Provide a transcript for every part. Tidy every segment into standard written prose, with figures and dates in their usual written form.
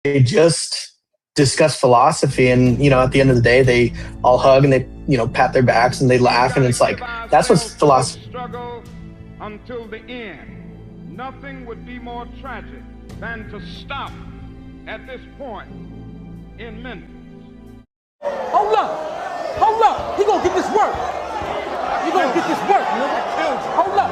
They just discuss philosophy, and at the end of the day they all hug and they pat their backs and they laugh, and it's like that's what philosophy. Struggle until the end. Nothing would be more tragic than to stop at this point in Memphis. Hold up, he gonna get this work. He gonna get this work. Hold up.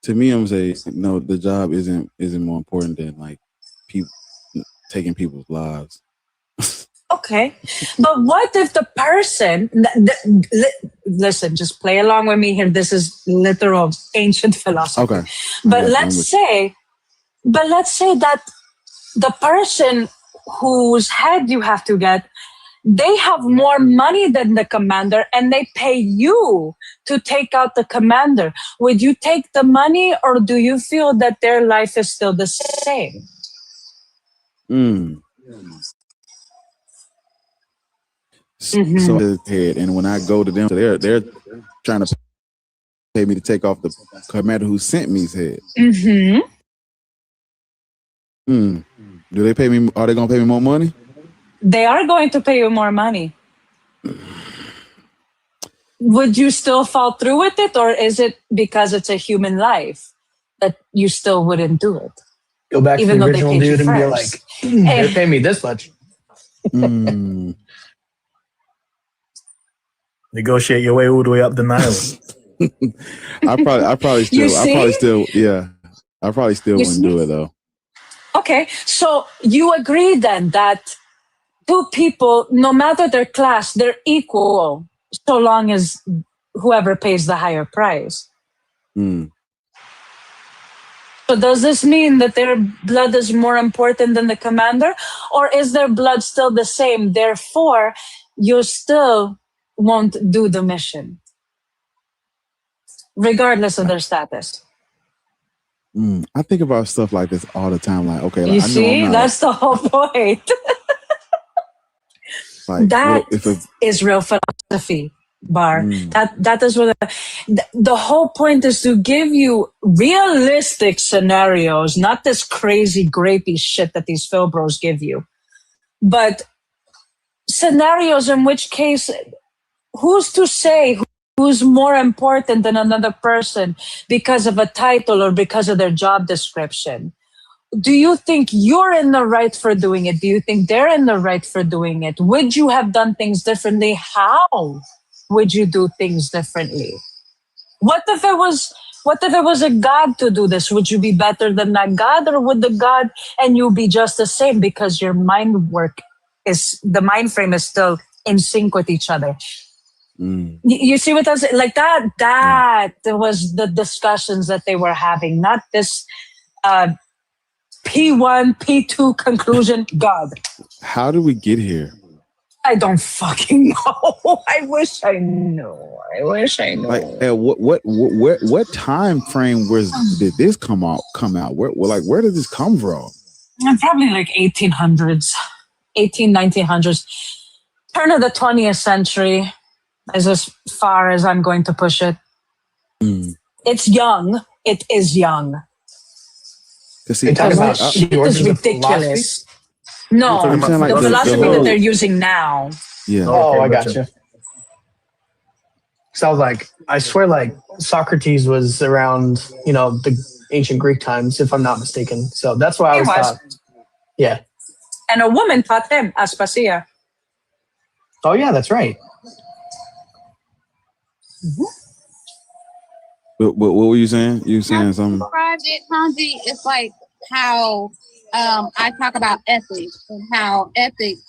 To me, I'm saying no. The job isn't more important than like people taking people's lives. Okay, but what if the person? Listen, just play along with me here. This is literal ancient philosophy. Okay, but let's say that the person whose head you have to get, they have more money than the commander and they pay you to take out the commander. Would you take the money, or do you feel that their life is still the same? So head, and when I go to them, they're trying to pay me to take off the commander who sent me's head. Do they pay me? Are they going to pay me more money? They are going to pay you more money. Would you still fall through with it, or is it because it's a human life that you still wouldn't do it? Go back even to the original dude and be like, they're paying me this much. Negotiate your way all the way up the Nile. I probably still wouldn't do it though. Okay, so you agree then that two people, no matter their class, they're equal so long as whoever pays the higher price. So does this mean that their blood is more important than the commander, or is their blood still the same? Therefore, you still won't do the mission, regardless of their status. I think about stuff like this all the time. Like, okay, like, You I know see, I'm not that's the whole point. like That if is real philosophy, Bar. mm, That is what the whole point is, to give you realistic scenarios, not this crazy grapey shit that these Philbros give you, but scenarios in which case, who's to say who's more important than another person because of a title or because of their job description? Do you think you're in the right for doing it? Do you think they're in the right for doing it? Would you have done things differently? How would you do things differently? What if it was a God to do this? Would you be better than that God, or would the God and you be just the same because your mind frame is still in sync with each other? You see what I was like that? That was the discussions that they were having, not this P1, P2 conclusion. God. how did we get here? I don't fucking know. I wish I knew. Like, at what time frame did this come out? Where did this come from? Probably like 1800s, 1900s. Turn of the 20th century is as far as I'm going to push it. It's young. It is young. They talk about Shit the is origins of ridiculous. No, I'm saying, like, the the philosophy whole- that they're using now. Yeah. Oh, I gotcha. gotcha. So I was like, I swear, like Socrates was around, the ancient Greek times, if I'm not mistaken. So that's why I He always was. thought. Yeah. And a woman taught him, Aspasia. Oh yeah, that's right. What were you saying? You were saying something? Described it, Hanji, it's like how I talk about ethics and how ethics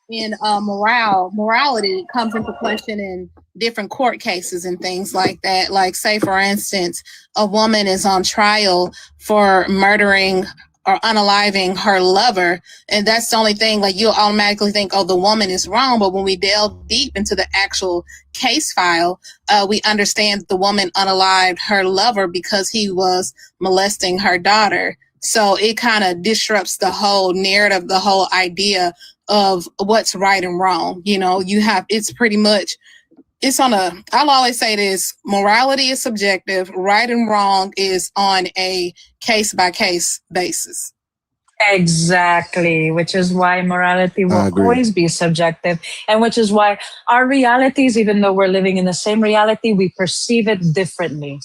in morality comes into question in different court cases and things like that. Like, say, for instance, a woman is on trial for murdering or unaliving her lover, and that's the only thing, like, you'll automatically think, oh, the woman is wrong. But when we delve deep into the actual case file, we understand that the woman unalived her lover because he was molesting her daughter. So it kind of disrupts the whole narrative, the whole idea of what's right and wrong. It's pretty much, I'll always say this: morality is subjective, right and wrong is on a case-by-case basis. Exactly, which is why morality will always be subjective, and which is why our realities, even though we're living in the same reality, we perceive it differently.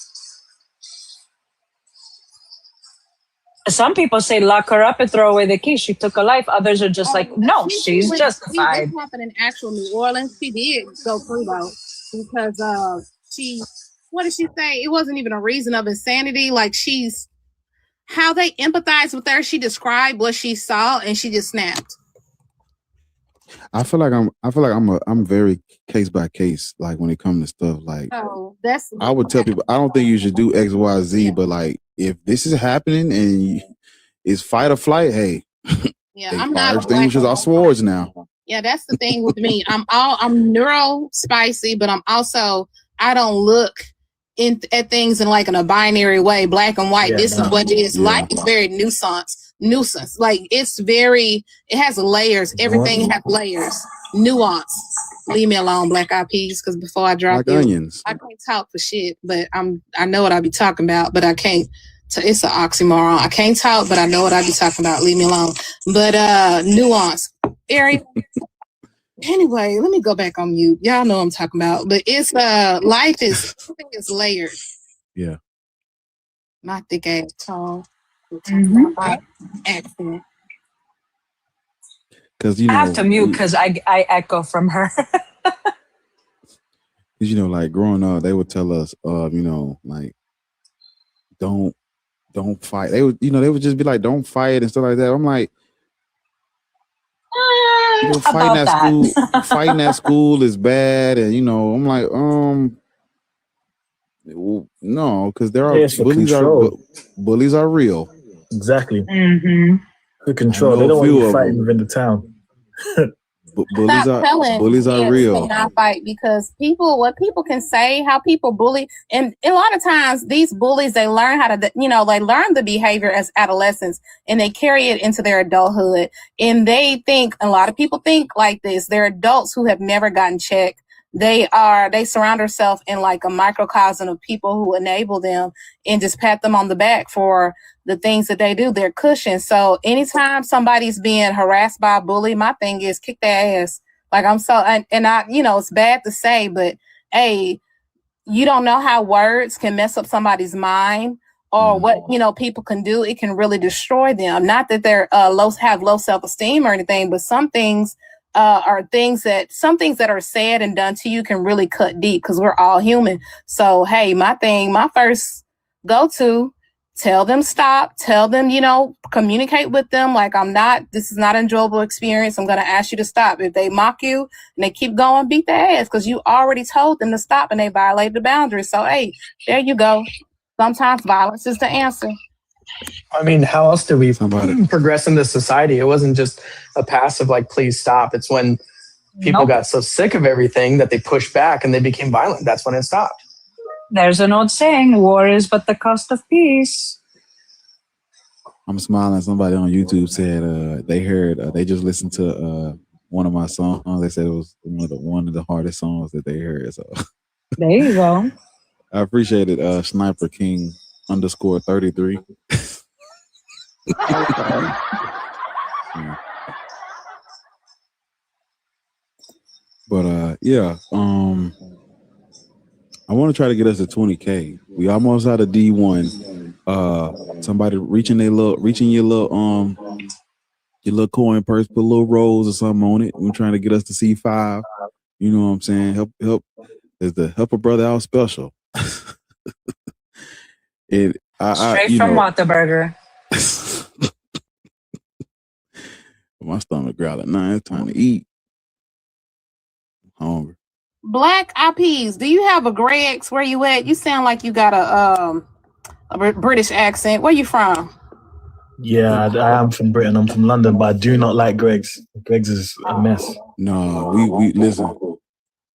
Some people say lock her up and throw away the key. She took a life. Others are just like, no, she's justified. This happened in actual New Orleans. She did go through though, because what did she say? It wasn't even a reason of insanity. Like, how they empathize with her. She described what she saw and she just snapped. I feel like I'm very case by case. Like, when it comes to stuff, like, I would tell people, I don't think you should do X, Y, Z, but like, if this is happening and it's fight or flight, hey, I'm not extinguishers our swords now. Yeah, that's the thing with me. I'm neuro spicy, but I don't look at things in like in a binary way, black and white. This is what it is. Life is very nuisance. Like, it has layers. Everything has layers. Nuance. Leave me alone, Black Eyed Peas, because before I drop like onions. I can't talk for shit, but I know what I be talking about, but I can't. It's an oxymoron. I can't talk, but I know what I be talking about. Leave me alone. But nuance. Ari. Anyway, let me go back on mute. Y'all know what I'm talking about. But it's life is layered. Yeah. My thick ass tone. Accent. Because I have to mute because I echo from her. Because like, growing up, they would tell us, like, don't fight. They would just be like, don't fight and stuff like that. I'm like, fighting at school is bad, and I'm like, no, because there are bullies are real. Exactly. Mm-hmm. The control. They don't want you fighting within the town. bullies are real. Not fight because what people can say, how people bully, and a lot of times these bullies, they learn how to, they learn the behavior as adolescents and they carry it into their adulthood. And they think, a lot of people think like this. They're adults who have never gotten checked. They surround themselves in like a microcosm of people who enable them and just pat them on the back for the things that they do. They're cushioned. So anytime somebody's being harassed by a bully, my thing is kick their ass. Like it's bad to say, but hey, you don't know how words can mess up somebody's mind or what, people can do. It can really destroy them. Not that they're have low self-esteem or anything, but some things some things that are said and done to you can really cut deep because we're all human. So, hey, my first go-to, tell them stop, tell them, communicate with them. Like, this is not an enjoyable experience. I'm going to ask you to stop. If they mock you and they keep going, beat their ass because you already told them to stop and they violated the boundaries. So, hey, there you go. Sometimes violence is the answer. I mean, how else do we progress in this society? It wasn't just a passive, like, please stop. It's when people got so sick of everything that they pushed back and they became violent. That's when it stopped. There's an old saying, war is but the cost of peace. I'm smiling. Somebody on YouTube said they heard, they just listened to one of my songs. They said it was one of the hardest songs that they heard. So there you go. I appreciate it. Sniper King _33. But I want to try to get us to 20K. We almost out of D1. Somebody reaching your little coin purse, put a little rolls or something on it. We're trying to get us to C5. You know what I'm saying? Help is the help a brother out special. Straight from Whataburger. My stomach growling. Nah, it's time to eat. I'm hungry. Black IPs, do you have a Greg's? Where you at? You sound like you got a British accent. Where you from? Yeah, I am from Britain. I'm from London, but I do not like Greg's. Greg's is a mess. No, we listen.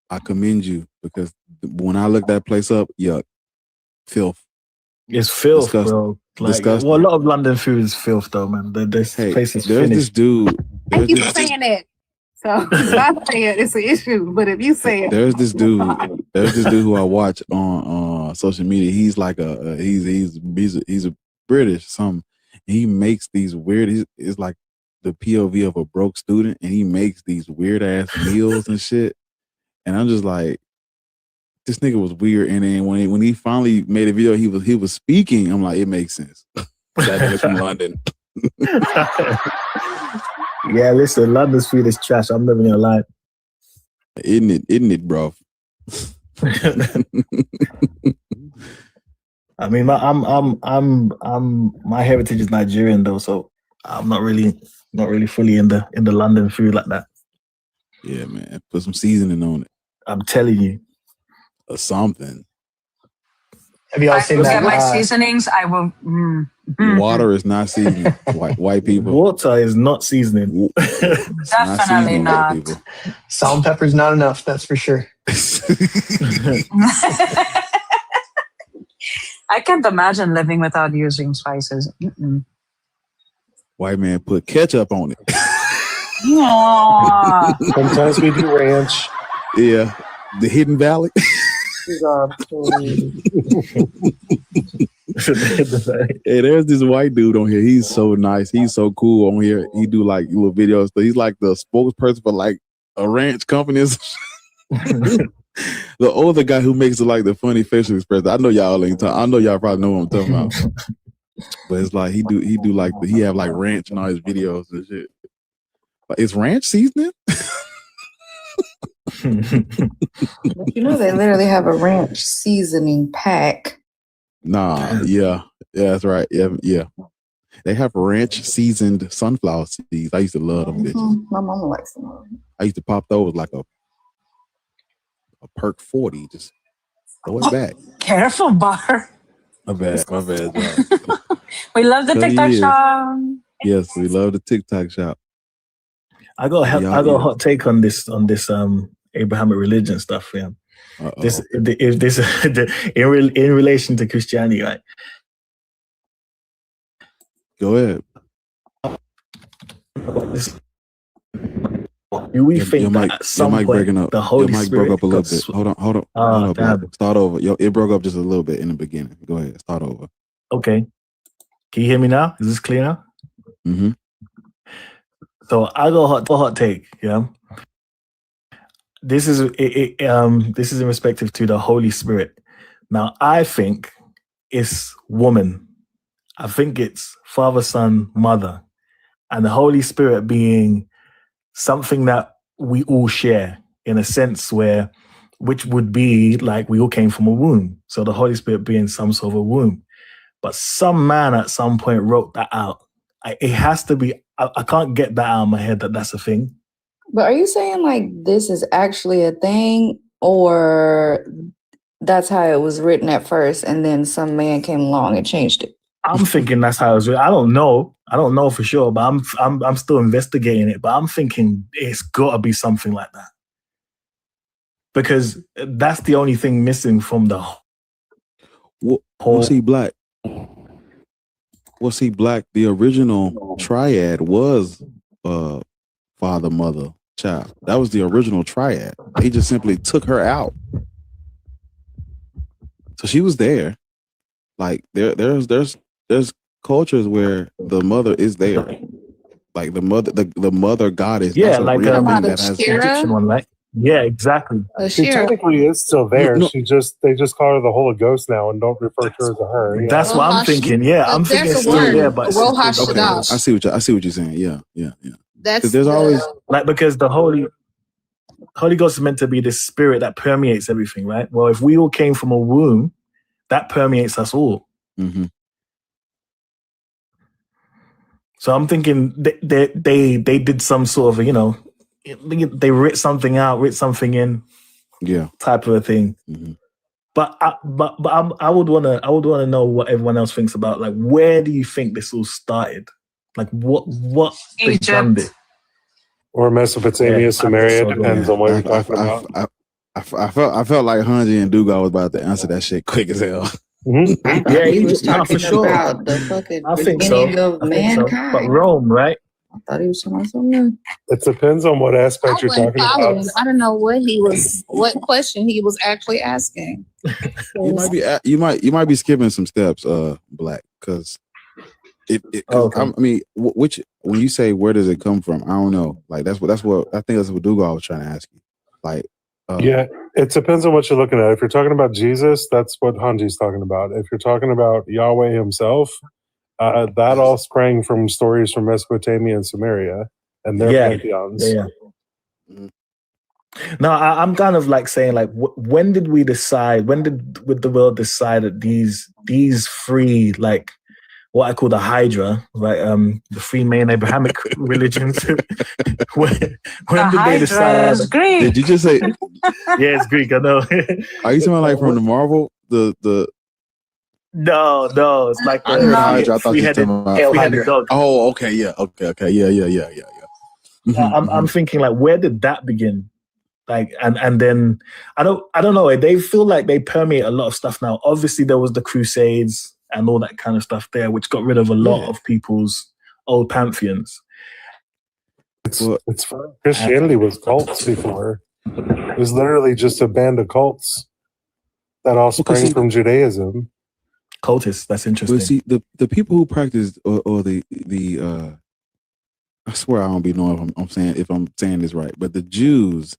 I commend you because when I looked that place up, yuck, filth. It's filth, disgusting. Bro. Like, disgusting. Well, a lot of London food is filth, though, man. This place is there's finished. This dude. Thank you for saying that. So not saying it's an issue, but if you say it, there's this dude who I watch on social media. He's like he's a British something. He makes these weird. It's like the POV of a broke student, and he makes these weird ass meals and shit. And I'm just like, this nigga was weird. And then when he finally made a video, he was speaking. I'm like, it makes sense. That nigga's from London. Yeah, listen, London's food is trash. I'm never gonna lie. Isn't it, bro? I mean, my heritage is Nigerian though, so I'm not really fully in the London food like that. Yeah, man, put some seasoning on it. I'm telling you, or something. Have you all seen that? My seasonings, I will. Water is not seasoning. White people. Water is not seasoning. Definitely not. Salt and pepper's not enough. That's for sure. I can't imagine living without using spices. Mm-mm. White man put ketchup on it. Sometimes we do ranch. Yeah, the Hidden Valley. Hey, there's this white dude on here. He's so nice. He's so cool on here. He do like little videos. So he's like the spokesperson for like a ranch company. The older guy who makes it like the funny facial expression. I know y'all ain't I know y'all probably know what I'm talking about. But it's like he do like he have like ranch in all his videos and shit. Like, is ranch seasoning? But you know they literally have a ranch seasoning pack. Nah, yeah, that's right. Yeah. They have ranch seasoned sunflower seeds. I used to love them bitches. My mama likes them. I used to pop those like a perk 40. Just throw it back. Careful, Bar. My bad. We love the TikTok shop. Yes, we love the TikTok shop. I got a hot take on this Abrahamic religion stuff. Yeah. This in relation to Christianity, right? Go ahead. Do we think that at some point breaking up. the Holy Spirit broke up a little bit? Hold on. Damn. Start over. It broke up just a little bit in the beginning. Go ahead. Start over. Okay. Can you hear me now? Is this clear now? Mm-hmm. So I got a hot take. Yeah. This is in respective to the Holy Spirit. Now I think it's woman. I think it's Father, Son, Mother, and the Holy Spirit being something that we all share in a sense which would be like we all came from a womb. So the Holy Spirit being some sort of a womb. But some man at some point wrote that out. It has to be, I can't get that out of my head that that's a thing. But are you saying like this is actually a thing, or that's how it was written at first and then some man came along and changed it? I'm thinking that's how it was written. I don't know for sure, but I'm still investigating it. But I'm thinking it's got to be something like that, because that's the only thing missing from the whole. Well, see, Black. The original triad was father, mother, child. That was the original triad. They just simply took her out. So she was there. Like there's cultures where the mother is there. Like the mother goddess. Yeah, that's a like real thing the that has Egyptian one, right? Yeah, exactly. She technically is still there. They just call her the Holy Ghost now and don't refer to her as a her. Yeah. That's what I'm thinking. Yeah, I'm thinking it's still there, but okay. I see what you're saying. Yeah. That's there's always like, because the Holy Ghost is meant to be this spirit that permeates everything, right? Well, if we all came from a womb, that permeates us all. Mm-hmm. So I'm thinking they did some sort of, they writ something out, writ something in, type of a thing. Mm-hmm. But I would wanna know what everyone else thinks about, like, where do you think this all started? Like what began it? Or Mesopotamia, Samaria, depends on what you're talking about. I felt like Hanji and Duga was about to answer that shit quick as hell. Mm-hmm. Yeah, he was talking for sure about the fucking beginning of mankind. But Rome, right? I thought he was talking about something. It depends on what aspect you're talking about. I don't know what question he was actually asking. You might be skipping some steps, Black, because I mean, when you say where does it come from, I don't know. Like that's what I think that's what Dugal was trying to ask you. Like, yeah, it depends on what you're looking at. If you're talking about Jesus, that's what Hanji's talking about. If you're talking about Yahweh himself, that all sprang from stories from Mesopotamia and Samaria and their pantheons. Yeah. Mm-hmm. Now, I'm kind of like saying, like, when did we decide? When did the world decide that these three, like, what I call the Hydra, right? The three main Abrahamic religions. when did they decide? Is Greek. Did you just say? Yeah, it's Greek. I know. Are you talking like from the Marvel? The No, it's like I heard Hydra. I thought you were talking about three-headed dog. Oh, okay, yeah, okay, yeah. Mm-hmm. I'm thinking, like, where did that begin? Like, and then I don't know. They feel like they permeate a lot of stuff now. Obviously, there was the Crusades and all that kind of stuff there, which got rid of a lot of people's old pantheons. It's fun. Christianity was cults before. It was literally just a band of cults that all sprang from Judaism. Cultists, that's interesting. But see, the people who practice or the I swear I don't be knowing if I'm saying this right, but the Jews,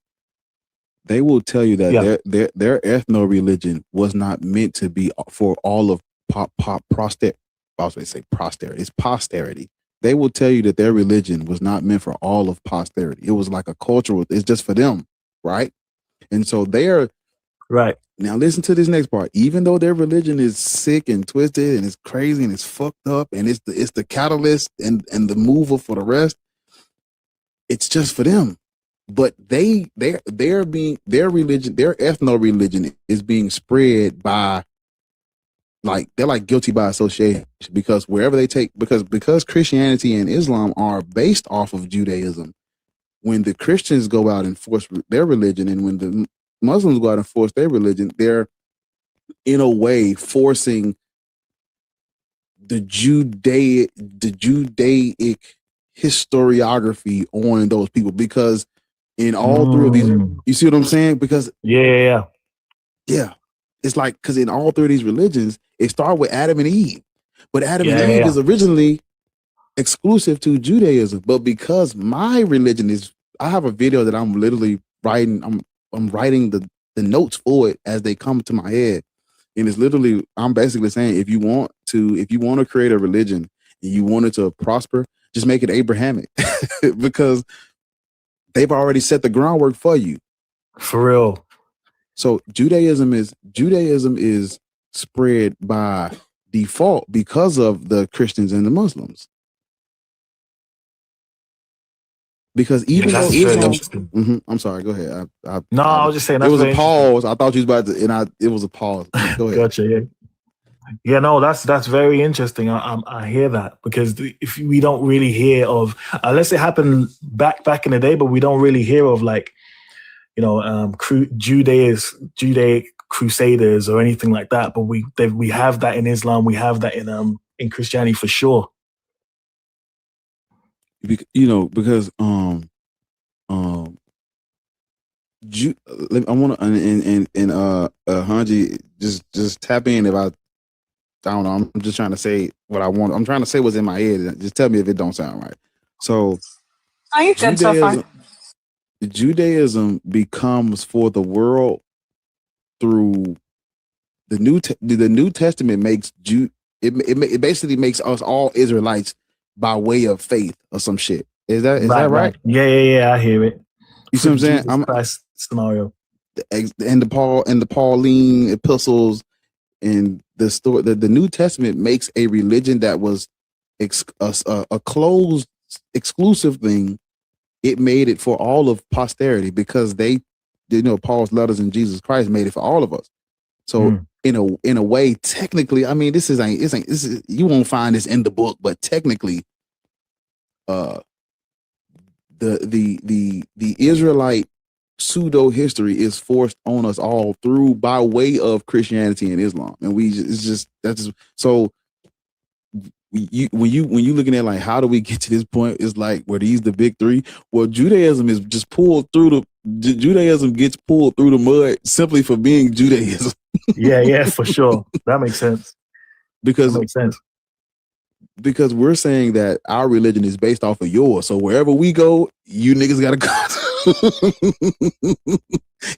they will tell you that their ethno religion was not meant to be for all of posterity. I was going to say posterity. It's posterity. They will tell you that their religion was not meant for all of posterity. It was like a cultural. It's just for them, right? And so they are right. Now listen to this next part. Even though their religion is sick and twisted and it's crazy and it's fucked up and it's the catalyst and the mover for the rest, it's just for them. But their religion, their ethno religion is being spread by, like, they're like guilty by association, because wherever they take, because Christianity and Islam are based off of Judaism, when the Christians go out and force their religion, and when the Muslims go out and force their religion, they're in a way forcing the Judaic historiography on those people, because in all three of these, you see what I'm saying? Because yeah, it's like, because in all three of these religions, it started with Adam and Eve, but Adam and Eve is originally exclusive to Judaism. But because my religion is, I have a video that I'm literally writing. I'm writing the notes for it as they come to my head. And it's literally, I'm basically saying, if you want to create a religion and you want it to prosper, just make it Abrahamic, because they've already set the groundwork for you. For real. So Judaism is spread by default because of the Christians and the Muslims. Because even though Islam, I'm sorry, go ahead. I was just saying. It was a pause. I thought you was about to, it was a pause. Go ahead. Gotcha. Yeah. No, that's very interesting. I hear that, because if we don't really hear of, unless it happened back in the day, but we don't really hear of, like, Judaic crusaders or anything like that. But we have that in Islam. We have that in Christianity for sure. Because I want to and Hanji, just tap in if I don't know. I'm just trying to say what I want. I'm trying to say what's in my head. Just tell me if it don't sound right. So, Judaism becomes for the world through the New Testament makes it basically makes us all Israelites by way of faith or some shit. Is that right? Yeah, I hear it. You see what I'm saying? I'm Christ scenario. And the Pauline epistles and the story, the New Testament makes a religion that was a closed, exclusive thing. It made it for all of posterity, because Paul's letters in Jesus Christ made it for all of us. So in a way, technically, I mean, this is you won't find this in the book, but technically, the Israelite pseudo history is forced on us all by way of Christianity and Islam, and so. When you looking at, like, how do we get to this point? It's like, were these the big three? Well, Judaism is just Judaism gets pulled through the mud simply for being Judaism. Yeah, for sure. That makes sense. Because we're saying that our religion is based off of yours. So wherever we go, you niggas gotta go.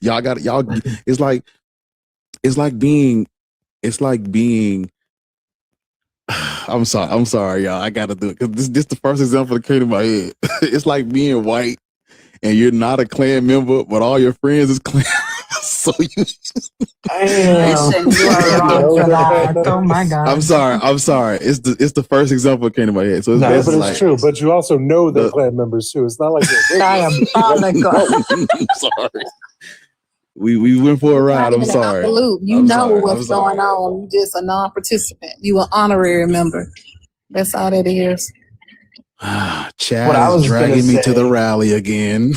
y'all. It's like being. I'm sorry, y'all. I gotta do it, because this the first example that came to my head. It's like being white and you're not a Klan member, but all your friends is Klan. So you are wrong for that. Oh my God. I'm sorry. It's the first example that came to my head. So it's but it's true. But you also know they're Klan members too. It's not like diabolical. I'm sorry. We went for a ride. I'm sorry. You know what's going on. You're just a non-participant. You an honorary member. That's all that is. Chad is dragging me to the rally again.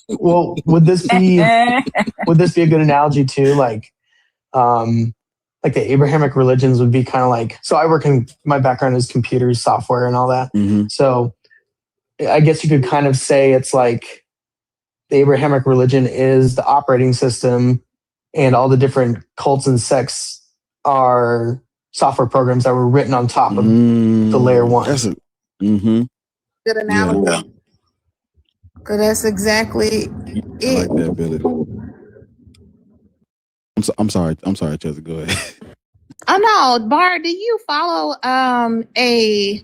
Well, would this be a good analogy too? Like the Abrahamic religions would be kind of like, so my background is computers, software, and all that. Mm-hmm. So I guess you could kind of say it's like the Abrahamic religion is the operating system, and all the different cults and sects are software programs that were written on top of the layer one. That's good analogy. Yeah. Cause that's exactly it. I like that, Billy. I'm sorry, Chelsea. Go ahead. Oh no, Bart, do you follow a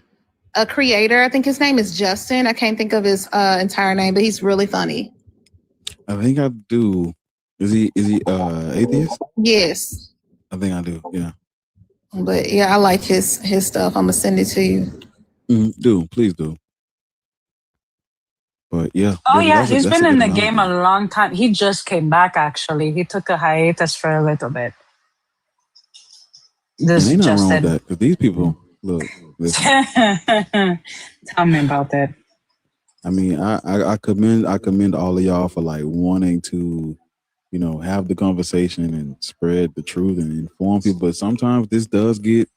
creator? I think his name is Justin. I can't think of his entire name, but he's really funny. I think I do. Is he atheist? Yes. I think I do. Yeah. But yeah, I like his stuff. I'm gonna send it to you. Please do. But yeah. Oh yeah, he's been in the game a long time. He just came back. Actually, he took a hiatus for a little bit. This ain't nothing wrong Justin. with that, because these people look. Tell me about that. I mean, I commend all of y'all for like wanting to, you know, have the conversation and spread the truth and inform people. But sometimes this does get.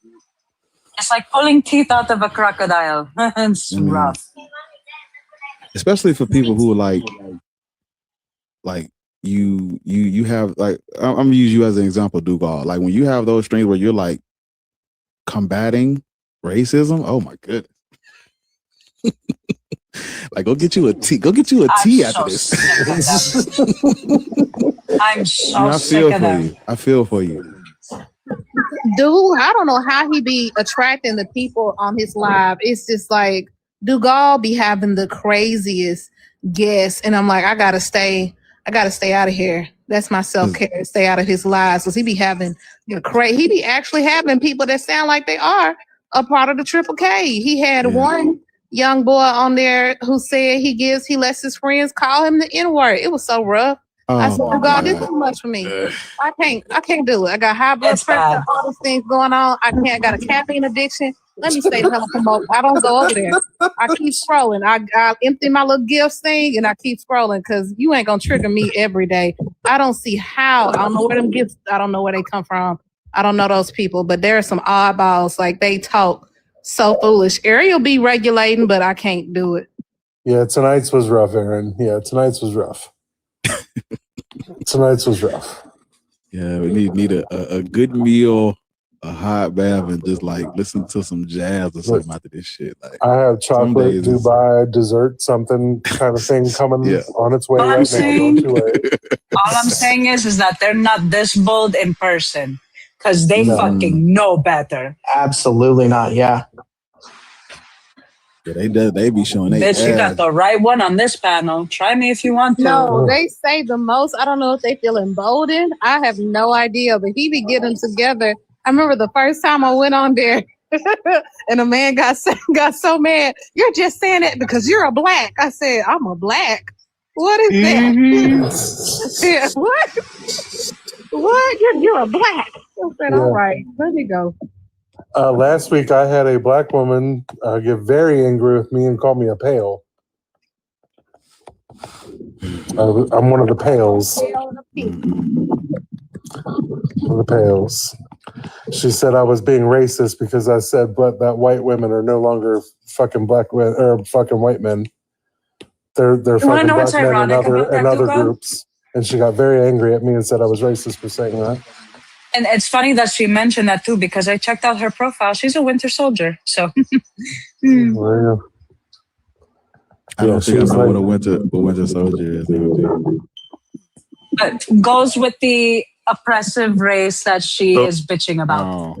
It's like pulling teeth out of a crocodile. It's rough. Especially for people who are like you have like I'm gonna use you as an example, Duval. Like when you have those streams where you're like combating racism. Oh my goodness. Like go get you a tea. Go get you a tea after this. I'm so sick of them. I feel for you. Dude, I don't know how he be attracting the people on his live. It's just like Dugal be having the craziest guests, and I'm like, I gotta stay out of here. That's my self-care. Stay out of his lives, because he be having he be actually having people that sound like they are a part of the Triple K. He had one young boy on there who said he lets his friends call him the N-word. It was so rough. I said, oh God, this is too much for me. I can't do it. I got high blood pressure, all these things going on. I got a caffeine addiction. Let me stay the hell from over. I don't go over there. I keep scrolling. I empty my little gifts thing and I keep scrolling because you ain't gonna trigger me every day. I don't see how. I don't know where them gifts. I don't know where they come from. I don't know those people, but there are some oddballs. Like they talk so foolish. Ariel be regulating, but I can't do it. Yeah, tonight's was rough, Aaron. Yeah, tonight's was rough. Tonight's was rough. Yeah, we need a good meal, a hot bath, and just like listen to some jazz or something after this shit. Like I have chocolate, Dubai, dessert, something kind of thing coming on its way right now. All I'm saying is that they're not this bold in person because they fucking know better. Absolutely not. Yeah. Yeah, they be showing Bitch, you got the right one on this panel. Try me if you want to. No, they say the most. I don't know if they feel emboldened. I have no idea, but he be getting together. I remember the first time I went on there and a man got so mad. You're just saying that because you're a black. I said, I'm a black. What is that? What? You're a black. I said, all right, let me go. Last week, I had a black woman get very angry with me and call me a pale. I'm one of the pales. One of the pales. She said I was being racist because I said that white women are no longer fucking black men or fucking white men. They're fucking black men and other groups. And she got very angry at me and said I was racist for saying that. And it's funny that she mentioned that too, because I checked out her profile. She's a Winter Soldier. So I don't think I know what a Winter Soldier is. But goes with the oppressive race that she is bitching about.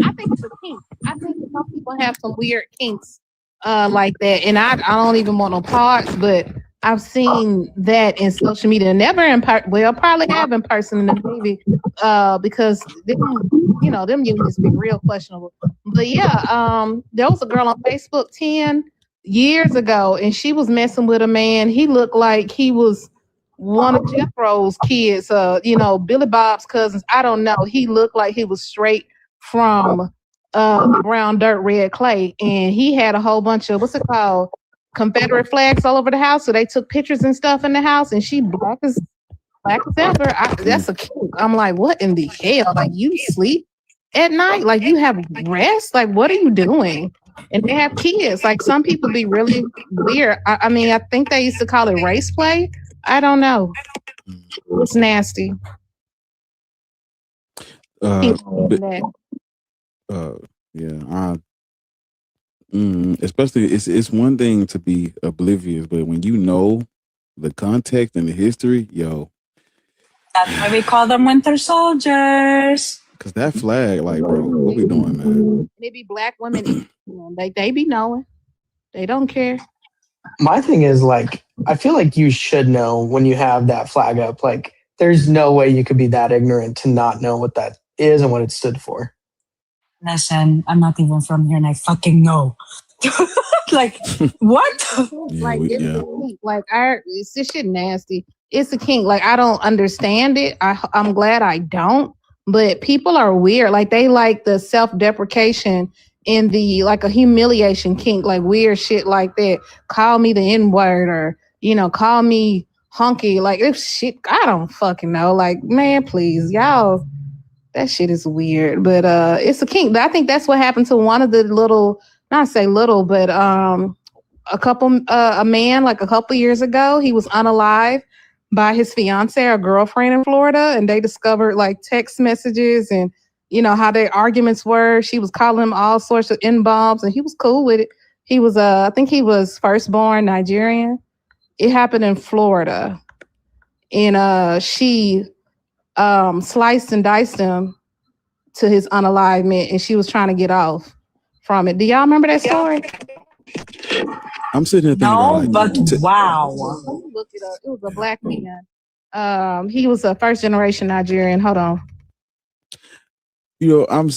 I think it's a kink. I think some people have some weird kinks like that. And I don't even want no parts, but I've seen that in social media. Never in probably have in person in the movie because them unions be real questionable. But yeah, there was a girl on Facebook 10 years ago, and she was messing with a man. He looked like he was one of Jethro's kids, Billy Bob's cousins. I don't know. He looked like he was straight from brown dirt, red clay, and he had a whole bunch of Confederate flags all over the house. So they took pictures and stuff in the house, and she black as ever. That's a cute. I'm like, what in the hell? Like, you sleep at night? Like, you have rest? Like, what are you doing? And they have kids. Like, some people be really weird. I mean, I think they used to call it race play. I don't know. It's nasty. Especially it's one thing to be oblivious, but when you know the context and the history, that's why we call them Winter Soldiers. Because that flag, like, bro, what we doing, man? They be black women, they be knowing. They don't care. My thing is, like, I feel like you should know when you have that flag up. Like, there's no way you could be that ignorant to not know what that is and what it stood for. Listen, I'm not even from here and I fucking know. Like, what? It's this shit nasty. It's a kink. Like, I don't understand it. I'm glad I don't. But people are weird. Like, they like the self-deprecation in the like a humiliation kink, like weird shit like that. Call me the N-word or, call me hunky. Like this shit, I don't fucking know. Like, man, please, y'all, that shit is weird. But it's a kink. But I think that's what happened to one of the little, not say little, but a man like a couple years ago, he was unalived by his fiance or girlfriend in Florida, and they discovered like text messages and how their arguments were. She was calling him all sorts of N-bombs, and he was cool with it. He was I think he was firstborn Nigerian. It happened in Florida, and she sliced and diced him to his unalivement, and she was trying to get off from it. Do y'all remember that story? I'm sitting here thinking No, but wow. Look it up. It was a black man. He was a first generation Nigerian. Hold on. I'll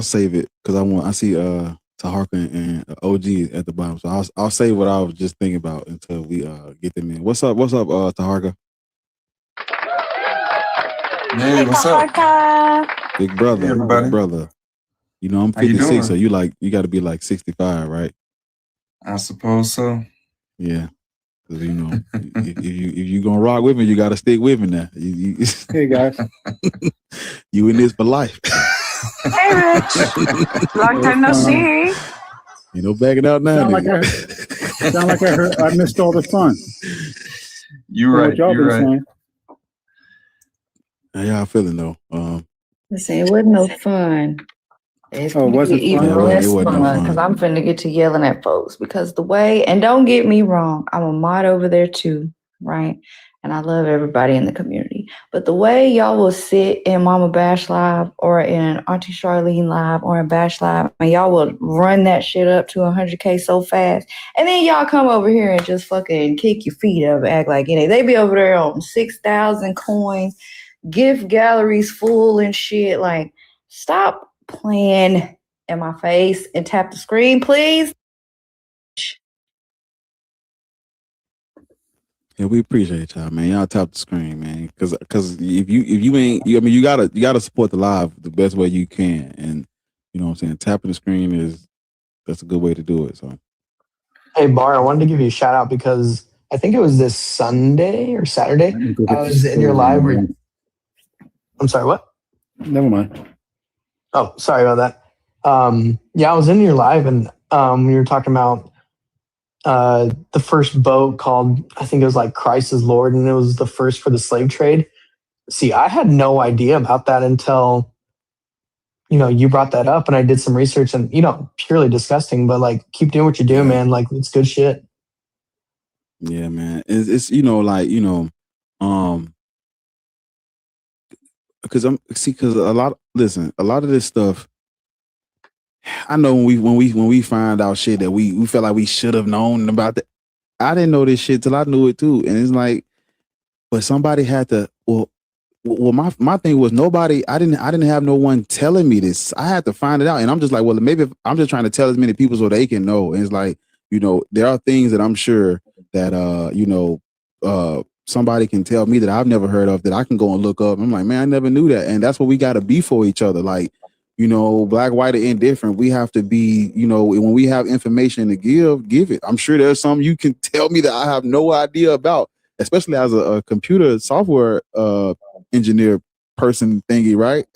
save it because I see Taharka and OG at the bottom, so I'll say what I was just thinking about until we get them in. What's up, Taharka? Hey, what's up? Big brother, hey, everybody. Big brother. I'm 56, so you got to be like 65, right? I suppose so. Yeah, because if you gonna rock with me, you got to stick with me now. Hey guys, you in this for life. Hey, Rich. Long time no see. Backing out now. Sound like I missed all the fun. You're right. You're right. Saying. How y'all feeling though? Listen, it wasn't no fun. It's it wasn't even fun. less fun because I'm finna get to yelling at folks because the way, and don't get me wrong, I'm a mod over there too, right? And I love everybody in the community. But the way y'all will sit in Mama Bash Live or in Auntie Charlene Live or in Bash Live, and y'all will run that shit up to 100K so fast. And then y'all come over here and just fucking kick your feet up, act like it ain't. They be over there on 6,000 coins, gift galleries full and shit. Like, stop playing in my face and tap the screen, please. Yeah, we appreciate y'all, man. Y'all tap the screen, man. Because if you ain't, you gotta support the live the best way you can, and you know what I'm saying. Tapping the screen that's a good way to do it. So, hey Bar, I wanted to give you a shout out because I think it was this Sunday or Saturday. I was in your live. I'm sorry, what? Never mind. Oh, sorry about that. I was in your live and we were talking about the first boat called, I think it was like Christ is Lord, and it was the first for the slave trade. See, I had no idea about that until, you brought that up, and I did some research, and, purely disgusting, but like, keep doing what you're doing, man. Like, it's good shit. Yeah, man. It's because a lot of this stuff, I know when we find out shit that we felt like we should have known about that. I didn't know this shit till I knew it too. And it's like, but somebody had to, well, my thing was I didn't have no one telling me this. I had to find it out. And I'm just like, well, maybe I'm just trying to tell as many people so they can know. And it's like, there are things that I'm sure that, somebody can tell me that I've never heard of that I can go and look up. I'm like, man, I never knew that. And that's what we got to be for each other. Like, black, white, or indifferent. We have to be, when we have information to give it. I'm sure there's some you can tell me that I have no idea about, especially as a computer software engineer person thingy, right?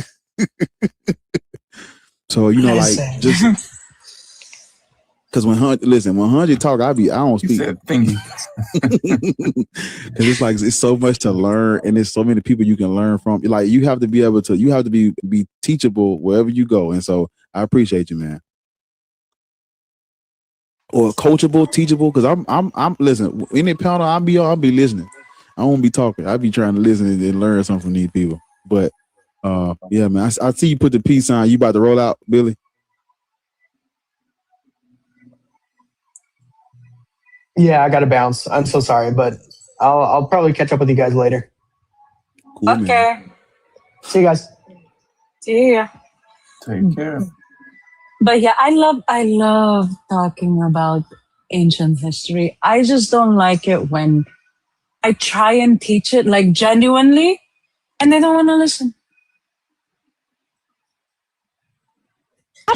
So, just because when Hunter talk, I don't speak. Thingy. Because it's like it's so much to learn, and there's so many people you can learn from. Like you have to be teachable wherever you go, and so I appreciate you, man. Or coachable, teachable, because I'm listen. In the panel, I'll be listening. I won't be talking. I'll be trying to listen and learn something from these people. But yeah, man, I see you put the peace sign. You about to roll out, Billy? Yeah, I got to bounce. I'm so sorry, but I'll probably catch up with you guys later. Cool, Okay. Man. See you guys. See ya. Take care. But yeah, I love talking about ancient history. I just don't like it when I try and teach it like genuinely and they don't want to listen.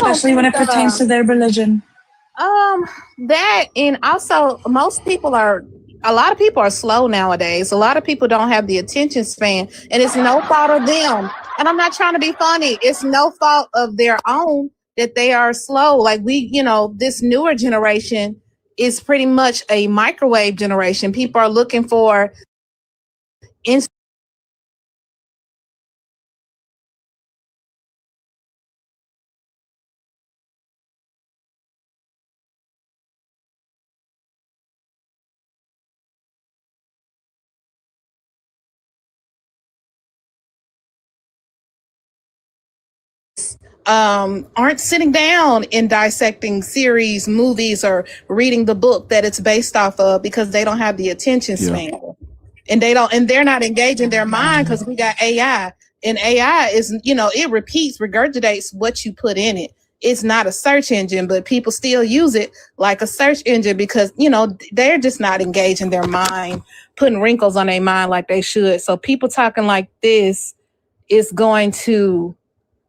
especially when it pertains to their religion. That, and also a lot of people are slow nowadays. A lot of people don't have the attention span, and it's no fault of them. And I'm not trying to be funny. It's no fault of their own that they are slow. Like this newer generation is pretty much a microwave generation. People are looking for instant. Aren't sitting down and dissecting series, movies, or reading the book that it's based off of because they don't have the attention span. And they're not engaging their mind because we got AI. And AI is, it repeats, regurgitates what you put in it. It's not a search engine, but people still use it like a search engine because, they're just not engaging their mind, putting wrinkles on their mind like they should. So people talking like this is going to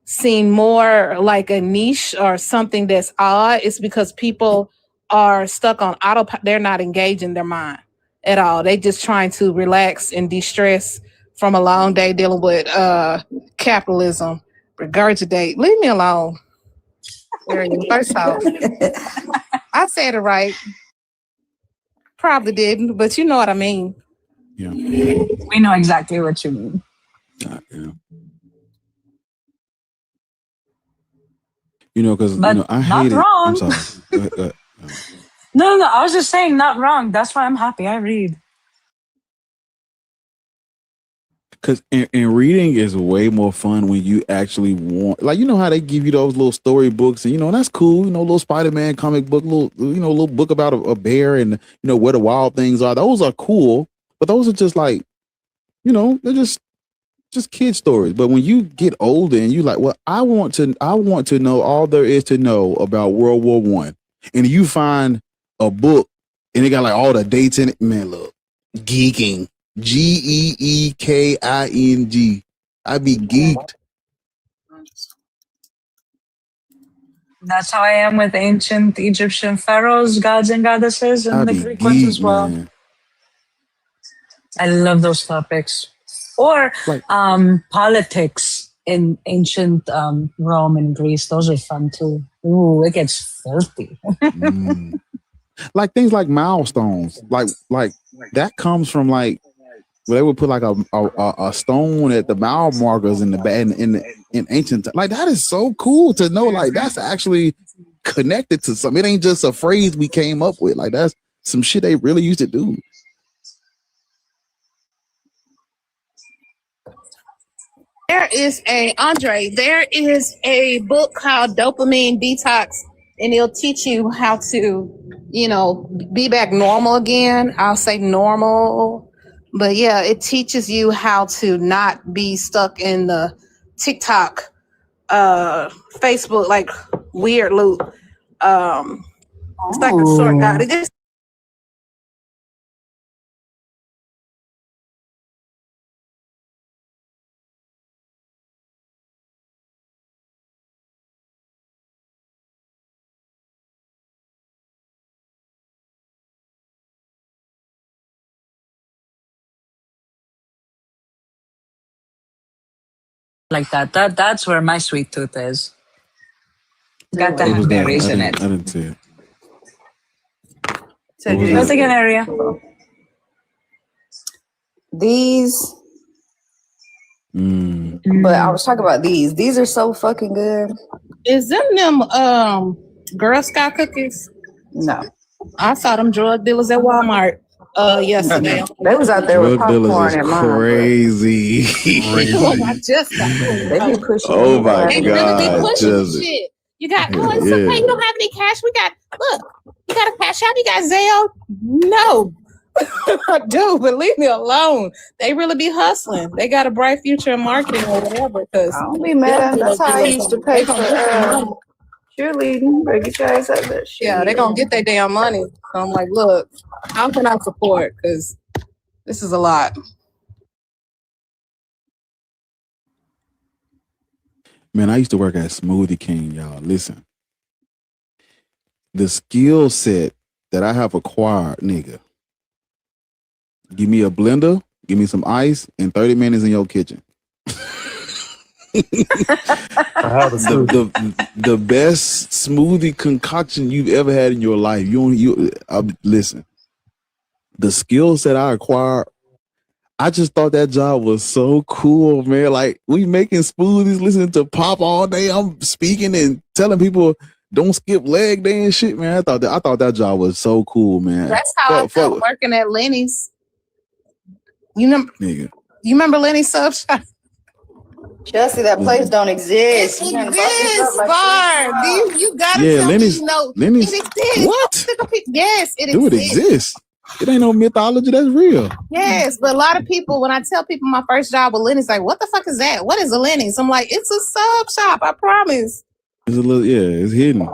seem more like a niche or something that's odd. It's because people are stuck on autopilot. They're not engaging their mind at all. They just trying to relax and de-stress from a long day dealing with capitalism. Regurgitate. Leave me alone. First off, I said it right. Probably didn't, but you know what I mean. Yeah. We know exactly what you mean. Yeah. Because I hate it. I'm sorry. Go ahead. No, I was just saying not wrong. That's why I'm happy I read. Because and reading is way more fun when you actually want, how they give you those little story books, and that's cool. Little Spider-Man comic book, little book about a bear and where the wild things are. Those are cool, but those are just they're just kid stories. But when you get older and you like, well, I want to know all there is to know about World War I, and you find a book and it got all the dates in it, man, look, geeking, GEEKING. I be geeked. That's how I am with ancient Egyptian pharaohs, gods and goddesses, and the Greek ones as well. Man. I love those topics. Or politics in ancient Rome and Greece. Those are fun too. Ooh, it gets filthy. Like things like milestones. Like that comes from where they would put a stone at the mile markers in ancient time. That is so cool to know. That's actually connected to something. It ain't just a phrase we came up with. That's some shit they really used to do. There is a book called Dopamine Detox, and it'll teach you how to, be back normal again. I'll say normal, but yeah, it teaches you how to not be stuck in the TikTok, Facebook, weird loop. It's like a short guide. It just like that's where my sweet tooth is. Got to have berries in it. I didn't see it. Mexican area. These. But I was talking about these. These are so fucking good. Is them Girl Scout cookies? No. I saw them drug dealers at Walmart yesterday. They was out there with popcorn and crazy. They be pushing. Oh my they god! Really be pushing shit. You got it's okay. You don't have any cash. You got a cash out. You got Zelle. No, dude, but leave me alone. They really be hustling. They got a bright future in marketing or whatever. Because I don't be mad. That's how I used to pay for cheerleading. Better get your ass out there. Yeah, they gonna get their damn money. So I'm like, look, how can I support? Because this is a lot. Man, I used to work at Smoothie King, y'all. Listen, the skill set that I have acquired, nigga. Give me a blender, give me some ice, and 30 minutes in your kitchen. the best smoothie concoction you've ever had in your life. Listen, the skill set I acquired, I just thought that job was so cool, man. Like, we making smoothies, listening to pop all day. I'm speaking and telling people don't skip leg day and shit, man. I thought that job was so cool, man. That's how I felt working at Lenny's. You remember Lenny's Sub Shop? Chelsea, that place don't exist. It exists, Barb. You gotta tell Lenny's, me, no, Lenny's, it exists. what? Yes, it Dude, exists. it exists. It ain't no mythology. That's real. Yes, but a lot of people, when I tell people my first job with Lenny's, like, what the fuck is that? What is a Lenny's? I'm like, it's a sub shop. I promise. It's a little, it's hidden.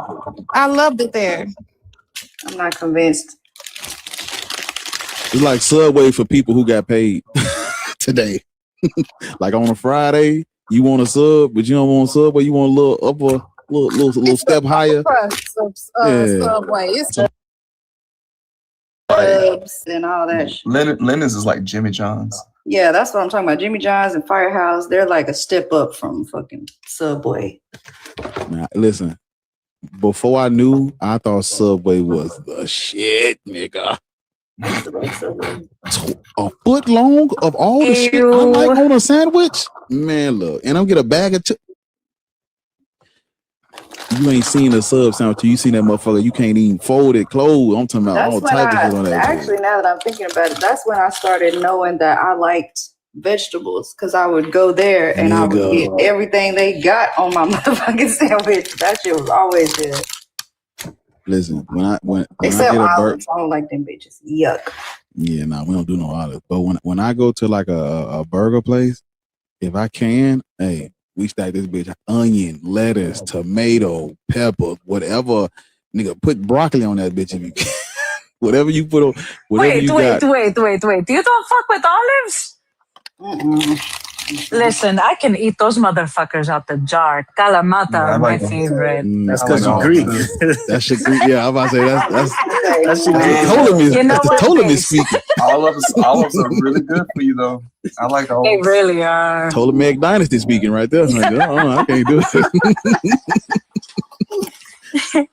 I loved it there. I'm not convinced. It's like Subway for people who got paid today. Like on a Friday, you want a sub, but you don't want a Subway. You want a little upper, little step higher. Subway. It's Clubs and all that shit. Lenny's is like Jimmy John's. Yeah, that's what I'm talking about. Jimmy John's and Firehouse, they're like a step up from fucking Subway. Now, listen, before I knew, I thought Subway was the shit, nigga. A foot long of all the shit I like on a sandwich? Man, look, and I'm get a bag of you ain't seen a sub sandwich. You seen that motherfucker. You can't even fold it clothes. I'm talking about all types of shit on that. Actually, now that I'm thinking about it, that's when I started knowing that I liked vegetables, because I would go there and I would get everything they got on my motherfucking sandwich. That shit was always good. Listen, when except I get olives, I don't like them bitches. Yuck. Yeah, no, we don't do no olives. But when I go to like a burger place, if I can, hey, we stack this bitch onion, lettuce, tomato, pepper, whatever. Nigga, put broccoli on that bitch if you can. Whatever you put on, whatever you got. Wait. You don't fuck with olives? Listen, I can eat those motherfuckers out the jar. Kalamata are my favorite. That's because you're Greek. That shit Greek. Yeah, I'm about to say that's Ptolemy speaking. Olives are really good for you though. I like olives. They really are. Ptolemaic dynasty speaking right there. Like, I can't do it.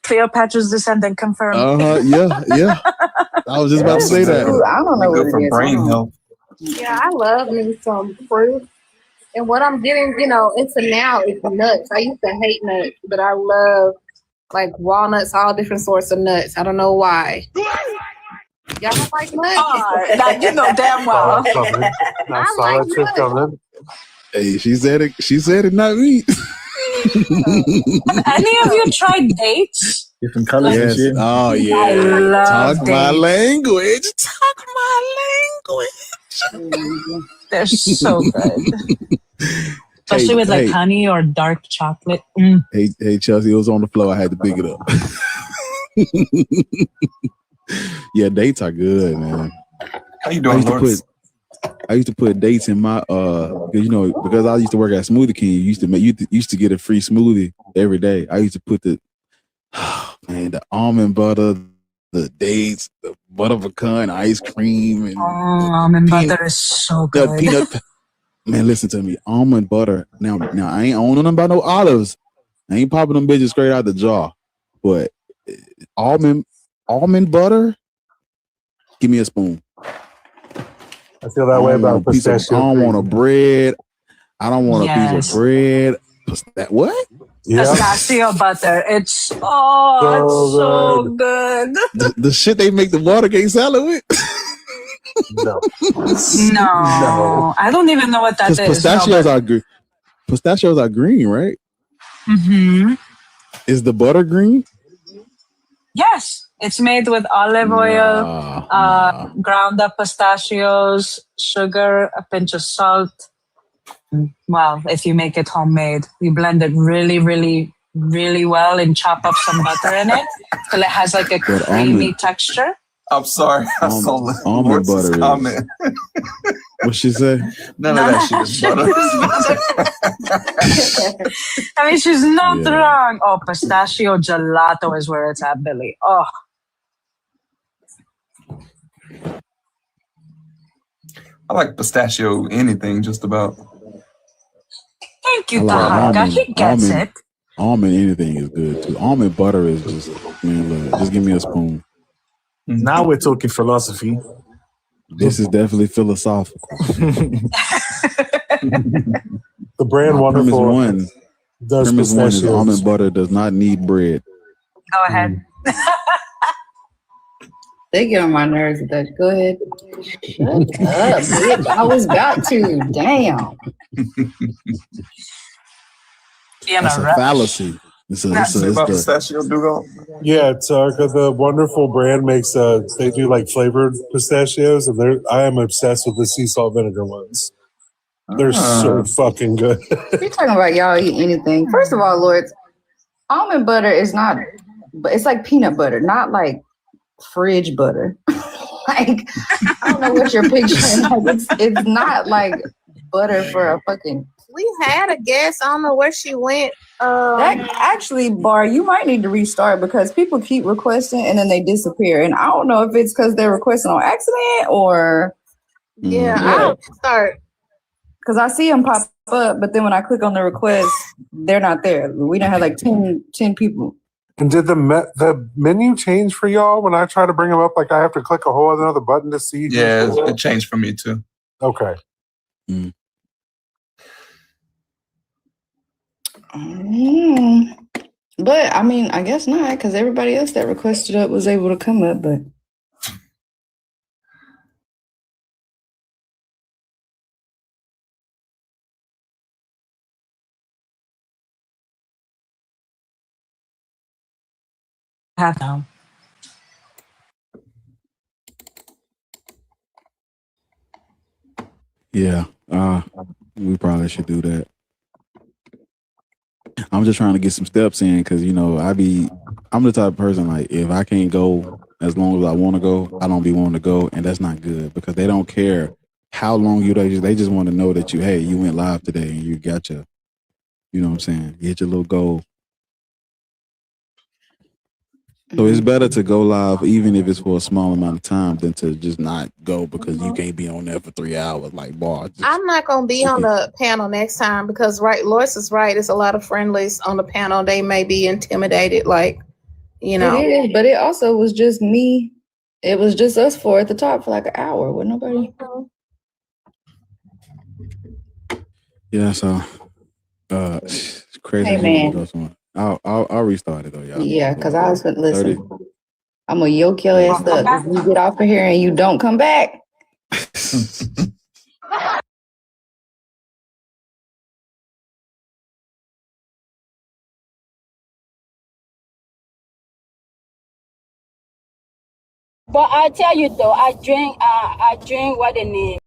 Cleopatra's descendant confirmed. Yeah. I was just about to say that. I don't know what it is. Brain health. Yeah, I love me some fruit. And what I'm getting, into now is nuts. I used to hate nuts, but I love like walnuts, all different sorts of nuts. I don't know why. Y'all don't like nuts? Like, you know damn well. I like nuts. Hey, she said it, not me. Have any of you tried dates? Different colors and shit. Oh yeah. I love Talk dates. my language. They're so good. Especially with like honey or dark chocolate. Hey, Chelsea, it was on the floor. I had to pick it up. Yeah, dates are good, man. How you doing, Lawrence? I used to put dates in my because I used to work at Smoothie King. You used to get a free smoothie every day. I used to put the almond butter, the dates, the butter pecan ice cream, and almond butter is so good. Peanut. Man, listen to me. Almond butter. Now I ain't owning them about no olives. I ain't popping them bitches straight out the jar. But almond butter. Give me a spoon. I feel that way about pistachio. I don't want a bread. I don't want a piece of bread. What? Yeah. Pistachio butter. It's so good. The shit they make the watergate salad with. No. I don't even know what that is. Pistachios are green. Pistachios are green, right? Mm-hmm. Is the butter green? Yes. It's made with olive oil, ground up pistachios, sugar, a pinch of salt. Well, if you make it homemade, you blend it really, really, really well and chop up some butter in it till it has like a creamy texture. I'm sorry. I saw almond butter. Comment. What she say? None of that shit is butter. I mean, she's not Yeah. wrong. Oh, pistachio gelato is where it's at, Billy. Oh, I like pistachio anything, just about. thank you, I like Tahaka. He gets it. almond anything is good too. Almond butter is just, man, look, just give me a spoon. Now we're talking philosophy. This is definitely philosophical. The brand My Wonderful does premise one is pistachios. almond butter does not need bread. Go ahead. They get on my nerves with that. Go ahead. Shut up, bitch. I was about to. Damn. That's a fallacy. It's About the pistachio Dugo? Yeah, it's because the Wonderful brand makes they do like flavored pistachios, and I am obsessed with the sea salt vinegar ones. They're so fucking good. You're talking about y'all eat anything. First of all, Lord, almond butter is not, but it's like peanut butter, not like fridge butter. Like, I don't know what you're picturing. Like, it's not like butter for a fucking. We had a guest. I don't know where she went. That actually, Bar, you might need to restart because people keep requesting and then they disappear. And I don't know if it's because they're requesting on accident or. Yeah, I'll start. Because I see them pop up, but then when I click on the request, they're not there. We don't have like 10 people. And did the menu change for y'all when I try to bring them up? Like I have to click a whole other button to see. Yeah, it changed for me too. Okay. But I mean, I guess not, because everybody else that requested up was able to come up. But Have now. Yeah, we probably should do that. I'm just trying to get some steps in because I'm the type of person like if I can't go as long as I want to go, I don't be wanting to go, and that's not good because they don't care how long they just want to know that you went live today and you got your, you know what I'm saying, you hit your little goal. So it's better to go live even if it's for a small amount of time than to just not go because you can't be on there for 3 hours like bar. I'm not gonna be on the panel next time because Lois is right. There's a lot of friendlies on the panel. They may be intimidated, like, it is, but it also was just me. It was just us four at the top for like an hour with nobody. Yeah, so it's crazy. Hey, man. I'll restart it though, y'all. Yeah, because I was gonna listen. I'm gonna yoke your ass up if you get off of here and you don't come back. But I tell you though, I drink what they need.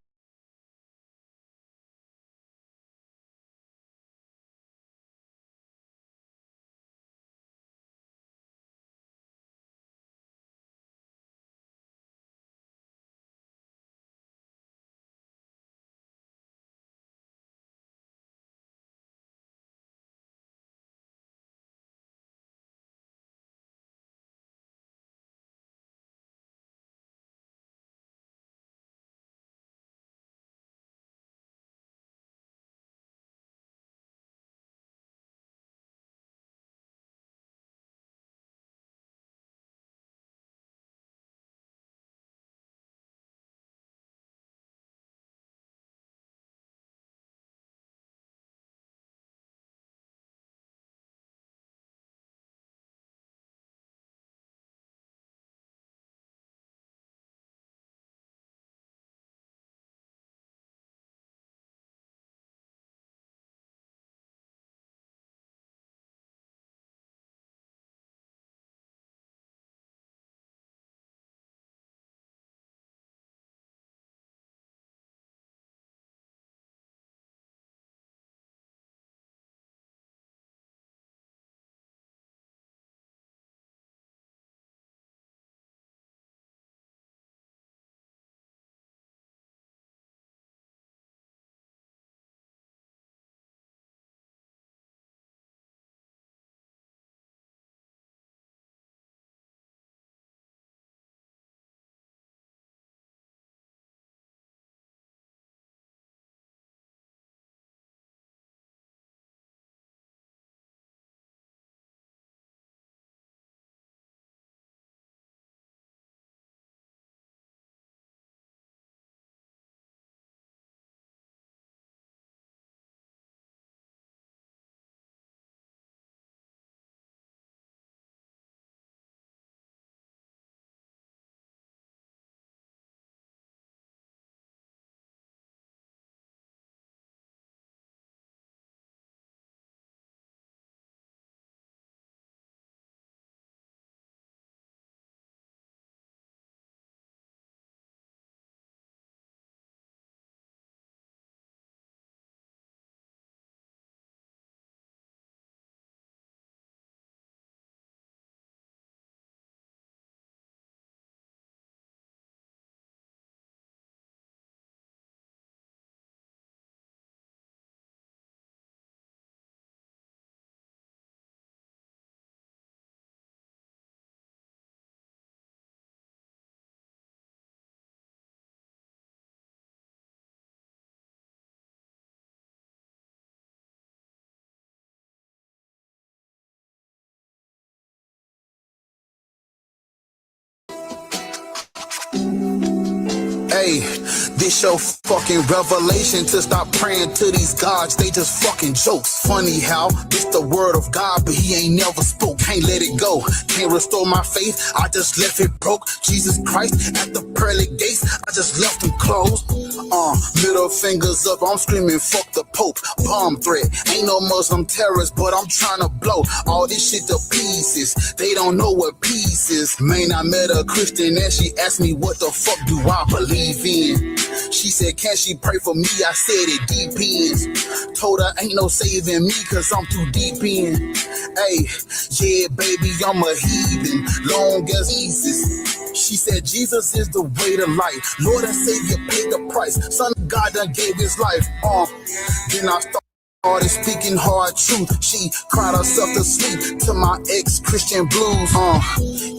Hey, this your fucking revelation to stop praying to these gods. They just fucking jokes. Funny how this the word of God, but he ain't never spoke. Can't let it go. Can't restore my faith. I just left it broke. Jesus Christ at the pearly gates. I just left them closed. Middle fingers up. I'm screaming fuck the Pope. Bomb threat. Ain't no Muslim terrorist, but I'm trying to blow all this shit to pieces. They don't know what peace is. Man, I met a Christian and she asked me what the fuck do I believe in. She said, can she pray for me? I said it depends. Told her ain't no saving me cause I'm too deep in. Hey, yeah baby, I'm a heathen, long as Jesus. She said Jesus is the way to life. Lord and Savior paid the price. Son of God done gave his life. Then I started speaking hard truth. She cried herself to sleep to my ex-Christian blues.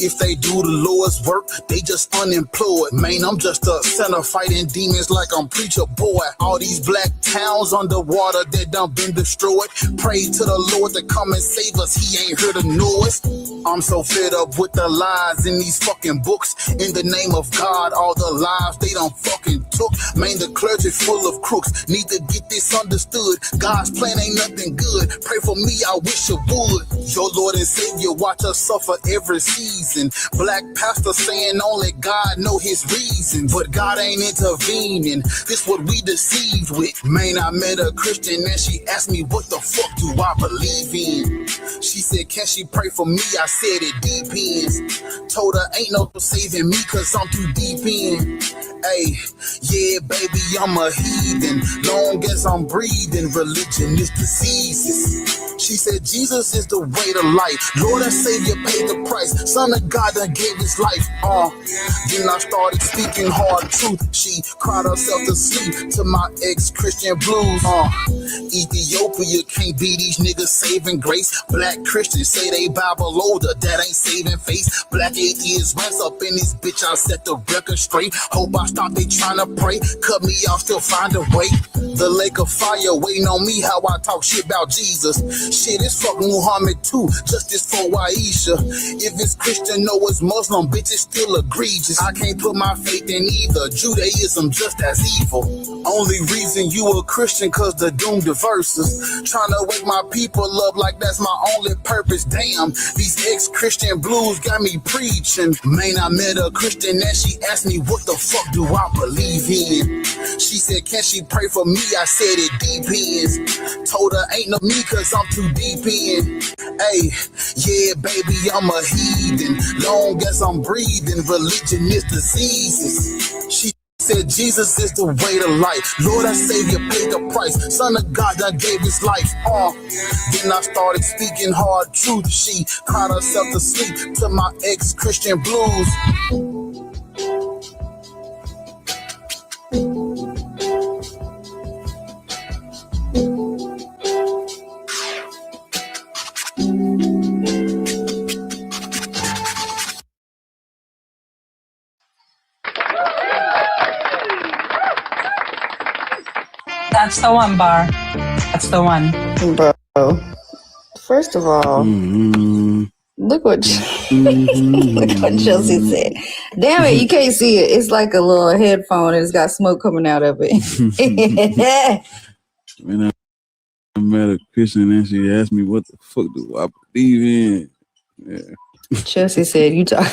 If they do the Lord's work, they just unemployed. Man, I'm just a sinner fighting demons like I'm preacher boy. All these black towns underwater that done been destroyed. Pray to the Lord to come and save us. He ain't heard the noise. I'm so fed up with the lies in these fucking books. In the name of God, all the lives they done fucking took. Man, the clergy full of crooks. Need to get this understood. God's plan ain't nothing good. Pray for me, I wish you would. Your Lord and Savior watch us suffer every season. Black pastor saying only God know his reason, but God ain't intervening. This what we deceived with. Man, I met a Christian and she asked me what the fuck do I believe in. She said, can she pray for me? I said it depends. Told her ain't no saving me cause I'm too deep in. Hey, yeah baby, I'm a heathen. Long as I'm breathing, religion is diseases. She said Jesus is the way to life. Lord and Savior paid the price. Son of God that gave his life. Then I started speaking hard truth. She cried herself to sleep to my ex-Christian blues. Ethiopia can't be these niggas saving grace. Black Christians say they Bible older, that ain't saving face. Black atheists rants up in this bitch, I set the record straight. Hope I stop they trying to pray. Cut me off, still find a way. The lake of fire waiting on me, how I talk shit about Jesus. Shit, it's fuck Muhammad too, justice for Aisha. If it's Christian or it's Muslim, bitch, it's still egregious. I can't put my faith in either. Judaism just as evil. Only reason you a Christian cause the doomed verses. Trying to wake my people up like that's my only purpose. Damn, these ex-Christian blues got me preaching. Man, I met a Christian and she asked me what the fuck do I believe in. She said, can she pray for me? I said it depends. Told her ain't no me cause I'm too deep in. Hey, yeah baby, I'm a heathen. Long as I'm breathing, religion is diseases. She said Jesus is the way to life. Lord and Savior paid the price. Son of God that gave his life. Then I started speaking hard truth. She cried herself to sleep to my ex-Christian blues. That's the one, Bar. That's the one. Bro, first of all, look what look what Chelsea said. Damn it, you can't see it. It's like a little headphone and it's got smoke coming out of it. When I met a Christian and she asked me what the fuck do I believe in. Yeah. Chelsea said, you talk.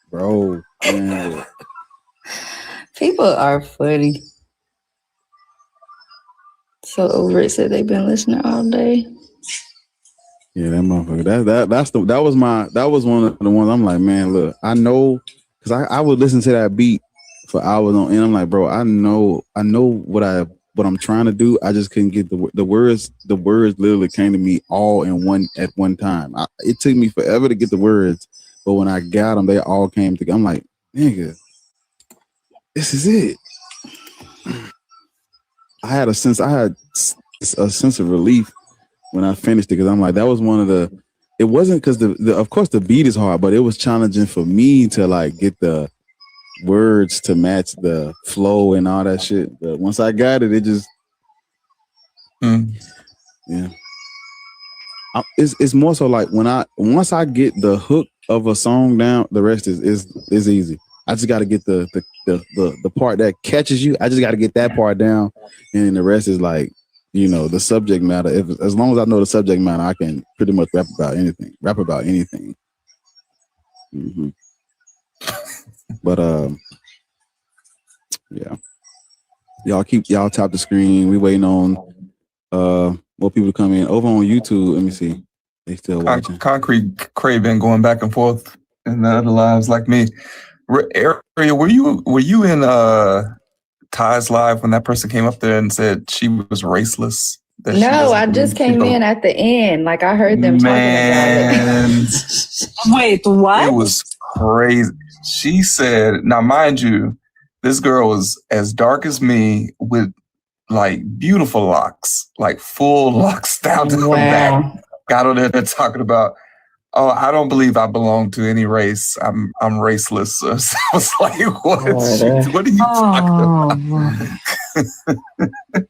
Bro, man. People are funny. So over it said they've been listening all day. Yeah, that motherfucker. That was one of the ones I'm like, man, look, I know, because I would listen to that beat for hours on end. I'm like, bro, I know what I'm trying to do. I just couldn't get the words. The words literally came to me all at one time. It took me forever to get the words, but when I got them, they all came together. I'm like, nigga, this is it. I had a sense of relief when I finished it, because I'm like, that was one of the. It wasn't because of course the beat is hard, but it was challenging for me to like get the words to match the flow and all that shit. But once I got it, it just yeah. It's more so like once I get the hook of a song down, the rest is easy. I just got to get the part that catches you. I just got to get that part down, and then the rest is like, you know, the subject matter. As long as I know the subject matter, I can pretty much rap about anything. Mm-hmm. But yeah, y'all tap the screen. We waiting on more people to come in over on YouTube. Let me see. They still watching. Concrete Craven going back and forth in the other lives like me. Area, were you in Ty's live when that person came up there and said she was raceless? No, I just came in at the end. Like I heard them talking about it. Wait, what? It was crazy. She said, now mind you, this girl was as dark as me with like beautiful locks, like full locks down to her back. Got on there talking about, oh, I don't believe I belong to any race. I'm raceless. So I was like, what are you talking about?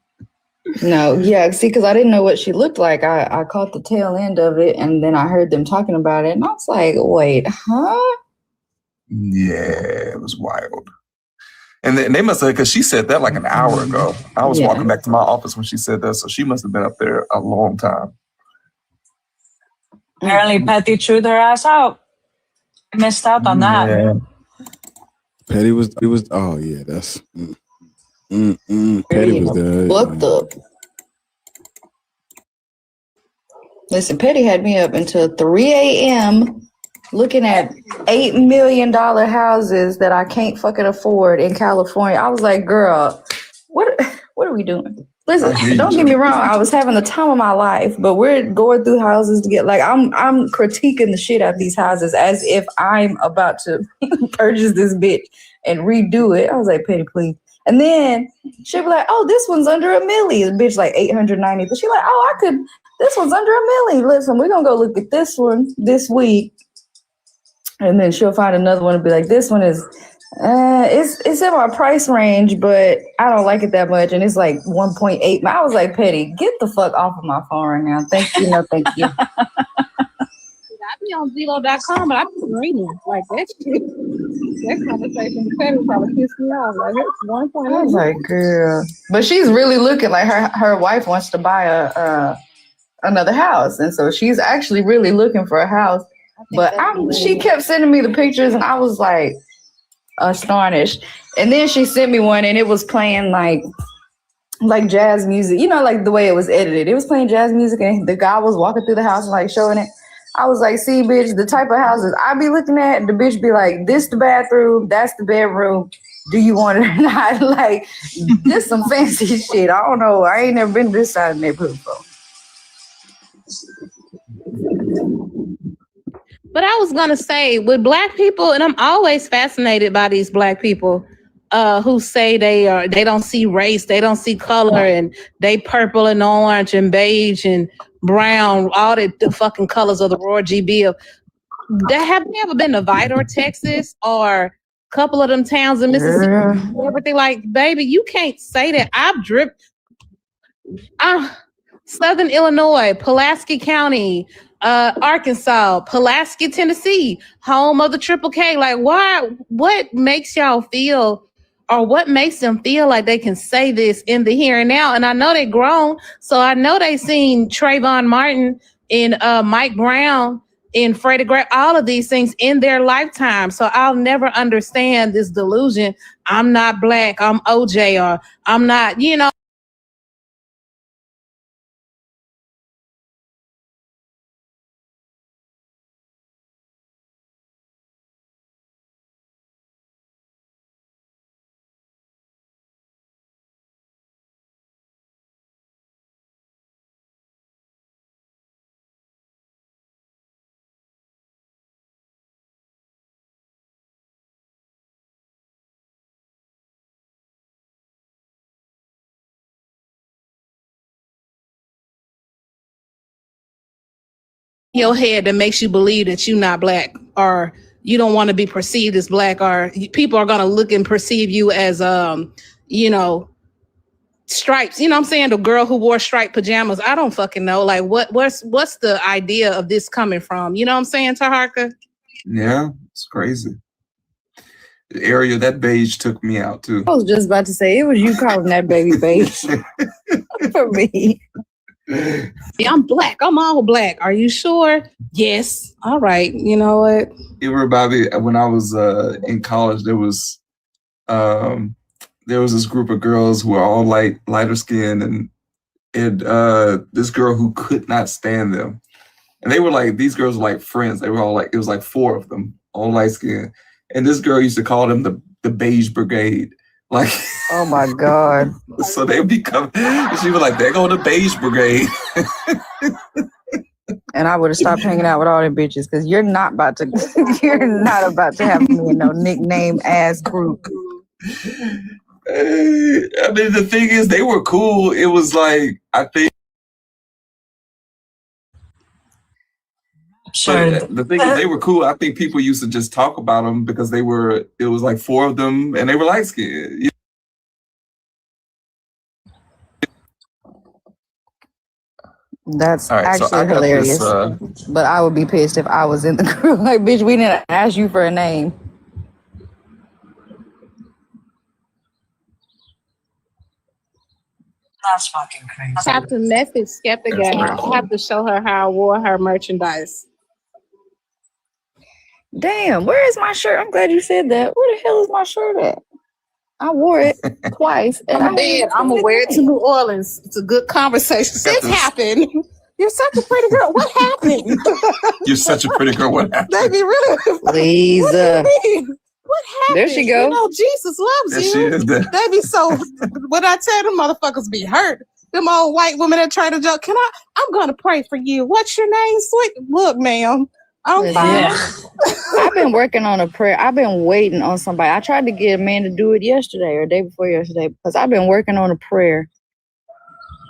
No, yeah, see, because I didn't know what she looked like. I caught the tail end of it, and then I heard them talking about it, and I was like, wait, huh? Yeah, it was wild. And they must have, because she said that like an hour ago. I was walking back to my office when she said that, so she must have been up there a long time. Apparently, Patty chewed her ass out. I missed out on that. Petty was. Oh yeah, that's. Petty was good. Booked up. Listen, Petty had me up until 3 a.m. looking at $8 million houses that I can't fucking afford in California. I was like, girl, what are we doing? Listen, don't get me wrong. I was having the time of my life, but we're going through houses to get like I'm critiquing the shit out of these houses as if I'm about to purchase this bitch and redo it. I was like, Petty, please. And then she'd be like, oh, this one's under $1 million. The bitch like 890. But she's like, oh, this one's under $1 million. Listen, we're gonna go look at this one this week. And then she'll find another one and be like, this one is it's in my price range, but I don't like it that much. And it's like 1.8. I was like, Petty, get the fuck off of my phone right now. Thank you, no thank you. I be on Zillow.com, but I be reading like that shit. That conversation with Petty probably pissed me off. Like it's 1.8. I was like, girl, but she's really looking like her wife wants to buy another house, and so she's actually really looking for a house. But she kept sending me the pictures, and I was like astonished. And then she sent me one, and it was playing like jazz music, you know, like the way it was edited. It was playing jazz music, and the guy was walking through the house and like showing it. I was like, see, bitch, the type of houses I be looking at, the bitch be like, this the bathroom, that's the bedroom. Do you want it or not? Like, this some fancy shit. I don't know. I ain't never been to this side of the neighborhood before. But I was gonna say, with Black people, and I'm always fascinated by these Black people who say they don't see race, they don't see color, and they purple and orange and beige and brown, all the fucking colors of the raw GB. Have you ever been to Vidor, Texas, or a couple of them towns in Mississippi? Everything like, baby, you can't say that. I've driven Southern Illinois, Pulaski County, Arkansas, Pulaski, Tennessee, home of the Triple K. Like, why? What makes y'all feel, or what makes them feel like they can say this in the here and now? And I know they grown, so I know they seen Trayvon Martin and Mike Brown and Freddie Gray, all of these things in their lifetime. So I'll never understand this delusion. I'm not Black, I'm OJ, or I'm not, you know. Your head that makes you believe that you're not Black, or you don't want to be perceived as Black, or people are going to look and perceive you as, you know, stripes. You know what I'm saying? The girl who wore striped pajamas. I don't fucking know. Like, what's the idea of this coming from? You know what I'm saying, Taharka? Yeah, it's crazy. Area that beige took me out too. I was just about to say it was you calling that baby beige for me. Yeah, I'm black. I'm all black. Are you sure? Yes. All right. You know what? Everybody, when I was in college, there was this group of girls who were all lighter skinned, and this girl who could not stand them. And they were like, these girls were like friends. They were all like, it was like 4 of them, all light skinned. And this girl used to call them the beige brigade. Like, oh my God. So they become, she was like, there go the beige brigade. And I would have stopped hanging out with all them bitches because you're not about to have me in no nickname ass group. I mean, the thing is, they were cool. It was like, I think. Sure. But the thing is, they were cool. I think people used to just talk about them because it was like 4 of them and they were light skinned. That's All right, so actually I got hilarious. this, but I would be pissed if I was in the group. Like, bitch, we didn't ask you for a name. That's fucking crazy. Captain Message Skeptic Gang. I have to show her how I wore her merchandise. Damn, where is my shirt? I'm glad you said that. Where the hell is my shirt at? I wore it twice. And I'm gonna wear it to New Orleans. It's a good conversation. This happened. You're such a pretty girl. What happened? You're such a pretty girl. What happened? Baby, really? Please. What do you mean? What happened? There she go. You know, Jesus loves There you. she is there. They be so. What I tell them motherfuckers be hurt. Them old white women that try to joke. I'm gonna pray for you. What's your name, sweet? Look, ma'am. I'm fine. I've been working on a prayer. I've been waiting on somebody. I tried to get a man to do it yesterday or day before yesterday because I've been working on a prayer.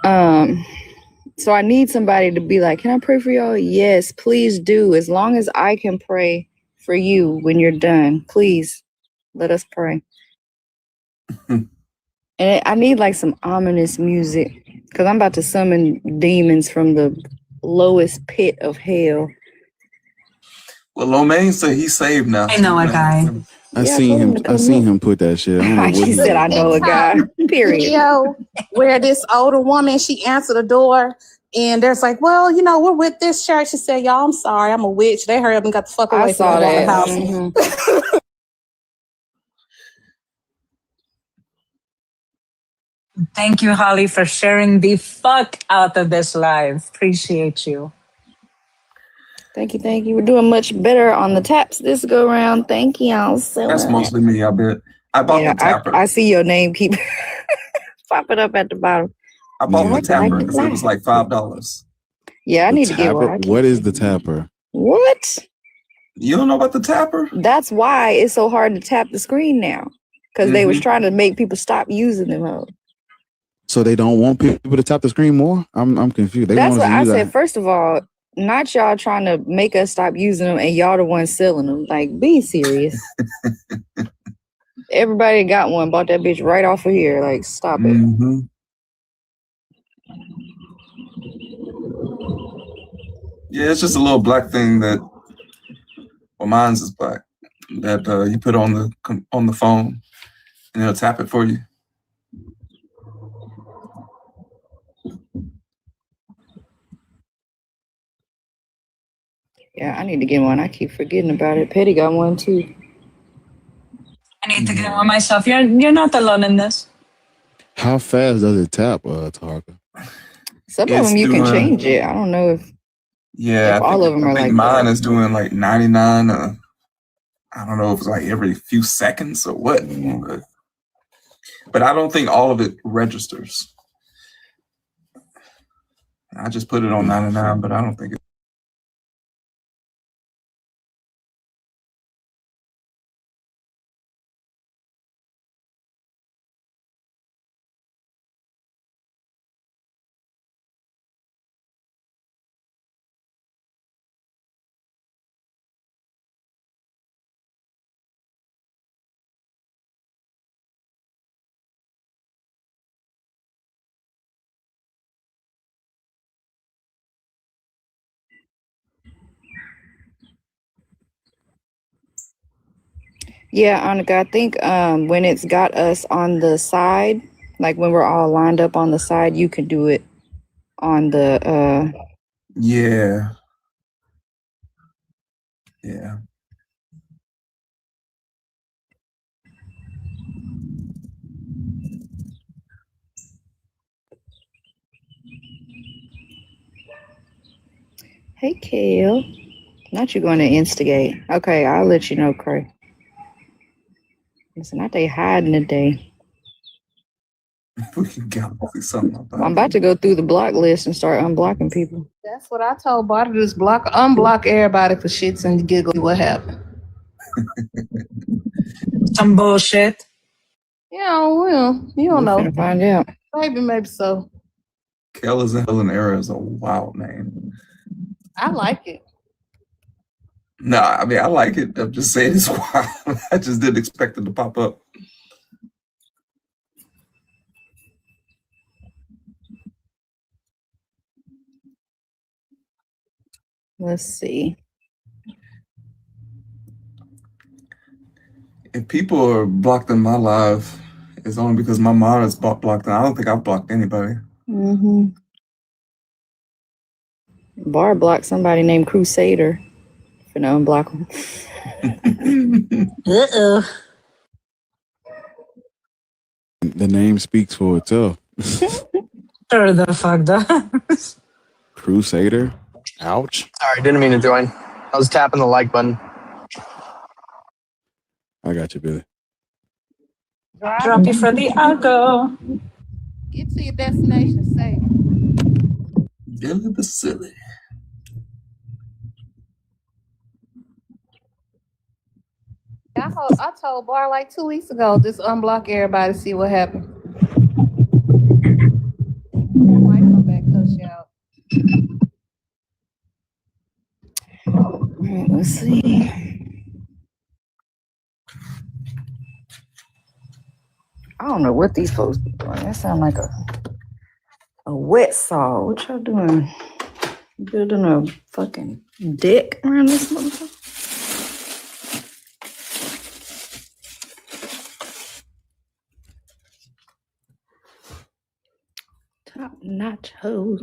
So I need somebody to be like, can I pray for y'all? Yes, please do. As long as I can pray for you when you're done, please let us pray. And I need like some ominous music because I'm about to summon demons from the lowest pit of hell. Well, Lomaine said he's saved now. I know a guy. I seen him put that shit. I don't know what She he said, I know a guy. Period. Video where this older woman, she answered the door and there's like, well, you know, we're with this church. She said, y'all, I'm sorry, I'm a witch. They hurried up and got the fuck away I from saw the that. house. Mhm. Thank you, Holly, for sharing the fuck out of this live. Appreciate you. Thank you. We're doing much better on the taps this go round. Thank y'all so That's much. mostly me, I bet. I bought the tapper. I see your name keep popping up at the bottom. I bought the tapper Like because it was like $5. Yeah, I The need to get one. tapper? What is the tapper? What? You don't know about the tapper? That's why it's so hard to tap the screen now. Because they was trying to make people stop using them. So they don't want people to tap the screen more? I'm confused. They That's want us what to I use said. that. First of all, not y'all trying to make us stop using them and y'all the ones selling them. Like, be serious. Everybody got one, bought that bitch right off of here. Like, stop it. Mm-hmm. Yeah, it's just a little black thing that, well, mine's is black, that you put on the phone and it'll tap it for you. Yeah, I need to get one. I keep forgetting about it. Petty got one too. I need to get one myself. You're not alone in this. How fast does it tap, Tarka? Some of them you can change it. I don't know if all of them are I think like mine that. is doing like 99. I don't know if it's like every few seconds or what. But I don't think all of it registers. I just put it on 99, but I don't think it. Yeah, Annika, I think when it's got us on the side, like when we're all lined up on the side, you can do it on the Yeah. Yeah. Hey Kale. Not you going to instigate. Okay, I'll let you know, Cray. Listen, not they hiding today. We can galaxy something about I'm about to go through the block list and start unblocking people. That's what I told Barter. Just unblock everybody for shits and giggles. What happened? Some bullshit. Yeah, well, you don't know. Finna find out. Maybe so. Kellis and Helen Era is a wild name. I like it. No, I mean I like it. I'm just saying it's wild. I just didn't expect it to pop up. Let's see. If people are blocked in my live, it's only because my mod is blocked. And I don't think I've blocked anybody. Mm-hmm. Bar blocked somebody named Crusader. Finna unblock him. Uh-oh. The name speaks for itself. Sure the fuck does. Crusader. Ouch. Sorry, didn't mean to join. I was tapping the like button. I got you, Billy. Drop you for the algo. Get to your destination safe. Billy the silly. I told Bar like 2 weeks ago, just unblock everybody, see what happened. Might come back, cuss you out. All right, let's see. I don't know what these folks be doing. That sound like a wet saw. What y'all doing? Building a fucking deck around this motherfucker? Top notch hose.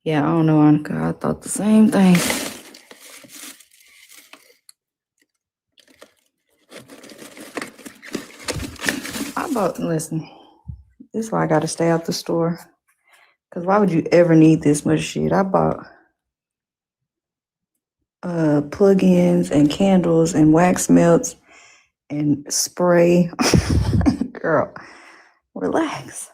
Yeah, I don't know, Annika. I thought the same thing. Listen, this is why I got to stay out the store. Because why would you ever need this much shit? I bought plug-ins and candles and wax melts and spray. Girl, relax.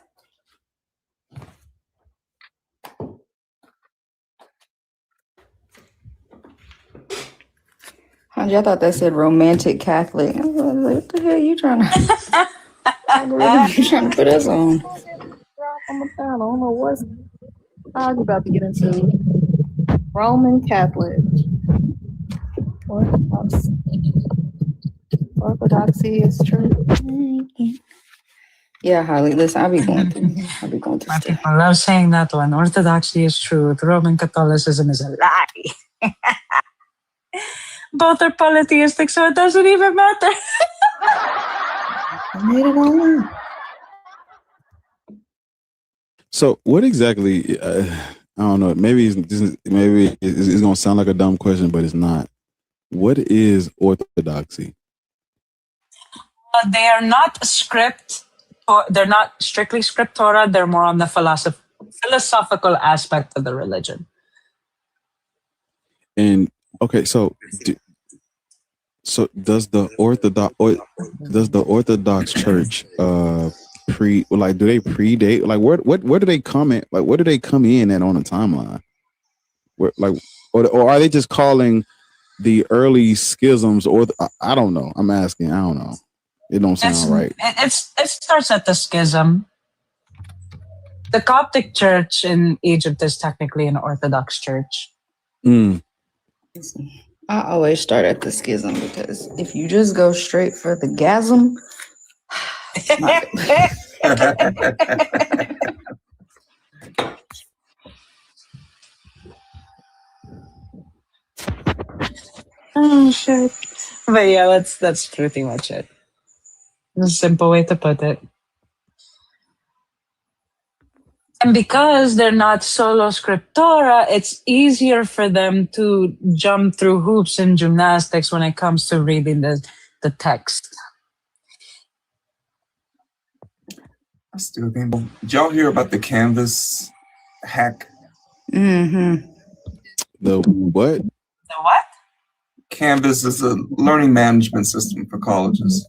Honey, I thought that said romantic Catholic. I was like, what the hell are you trying to... you trying to put us on? I don't know what's I'm about to get into. Roman Catholic. Orthodoxy is true. Yeah, Holly, listen, I'll be going through My stuff. people love saying that one. Orthodoxy is truth. Roman Catholicism is a lie. Both are polytheistic, so it doesn't even matter. I made it all up. So, what exactly? I don't know. Maybe it's gonna sound like a dumb question, but it's not. What is orthodoxy? They are not they're not strictly script Torah. They're more on the philosophical aspect of the religion. And okay, so does the Orthodox Church do they predate? Like where do they come in? Like where do they come in at on the timeline? Or are they just calling the early schisms? Or I don't know. I'm asking. I don't know. It don't sound right. It starts at the schism. The Coptic Church in Egypt is technically an Orthodox church. Mm. I always start at the schism because if you just go straight for the gasm, Oh shit. But yeah, that's pretty much it. A simple way to put it. And because they're not solo scriptura, it's easier for them to jump through hoops and gymnastics when it comes to reading the text. I still think. Did y'all hear about the Canvas hack? Mm-hmm. The what? The what? Canvas is a learning management system for colleges.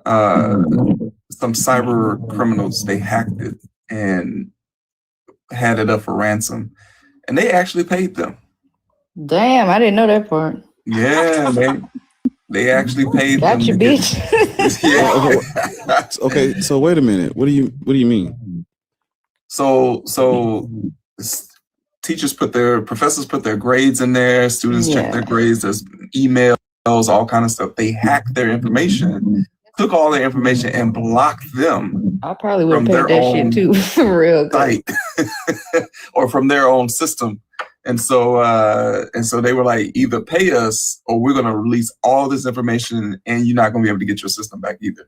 Some cyber criminals, they hacked it and had it up for ransom, and they actually paid them. Damn, I didn't know that part. Yeah, they actually paid them. Gotcha, bitch. Yeah. Okay, so wait a minute. What do you mean? So professors put their grades in there, students check their grades, there's emails, all kind of stuff. They hacked their information, took all their information and blocked them. I probably would have paid that shit too, for real. Site or from their own system. And so they were like, either pay us or we're going to release all this information and you're not going to be able to get your system back either.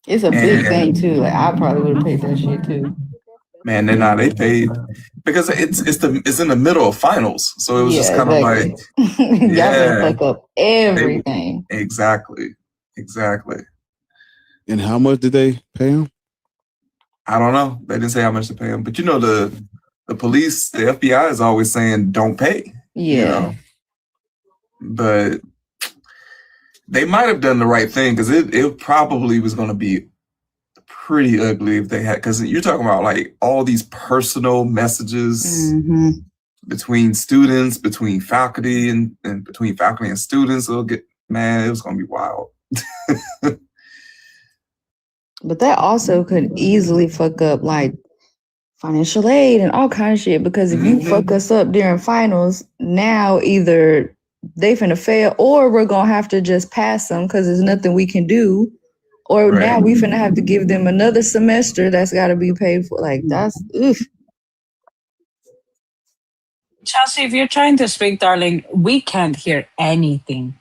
It's a big thing too. Like I probably would have paid that shit too. Man, they paid because it's in the middle of finals, so it was just kind of like y'all can fuck up everything. Exactly. And how much did they pay him? I don't know. They didn't say how much to pay him, but you know the police, the FBI is always saying don't pay. Yeah. You know? But they might have done the right thing because it probably was going to be pretty ugly if they had, because you're talking about like all these personal messages between students, between faculty and between faculty and students. It was going to be wild. But that also could easily fuck up like financial aid and all kind of shit, because if you fuck us up during finals, now either they finna fail or we're gonna have to just pass them because there's nothing we can do. Or now we finna have to give them another semester that's got to be paid for. Like, that's, oof. Chelsea, if you're trying to speak, darling, we can't hear anything.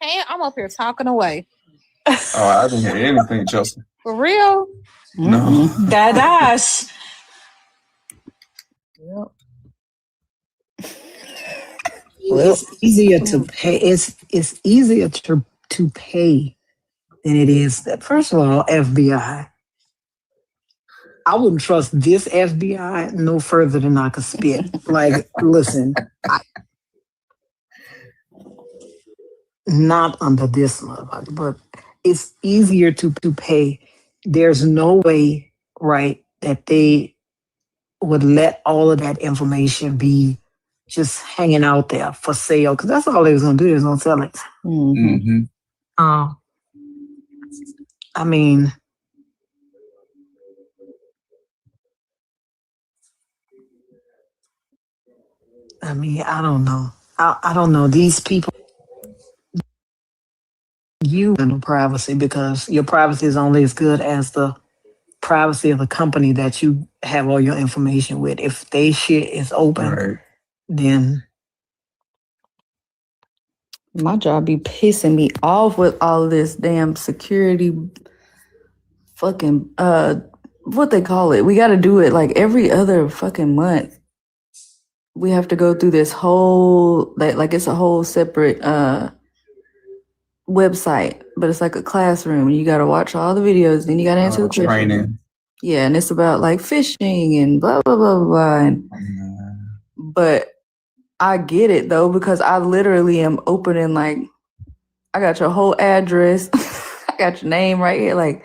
Hey, I'm up here talking away. Oh, I didn't hear anything, Chelsea. For real? No. That ass. Yep. It's easier to pay. It's easier to pay than it is. First of all, FBI. I wouldn't trust this FBI no further than I could spit. Like, listen, not under this motherfucker, but it's easier to pay. There's no way, right, that they would let all of that information be just hanging out there for sale, because that's all they was gonna do, is gonna sell it. I mean, I don't know. I don't know. These people, you have no privacy, because your privacy is only as good as the privacy of the company that you have all your information with. If they shit is open, then my job be pissing me off with all of this damn security fucking what they call it. We got to do it like every other fucking month. We have to go through this whole like it's a whole separate website, but it's like a classroom. You got to watch all the videos, then you got to answer the questions. Training. Yeah, and it's about like phishing and blah blah blah blah. But I get it though, because I literally am opening, like, I got your whole address, I got your name right here. Like,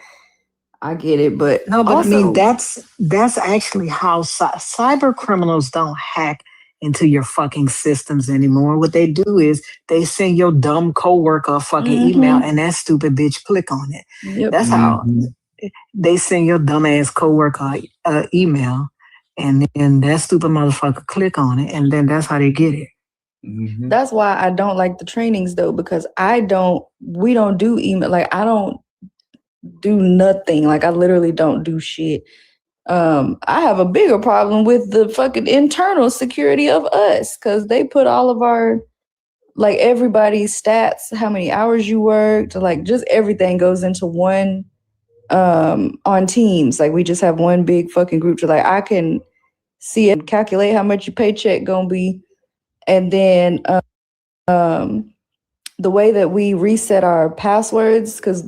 I get it, but no, but also, I mean that's actually how cyber criminals don't hack into your fucking systems anymore. What they do is they send your dumb coworker a fucking email, and that stupid bitch click on it. Yep. That's how they send your dumb ass coworker email, and then that stupid motherfucker click on it, and then that's how they get it. That's why I don't like the trainings though, because we don't do email. Like, I don't do nothing. Like, I literally don't do shit. I have a bigger problem with the fucking internal security of us because they put all of our, like, everybody's stats, how many hours you worked, like just everything goes into one on Teams. Like we just have one big fucking group to, like, I can see and calculate how much your paycheck gonna be. And then the way that we reset our passwords, because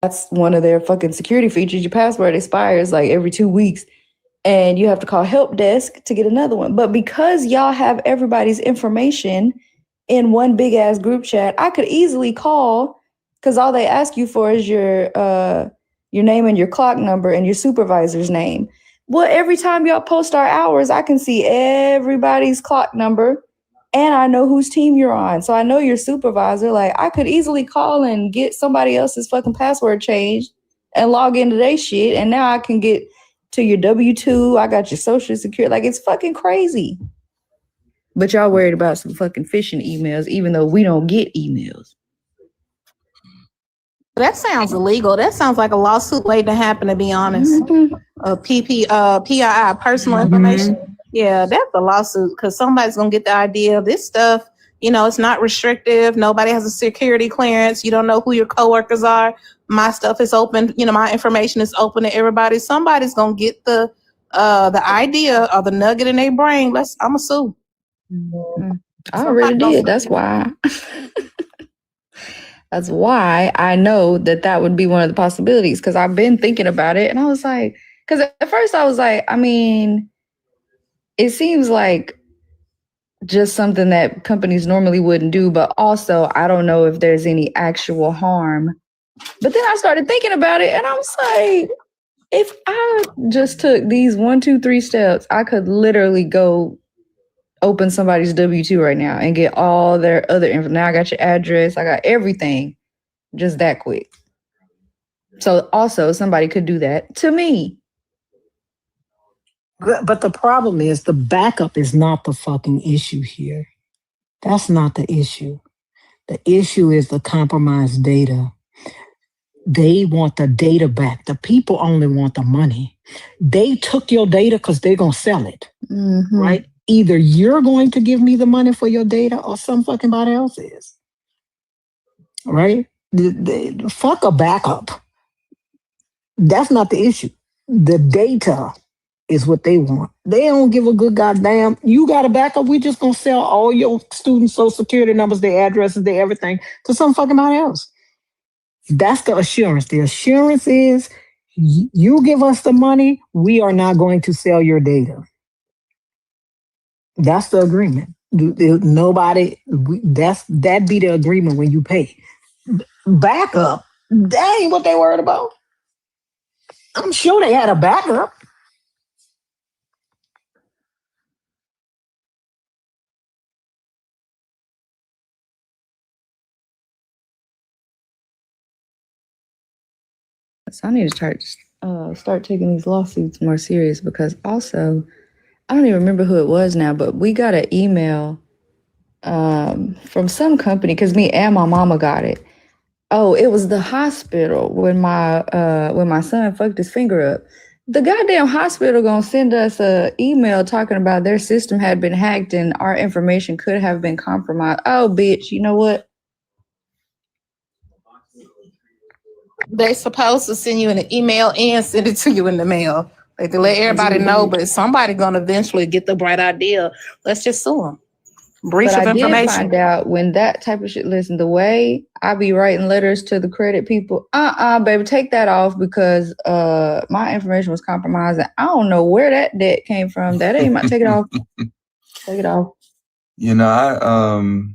that's one of their fucking security features. Your password expires like every 2 weeks and you have to call help desk to get another one. But because y'all have everybody's information in one big ass group chat, I could easily call, because all they ask you for is your name and your clock number and your supervisor's name. Well, every time y'all post our hours, I can see everybody's clock number and I know whose team you're on. So I know your supervisor. Like, I could easily call and get somebody else's fucking password changed and log into their shit. And now I can get to your W-2. I got your social security. Like, it's fucking crazy. But y'all worried about some fucking phishing emails, even though we don't get emails. That sounds illegal. That sounds like a lawsuit waiting to happen, to be honest. PII, personal information. Yeah, that's a lawsuit because somebody's going to get the idea of this stuff. You know, it's not restrictive. Nobody has a security clearance. You don't know who your coworkers are. My stuff is open. You know, my information is open to everybody. Somebody's going to get the idea or the nugget in their brain. I'm going to sue. I already did. That's why. That's why I know that would be one of the possibilities, because I've been thinking about it and I was like, because at first I was like, I mean, it seems like just something that companies normally wouldn't do, but also I don't know if there's any actual harm. But then I started thinking about it and I was like, if I just took these 1, 2, 3 steps, I could literally go open somebody's W-2 right now and get all their other info. Now I got your address, I got everything just that quick. So also somebody could do that to me. But the problem is the backup is not the fucking issue here. That's not the issue. The issue is the compromised data. They want the data back. The people only want the money. They took your data because they're going to sell it, right? Either you're going to give me the money for your data or some fucking body else is, right? Fuck a backup. That's not the issue. The data is what they want. They don't give a good goddamn. You got a backup, we just gonna sell all your students' social security numbers, their addresses, their everything to some fucking body else. That's the assurance. The assurance is you give us the money, we are not going to sell your data. That's the agreement. Nobody, that be the agreement when you pay. Backup, that ain't what they worried about. I'm sure they had a backup. So I need to start taking these lawsuits more serious, because also, I don't even remember who it was now, but we got an email from some company, because me and my mama got it. Oh, it was the hospital when my son fucked his finger up. The goddamn hospital gonna send us a email talking about their system had been hacked and our information could have been compromised. Oh, bitch, you know what? They supposed to send you an email and send it to you in the mail. Like, to let everybody know, but somebody gonna eventually get the bright idea. Let's just sue them. Breach of information. I did find out when that type of shit, listen, the way I be writing letters to the credit people, baby, take that off, because my information was compromised and I don't know where that debt came from. That ain't my, take it off. Take it off. You know,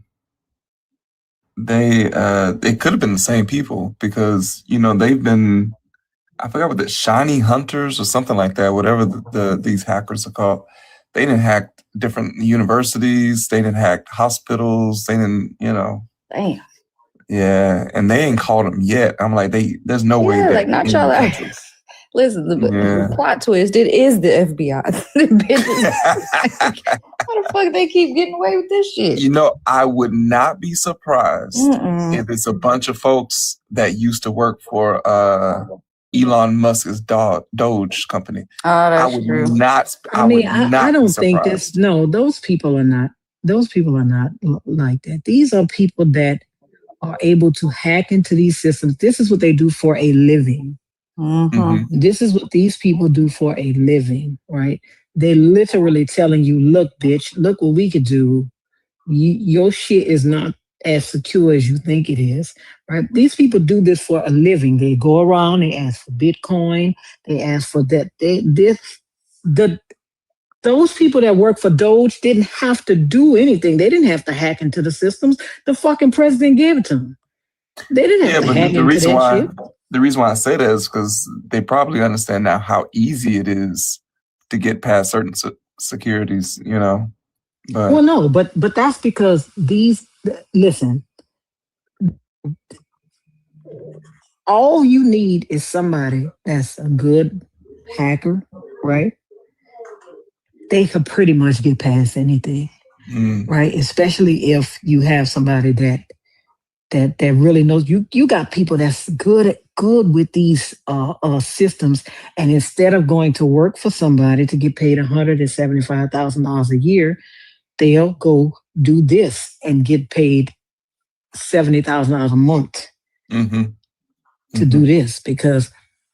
it could have been the same people, because, you know, they've been, I forgot what the shiny hunters or something like that, whatever these hackers are called. They didn't hack different universities. They didn't hack hospitals. They didn't, you know. Damn. Yeah, and they ain't caught them yet. I'm like, there's no way. Yeah, like, not y'all. Listen, the plot twist, it is the FBI. How the fuck they keep getting away with this shit? You know, I would not be surprised if it's a bunch of folks that used to work for Elon Musk's Doge company. Oh, that's true. I don't think this. No, those people are not. Those people are not like that. These are people that are able to hack into these systems. This is what they do for a living. This is what these people do for a living, right? They're literally telling you, look, bitch, look what we could do. Your shit is not as secure as you think it is, right? These people do this for a living. They go around, they ask for Bitcoin, they ask for that. Those people that work for Doge didn't have to do anything. They didn't have to hack into the systems. The fucking president gave it to them. They didn't have to hack into that shit. The reason why I say that is because they probably understand now how easy it is to get past certain securities, you know. But well, no, but that's because listen, all you need is somebody that's a good hacker, right? They could pretty much get past anything, right? Especially if you have somebody that really knows. You got people that's good with these systems, and instead of going to work for somebody to get paid $175,000 a year, they'll go do this and get paid $70,000 a month to do this because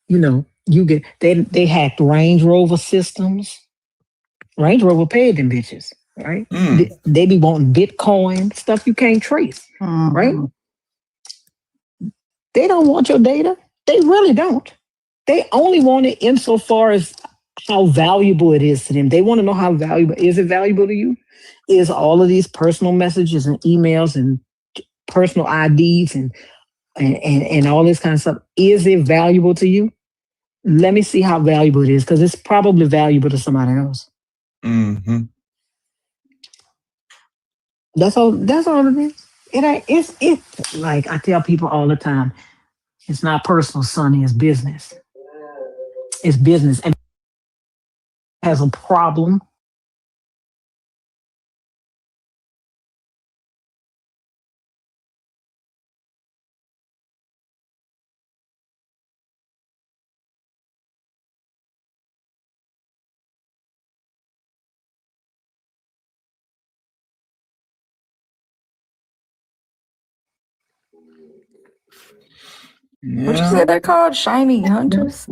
you get they hacked Range Rover systems. Range Rover paid them bitches, right? They be wanting Bitcoin stuff you can't trace, right? They don't want your data. They really don't. They only want it insofar as how valuable it is to them. They want to know how valuable. Is it valuable to you? Is all of these personal messages and emails and personal IDs and all this kind of stuff, is it valuable to you? Let me see how valuable it is, because it's probably valuable to somebody else. That's all it is. It's like I tell people all the time, it's not personal, Sonny, it's business. It's business. And has a problem. What you said they're called? Shiny Hunters?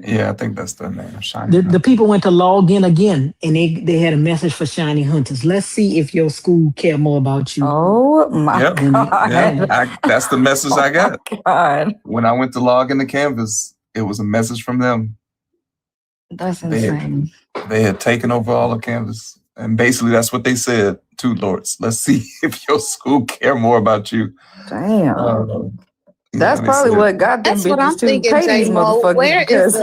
Yeah, I think that's the name. Shiny. The people went to log in again, and they had a message for Shiny Hunters. Let's see if your school care more about you. Oh my God! That's the message I got. God. When I went to log into Canvas, it was a message from them. That's insane. They had taken over all of Canvas, and basically that's what they said. Two lords. Let's see if your school care more about you. Damn. That's probably what got them bitches to pay these motherfuckers, because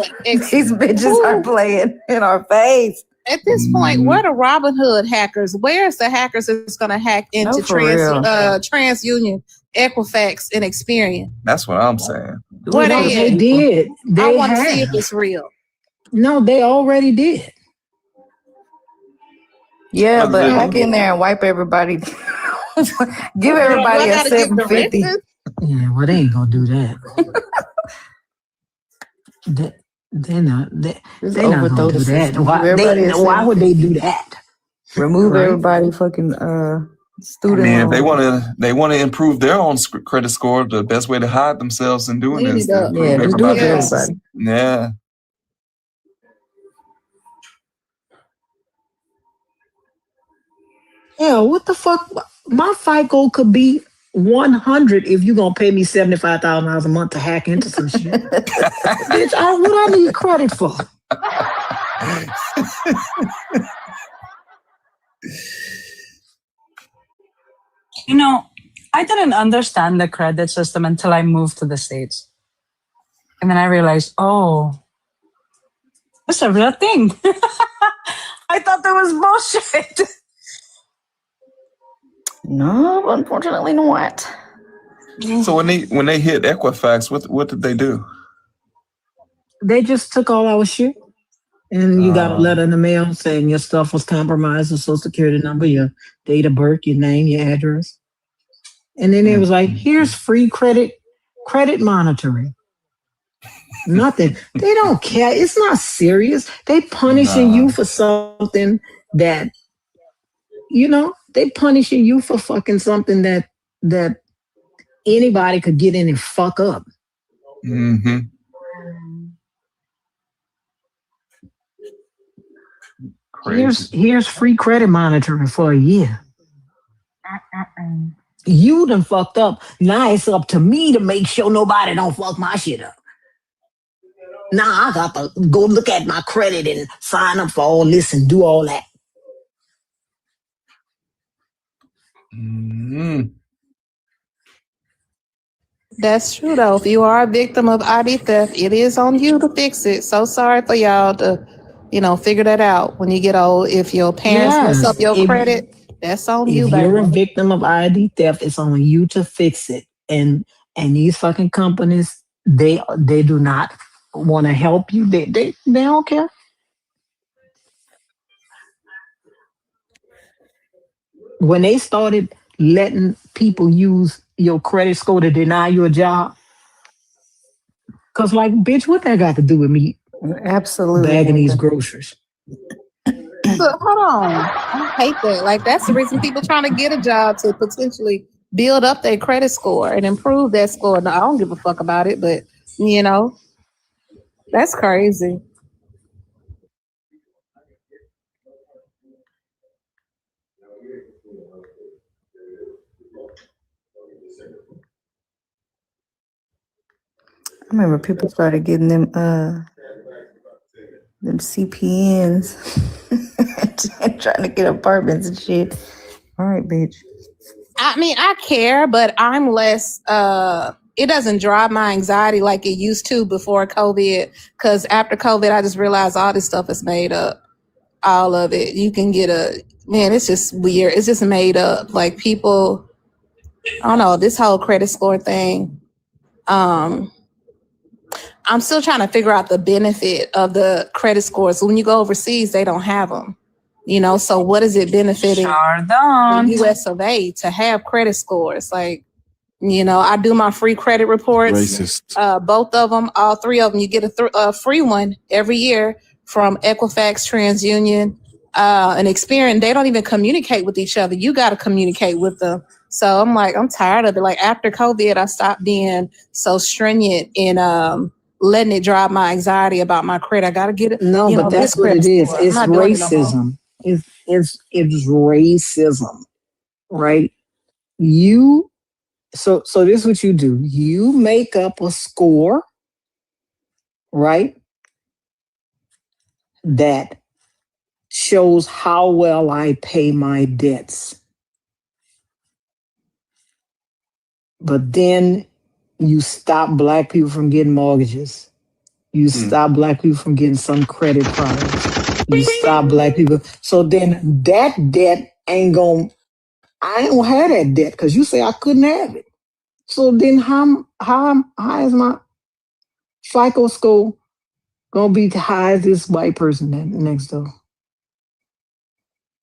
these bitches are playing in our face. At this point, where the Robin Hood hackers? Where's the hackers that's going to hack into TransUnion, Equifax, and Experian? That's what I'm saying. What they did. I want to see if it's real. No, they already did. Yeah, but hack in there and wipe everybody. Give everybody a 750. Yeah, well, they ain't gonna do that. They're not gonna do that. Why would they do that? Remove everybody fucking student. I mean, if they want to improve their own credit score, the best way to hide themselves in doing this. Just do it for everybody. Yeah. Yeah, what the fuck? My FICO could be 100 if you're gonna pay me $75,000 a month to hack into some shit. Bitch, what I need credit for? I didn't understand the credit system until I moved to the States. And then I realized, it's a real thing. I thought that was bullshit. No, unfortunately not. So when they hit Equifax, what did they do? They just took all our shit, and you got a letter in the mail saying your stuff was compromised, your social security number, your date of birth, your name, your address. And then it was like, here's free credit Credit monitoring. Nothing. They don't care. It's not serious. They punishing you for something that, they punishing you for fucking something that anybody could get in and fuck up. Mm-hmm. Here's free credit monitoring for a year. You done fucked up. Now it's up to me to make sure nobody don't fuck my shit up. Now I got to go look at my credit and sign up for all this and do all that. Mm-hmm. That's true though. If you are a victim of ID theft, it is on you to fix it. So sorry for y'all to, figure that out when you get old. If your parents mess up your credit, that's on you, If baby. you're a victim of ID theft, it's on you to fix it. And these fucking companies, they do not want to help you. They don't care. When they started letting people use your credit score to deny you a job, because bitch, what that got to do with me Absolutely. bagging these groceries? But hold on. I hate that. That's the reason people trying to get a job to potentially build up their credit score and improve that score. No, I don't give a fuck about it, but that's crazy. I remember people started getting them CPNs trying to get apartments and shit. All right, bitch. I mean, I care, but I'm less it doesn't drive my anxiety like it used to before COVID. Because after COVID, I just realized all this stuff is made up. All of it. You can get it's just weird. It's just made up. Like people, I don't know, this whole credit score thing. I'm still trying to figure out the benefit of the credit scores. When you go overseas, they don't have them. So what is it benefiting the US of A to have credit scores? I do my free credit reports. Racist. Both of them, all three of them, you get a free one every year from Equifax, TransUnion, and Experian. They don't even communicate with each other. You got to communicate with them. So I'm tired of it. After COVID, I stopped being so stringent in letting it drive my anxiety about my credit. I got to get it. No, but that's what it is. It's racism. It's racism, right? So this is what you do. You make up a score, right? That shows how well I pay my debts. But then you stop black people from getting mortgages. You stop black people from getting some credit products. You stop black people. So then that debt I ain't gonna have that debt because you say I couldn't have it. So then how is my FICO score gonna be high as this white person next door?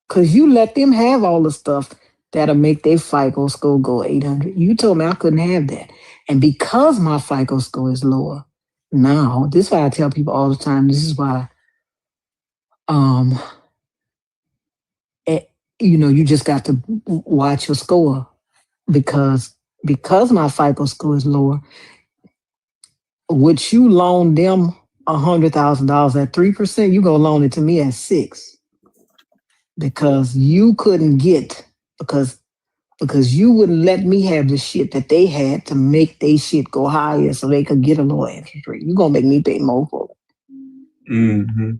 Because you let them have all the stuff that'll make their FICO score go 800. You told me I couldn't have that. And because my FICO score is lower, now, this is why I tell people all the time, this is why, you just got to watch your score because my FICO score is lower, would you loan them $100,000 at 3%, you gonna loan it to me at 6%. Because you couldn't get, because you wouldn't let me have the shit that they had to make their shit go higher so they could get a lower interest rate. You're gonna make me pay more for it. Mm-hmm.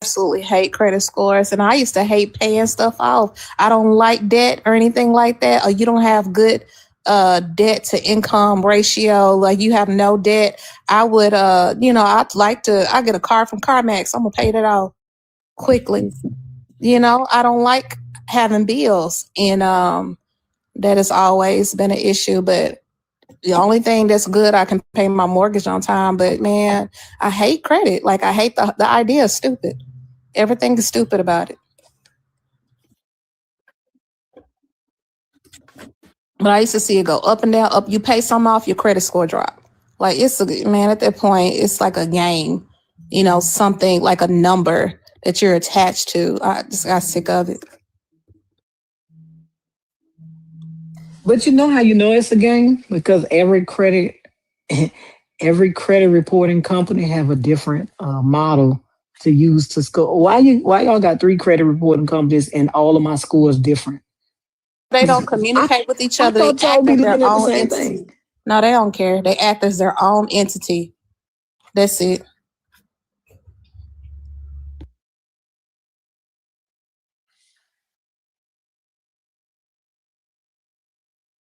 Absolutely hate credit scores, and I used to hate paying stuff off. I don't like debt or anything like that, or you don't have good debt to income ratio, like you have no debt. I would I get a car from CarMax, I'm gonna pay that off quickly. I don't like having bills, and that has always been an issue. But the only thing that's good, I can pay my mortgage on time. But man, I hate credit. I hate the idea. Is stupid. Everything is stupid about it. But I used to see it go up and down. Up, you pay some off, your credit score drop. Like it's man, at that point, it's like a game, something like a number that you're attached to. I just got sick of it. But you know how you know it's a game? Because every credit reporting company have a different model to use to score. Why y'all got 3 credit reporting companies and all of my scores different? They don't communicate with each other. I thought They y'all act be as their looking at the own same entity. thing. No, they don't care. They act as their own entity. That's it.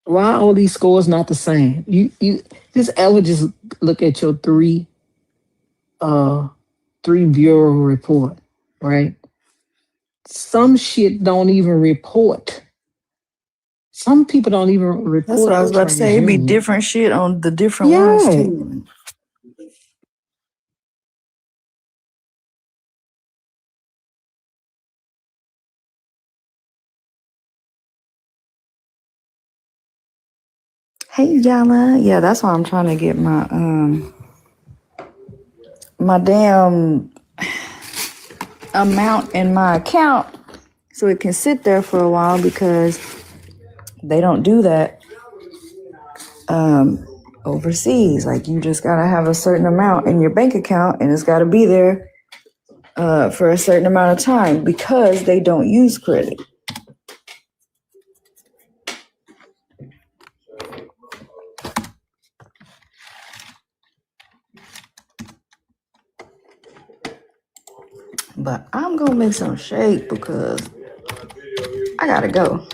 Why are all these scores not the same? You just ever just look at your 3 bureau report, right? Some shit don't even report. Some people don't even report. That's what I was about to say. It'd be different shit on the different ones too. Hey Yala. Yeah, that's why I'm trying to get my my damn amount in my account so it can sit there for a while, because they don't do that overseas. Like, you just gotta have a certain amount in your bank account and it's gotta be there for a certain amount of time, because they don't use credit. But I'm gonna make some shake because I gotta go.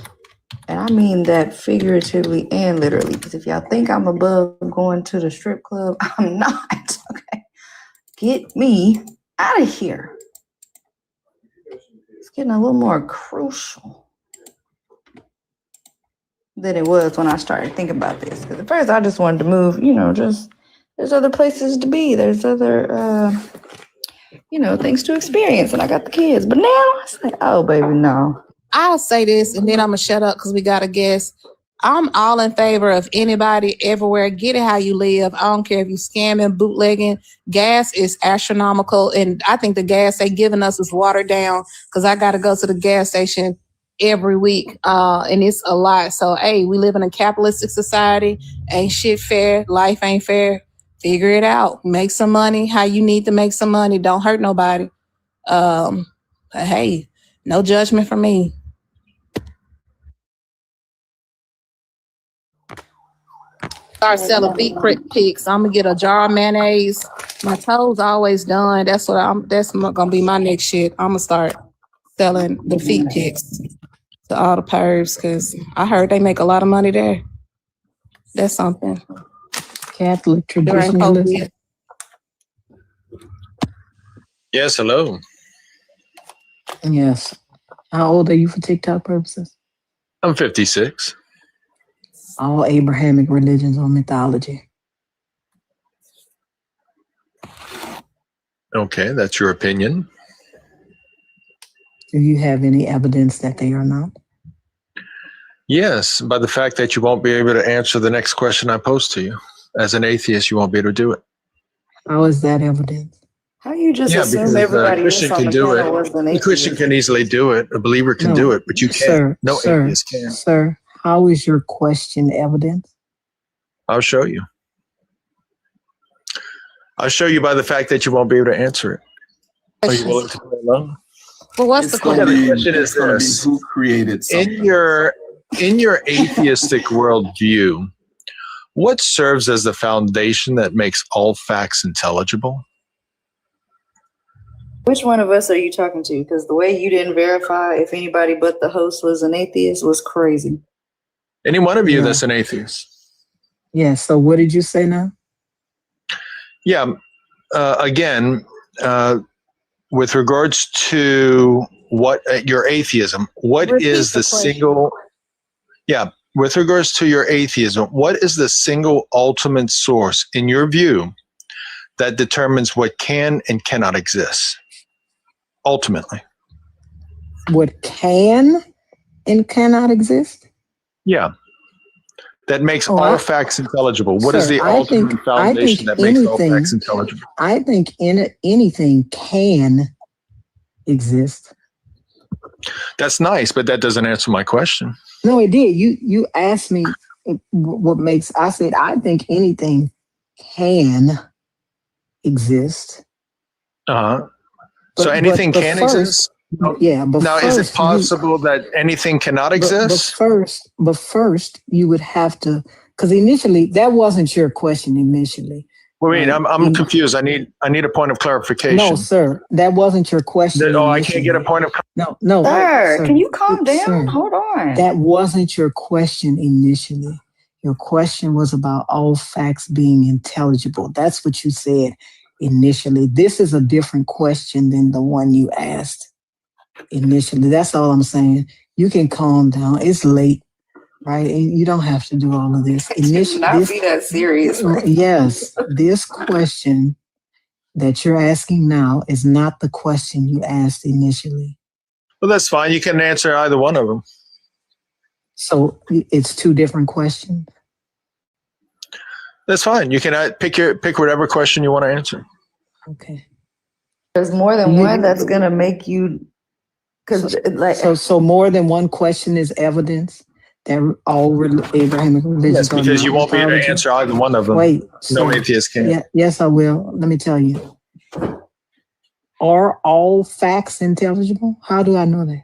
And I mean that figuratively and literally, because if y'all think I'm above going to the strip club, I'm not. Okay. Get me out of here. It's getting a little more crucial than it was when I started thinking about this. Because at first I just wanted to move, just there's other places to be. There's other things to experience, and I got the kids. But now it's like, oh baby, no. I'll say this and then I'm gonna shut up because we got a guest. I'm all in favor of anybody everywhere. Get it how you live. I don't care if you scamming, bootlegging. Gas is astronomical, and I think the gas they giving us is watered down, because I got to go to the gas station every week, and it's a lot. So, hey, we live in a capitalistic society. Ain't shit fair. Life ain't fair. Figure it out. Make some money how you need to make some money. Don't hurt nobody. But hey, no judgment from me. Start selling feet pics. I'm gonna get a jar of mayonnaise. My toes always done. That's gonna be my next shit. I'm gonna start selling the feet pics to all the pervs, because I heard they make a lot of money there. That's something. Catholic traditionalism. Yes, hello. Yes. How old are you for TikTok purposes? I'm 56. All Abrahamic religions or mythology. Okay, that's your opinion. Do you have any evidence that they are not? Yes, by the fact that you won't be able to answer the next question I pose to you. As an atheist, you won't be able to do it. How is that evidence? How you just assume because everybody a Christian else on can the do panel was an it. A Christian atheist? can easily do it. A believer can do it, but you can't. No atheist can. Sir, how is your question evidence? I'll show you. I'll show you by the fact that you won't be able to answer it. Are you willing to play along? Well, what's the question? The question is this: who created something? In your atheistic worldview, what serves as the foundation that makes all facts intelligible? Which one of us are you talking to? Because the way you didn't verify if anybody but the host was an atheist was crazy. Any one of you that's an atheist. Yeah, so what did you say now? Yeah, again, with regards to what your atheism, what Repeat is the single, with regards to your atheism, what is the single ultimate source in your view that determines what can and cannot exist? Ultimately. What can and cannot exist? Yeah. that makes Oh, all facts intelligible? What is sir, the I ultimate think foundation that makes all anything. facts intelligible? I think anything can exist. That's nice, but that doesn't answer my question. No, it did. You asked me what makes. I said I think anything can exist. Uh-huh. So anything but can first, exist? yeah. But Now, first, is it possible that anything cannot but exist? first, you would have to, because initially that wasn't your question. Initially, Wait, right? I'm confused. I need a point of clarification. No, sir, that wasn't your question. I can't get a point of. No, Sir, can you calm down? Sir, Hold on. that wasn't your question initially. Your question was about all facts being intelligible. That's what you said initially. This is a different question than the one you asked initially. That's all I'm saying. You can calm down. It's late, right? And you don't have to do all of this. Do not be that serious. Right? Yes, this question that you're asking now is not the question you asked initially. Well, that's fine. You can answer either one of them. So it's two different questions. That's fine. You can pick whatever question you want to answer. Okay. There's more than one that's gonna make you, because so more than one question is evidence that all Abrahamic religions. Yes, because you won't be able to answer either one of them. Wait, no atheist can. Yeah, yes, I will. Let me tell you. Are all facts intelligible? How do I know that?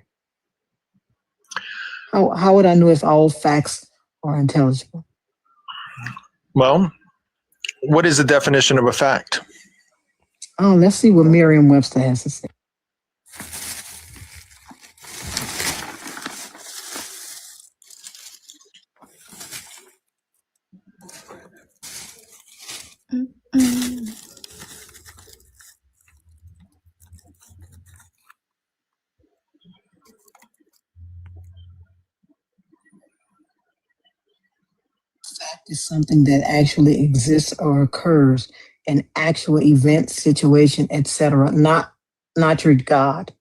How would I know if all facts are intelligible? Well, what is the definition of a fact? Oh, let's see what Merriam-Webster has to say. Fact is something that actually exists or occurs, an actual event, situation, etc. Not your God,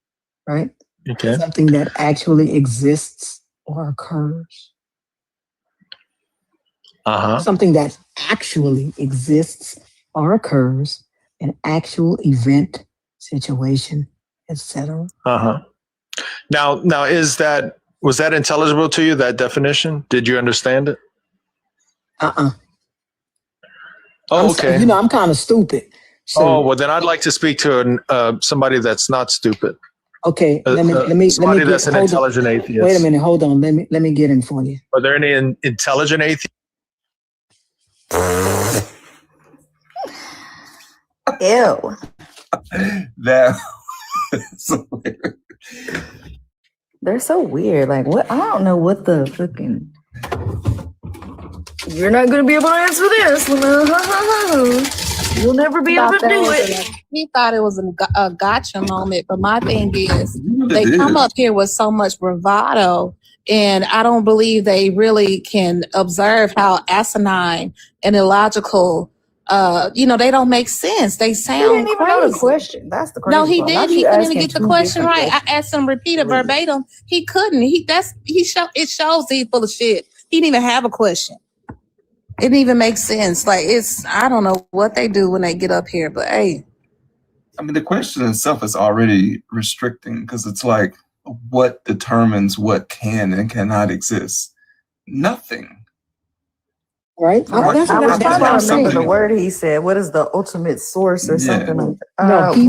right? Okay. Something that actually exists or occurs. Something that actually exists or occurs, an actual event, situation, etc. Now, was that intelligible to you? That definition? Did you understand it? Oh, okay. I'm kind of stupid. So, well, then I'd like to speak to somebody that's not stupid. Okay, let me somebody that's an intelligent atheist. Wait a minute, hold on. Let me get him for you. Are there any intelligent atheists? Ew. That they're so weird. Like, what? I don't know what the fucking. You're not going to be able to answer this. You'll never be able to do it. He thought it was a gotcha moment, but my thing is, they come up here with so much bravado, and I don't believe they really can observe how asinine and illogical. They don't make sense. They sound He didn't even know the crazy. question. That's the crazy No, he part. did. He couldn't even get the question right. I asked him repeat it verbatim. He couldn't. It shows he's full of shit. He didn't even have a question. It didn't even make sense. Like, I don't know what they do when they get up here, but hey. I mean, the question itself is already restricting because it's like, what determines what can and cannot exist? Nothing. Right? I was trying to remember the word he said. What is the ultimate source or something like that? No, he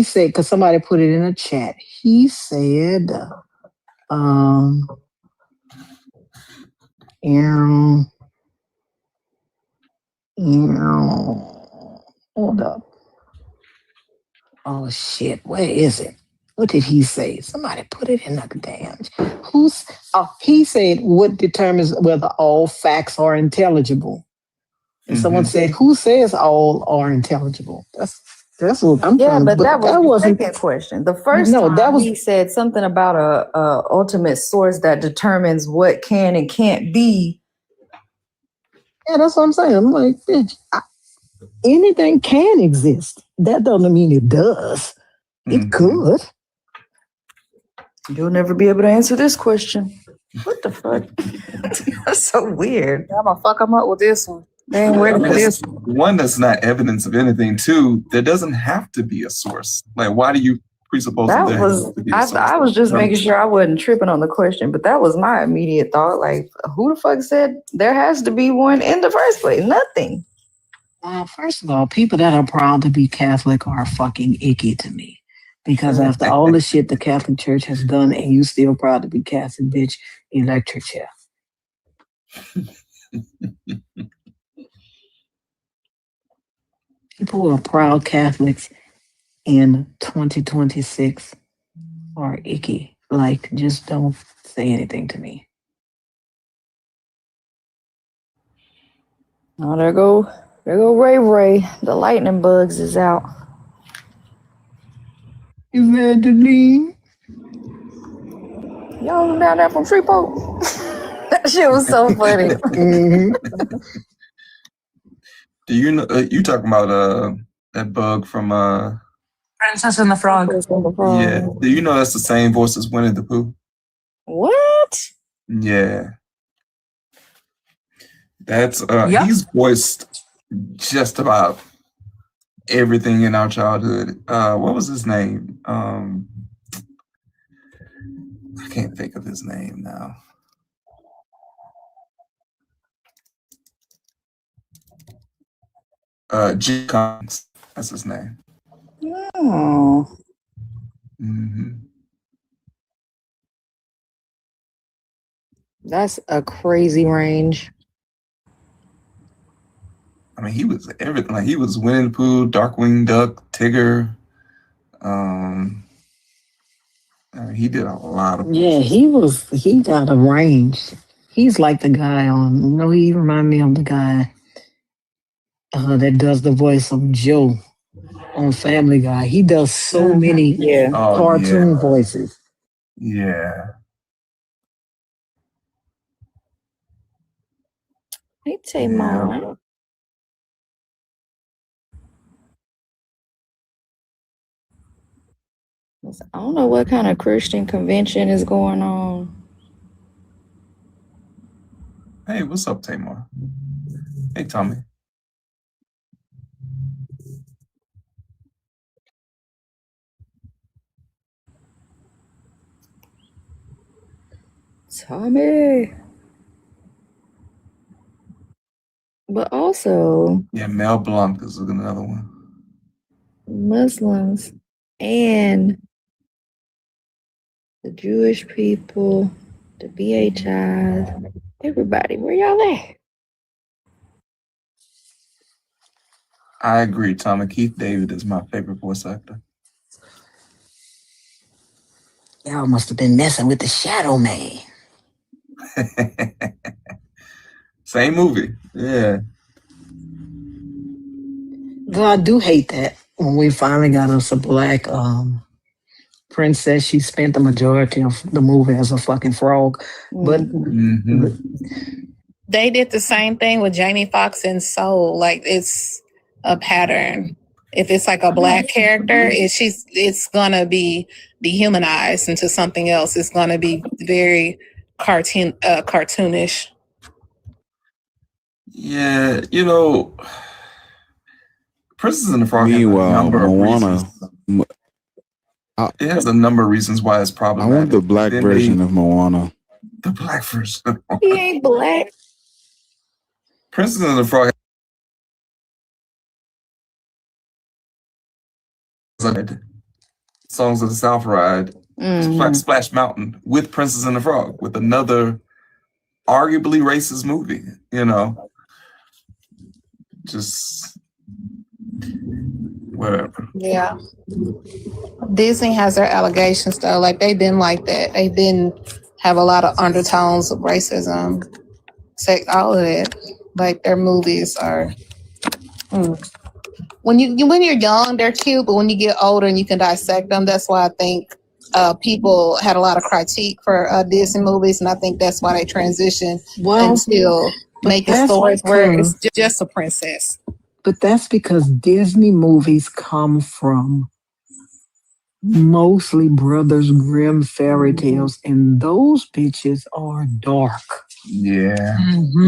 said, because somebody put it in a chat. He said, hold up. Oh shit, where is it? What did he say? Somebody put it in the damn. He said, what determines whether all facts are intelligible? And someone said, who says all are intelligible? That's what I'm trying to. But that was the second question. The first time he said something about a ultimate source that determines what can and can't be. Yeah, that's what I'm saying. I'm like, bitch, anything can exist. That doesn't mean it does. It could. You'll never be able to answer this question. What the fuck? That's so weird. I'm gonna fuck them up with this one. They ain't ready for this. One, that's not evidence of anything. Two, there doesn't have to be a source. Like, why do you presuppose That there was has to be a source? I was just making sure I wasn't tripping on the question, but that was my immediate thought. Like, who the fuck said there has to be one in the first place? Nothing. First of all, people that are proud to be Catholic are fucking icky to me. Because after all the shit the Catholic Church has done and you still proud to be Catholic, bitch, elect your chair. People who are proud Catholics in 2026 are icky. Like, just don't say anything to me. Oh, there go Ray. The lightning bugs is out. Evangeline. Y'all down there from Shreveport? That shit was so funny. Do you know? You talking about that bug from Princess and the Frog. Yeah. Do you know that's the same voice as Winnie the Pooh? What? Yeah. That's Yep. He's voiced just about everything in our childhood. What was his name? I can't think of his name now. G. Collins. That's his name. Oh. Mm-hmm. That's a crazy range. I mean, he was everything. Like, he was Winnie the Pooh, Darkwing Duck, Tigger. I mean, he did a lot of. Yeah, he got a range. He's like the guy on, he reminded me of the guy that does the voice of Joe on Family Guy. He does so many cartoon voices. Yeah. Hey, Tamar. I don't know what kind of Christian convention is going on. Hey, what's up, Tamar? Hey, Tommy. Tommy. But also, Yeah, Mel Blanc is another one. Muslims and the Jewish people, the BHIs, everybody, where y'all at? I agree, Tommy. Keith David is my favorite voice actor. Y'all must have been messing with the Shadow Man. Same movie. Yeah. Though I do hate that when we finally got us a black princess, she spent the majority of the movie as a fucking frog. But They did the same thing with Jamie Foxx in Soul. Like, it's a pattern. If it's like a black character, it's gonna be dehumanized into something else. It's gonna be very cartoonish. Yeah, Princess and the Frog Meanwhile, Moana. It has a number of reasons why it's problematic. I want the black version of Moana. The black version. He ain't black. Princess and the Frog. Songs of the South Ride, Splash Mountain with Princess and the Frog, with another arguably racist movie, just whatever. Yeah. Disney has their allegations though. Like, they've been like that. They've been have a lot of undertones of racism, all of it. Like, their movies are. When you're young, they're cute, but when you get older and you can dissect them, that's why I think people had a lot of critique for Disney movies, and I think that's why they transitioned until making stories where it's just a princess. But that's because Disney movies come from mostly Brothers Grimm fairy tales, and those bitches are dark. Yeah.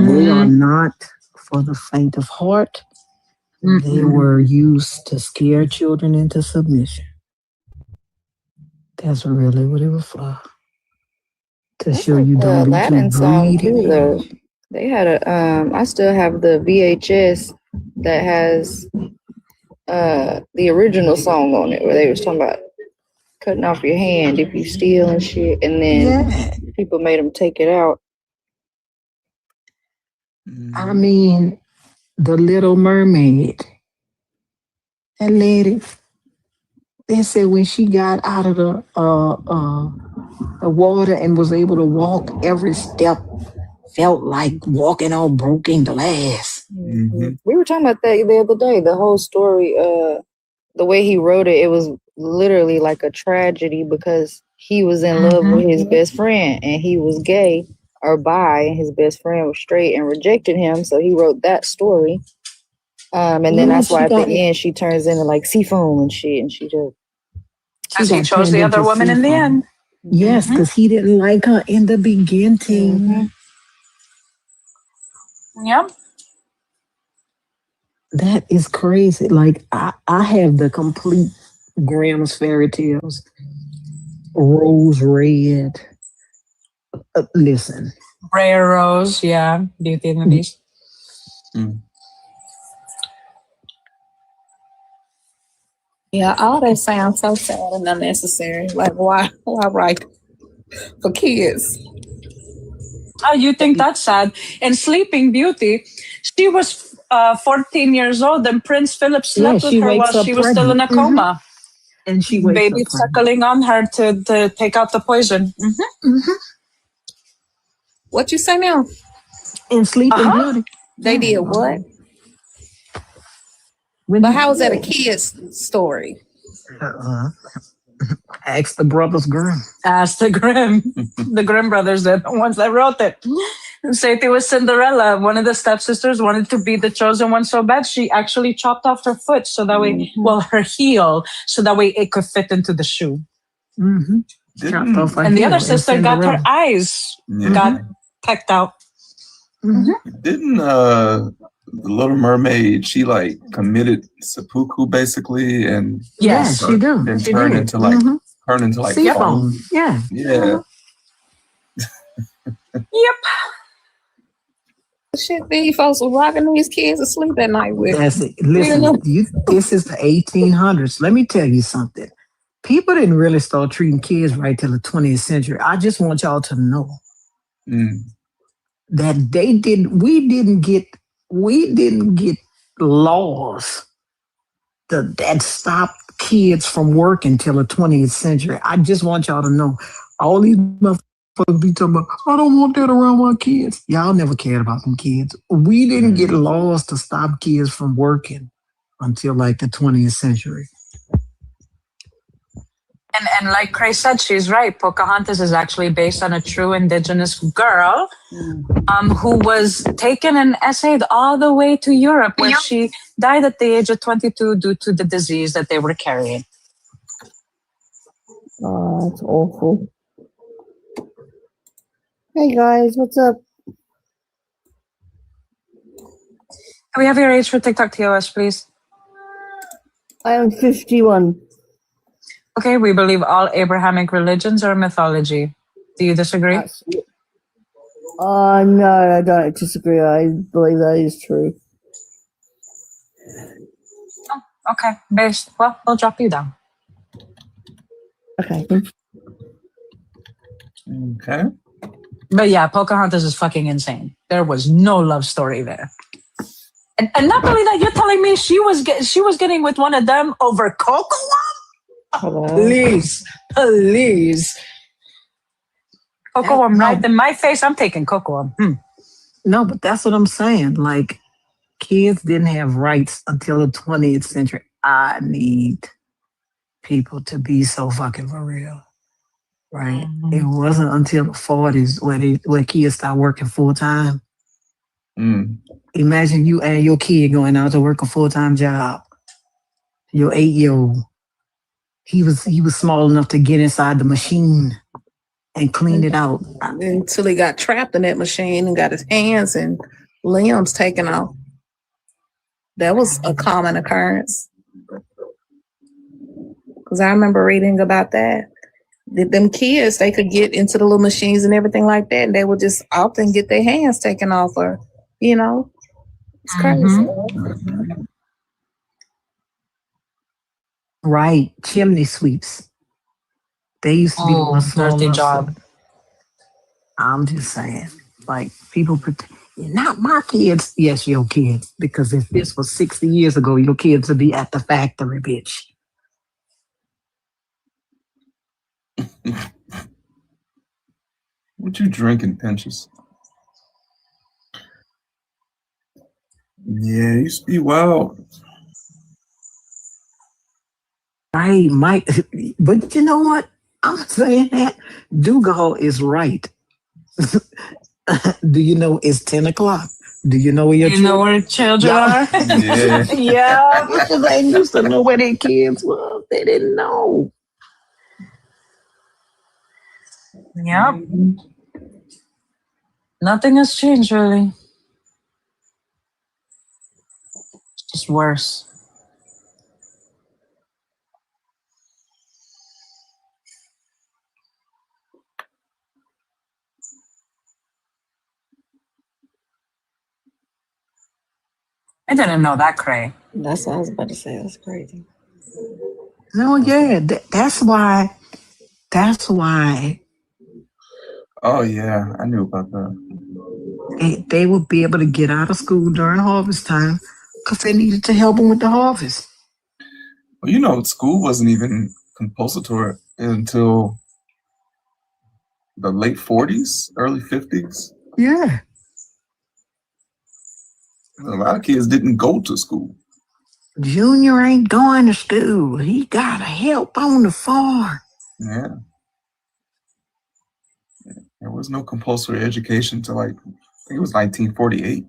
They are not for the faint of heart. They were used to scare children into submission. That's really what it was for. To That's show like you the don't be too Aladdin song greedy. too, though. They had a I still have the VHS that has the original song on it where they was talking about cutting off your hand if you steal and shit, and then people made them take it out. I mean, the Little Mermaid. That lady, they said when she got out of the water and was able to walk, every step felt like walking on broken glass. We were talking about that the other day. The whole story, the way he wrote it, it was literally like a tragedy because he was in love with his best friend and he was gay or bi, and his best friend was straight and rejected him. So he wrote that story. And then that's why at the end she turns into like seafoam and shit, and she just. Because he chose the other woman in the end. Yes, because he didn't like her in the beginning. Yep. That is crazy. Like I have the complete Grimm's fairy tales. Rose Red. Listen. Rare Rose, yeah. Beauty and the Beast. Yeah, all that sounds so sad and unnecessary. Like, why write for kids? Oh, you think that's sad? In Sleeping Beauty, she was 14 years old, and Prince Philip slept with her while she was still in a coma. And she baby suckling on her to take out the poison. What you say now? In Sleeping Beauty. They did what? But how is that a kid's story? Ask the Brothers Grimm. Ask the Grimm. The Grimm brothers, they're the ones that wrote it. Same thing with Cinderella. One of the stepsisters wanted to be the chosen one so bad, she actually chopped off her foot so that way, her heel, so that way it could fit into the shoe. And the other sister got her eyes got pecked out. Didn't the Little Mermaid, she like committed seppuku basically, and she did. and She turned did. into like seafoam. Yeah. Yep. Shit, these folks were rocking these kids to sleep at night with. That's it. Listen, this is the 1800s. Let me tell you something. People didn't really start treating kids right till the 20th century. I just want y'all to know that we didn't get laws that stopped kids from working till the 20th century. I just want y'all to know. All these motherfuckers be talking about, I don't want that around my kids. Y'all never cared about them kids. We didn't get laws to stop kids from working until like the 20th century. And like Cray said, she's right. Pocahontas is actually based on a true indigenous girl who was taken and essayed all the way to Europe, where she died at the age of 22 due to the disease that they were carrying. Oh, that's awful. Hey guys, what's up? Can we have your age for TikTok TOS, please? I am 51. Okay, we believe all Abrahamic religions are mythology. Do you disagree? No, I don't disagree. I believe that is true. Oh, okay, based. Well, we'll drop you down. Okay. Okay. But yeah, Pocahontas is fucking insane. There was no love story there. And not only that, you're telling me she was getting with one of them over Cocoa? Please. Cocoa right in my face. I'm taking Cocoa. No, but that's what I'm saying. Like, kids didn't have rights until the 20th century. I need people to be so fucking for real. Right? It wasn't until the 40s where kids started working full time. Imagine you and your kid going out to work a full-time job. Your 8-year-old. He was small enough to get inside the machine and clean it out. Until he got trapped in that machine and got his hands and limbs taken off. That was a common occurrence. Because I remember reading about that. Them kids, they could get into the little machines and everything like that, and they would just often get their hands taken off, or, it's crazy. Right. Chimney sweeps. They used to be the ones small dirty enough. job. I'm just saying, like, people pretend, not my kids. Yes, your kids. Because if this was 60 years ago, your kids would be at the factory, bitch. What you drinking, Pinches? Yeah, you used to be wild. Right, Mike. But you know what? I'm saying that Dougal is right. Do you know it's 10 o'clock? Do you know where your You know where children are? Yeah. Yeah, because they used to know where their kids were. They didn't know. Yep. Nothing has changed, really. It's just worse. I didn't know that, Cray. That's what I was about to say. That's crazy. No, yeah, that's why. That's why Oh yeah, I knew about that. they would be able to get out of school during harvest time because they needed to help them with the harvest. Well, school wasn't even compulsory until the late 40s, early 50s. Yeah. A lot of kids didn't go to school. Junior ain't going to school. He gotta help on the farm. Yeah. There was no compulsory education till I think it was 1948.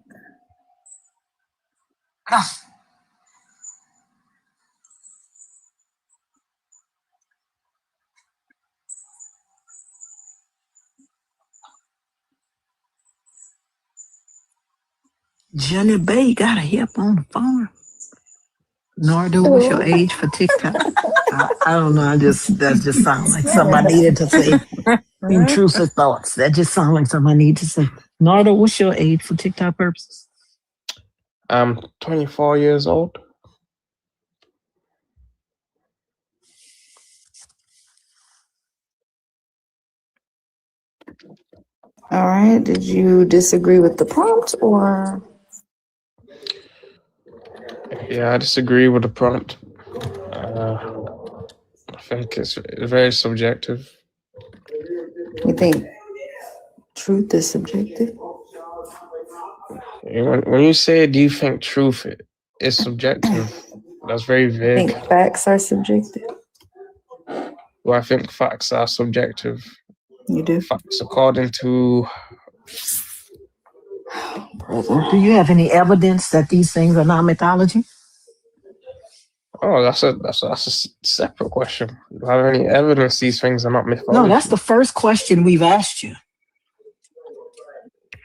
Johnny Bay gotta help on the farm. Nardo, what's your age for TikTok? I don't know. That just sounds like something I needed to say. Intrusive thoughts. That just sounds like something I need to say. Nardo, what's your age for TikTok purposes? I'm 24 years old. All right. Did you disagree with the prompt or? Yeah, I disagree with the prompt. I think it's very subjective. You think truth is subjective? When you say, do you think truth is subjective? That's very I vague. think facts are subjective. Well, I think facts are subjective. You do? Facts according to... Do you have any evidence that these things are not mythology? Oh, that's a separate question. Do I have any evidence these things are not mythology? No, that's the first question we've asked you.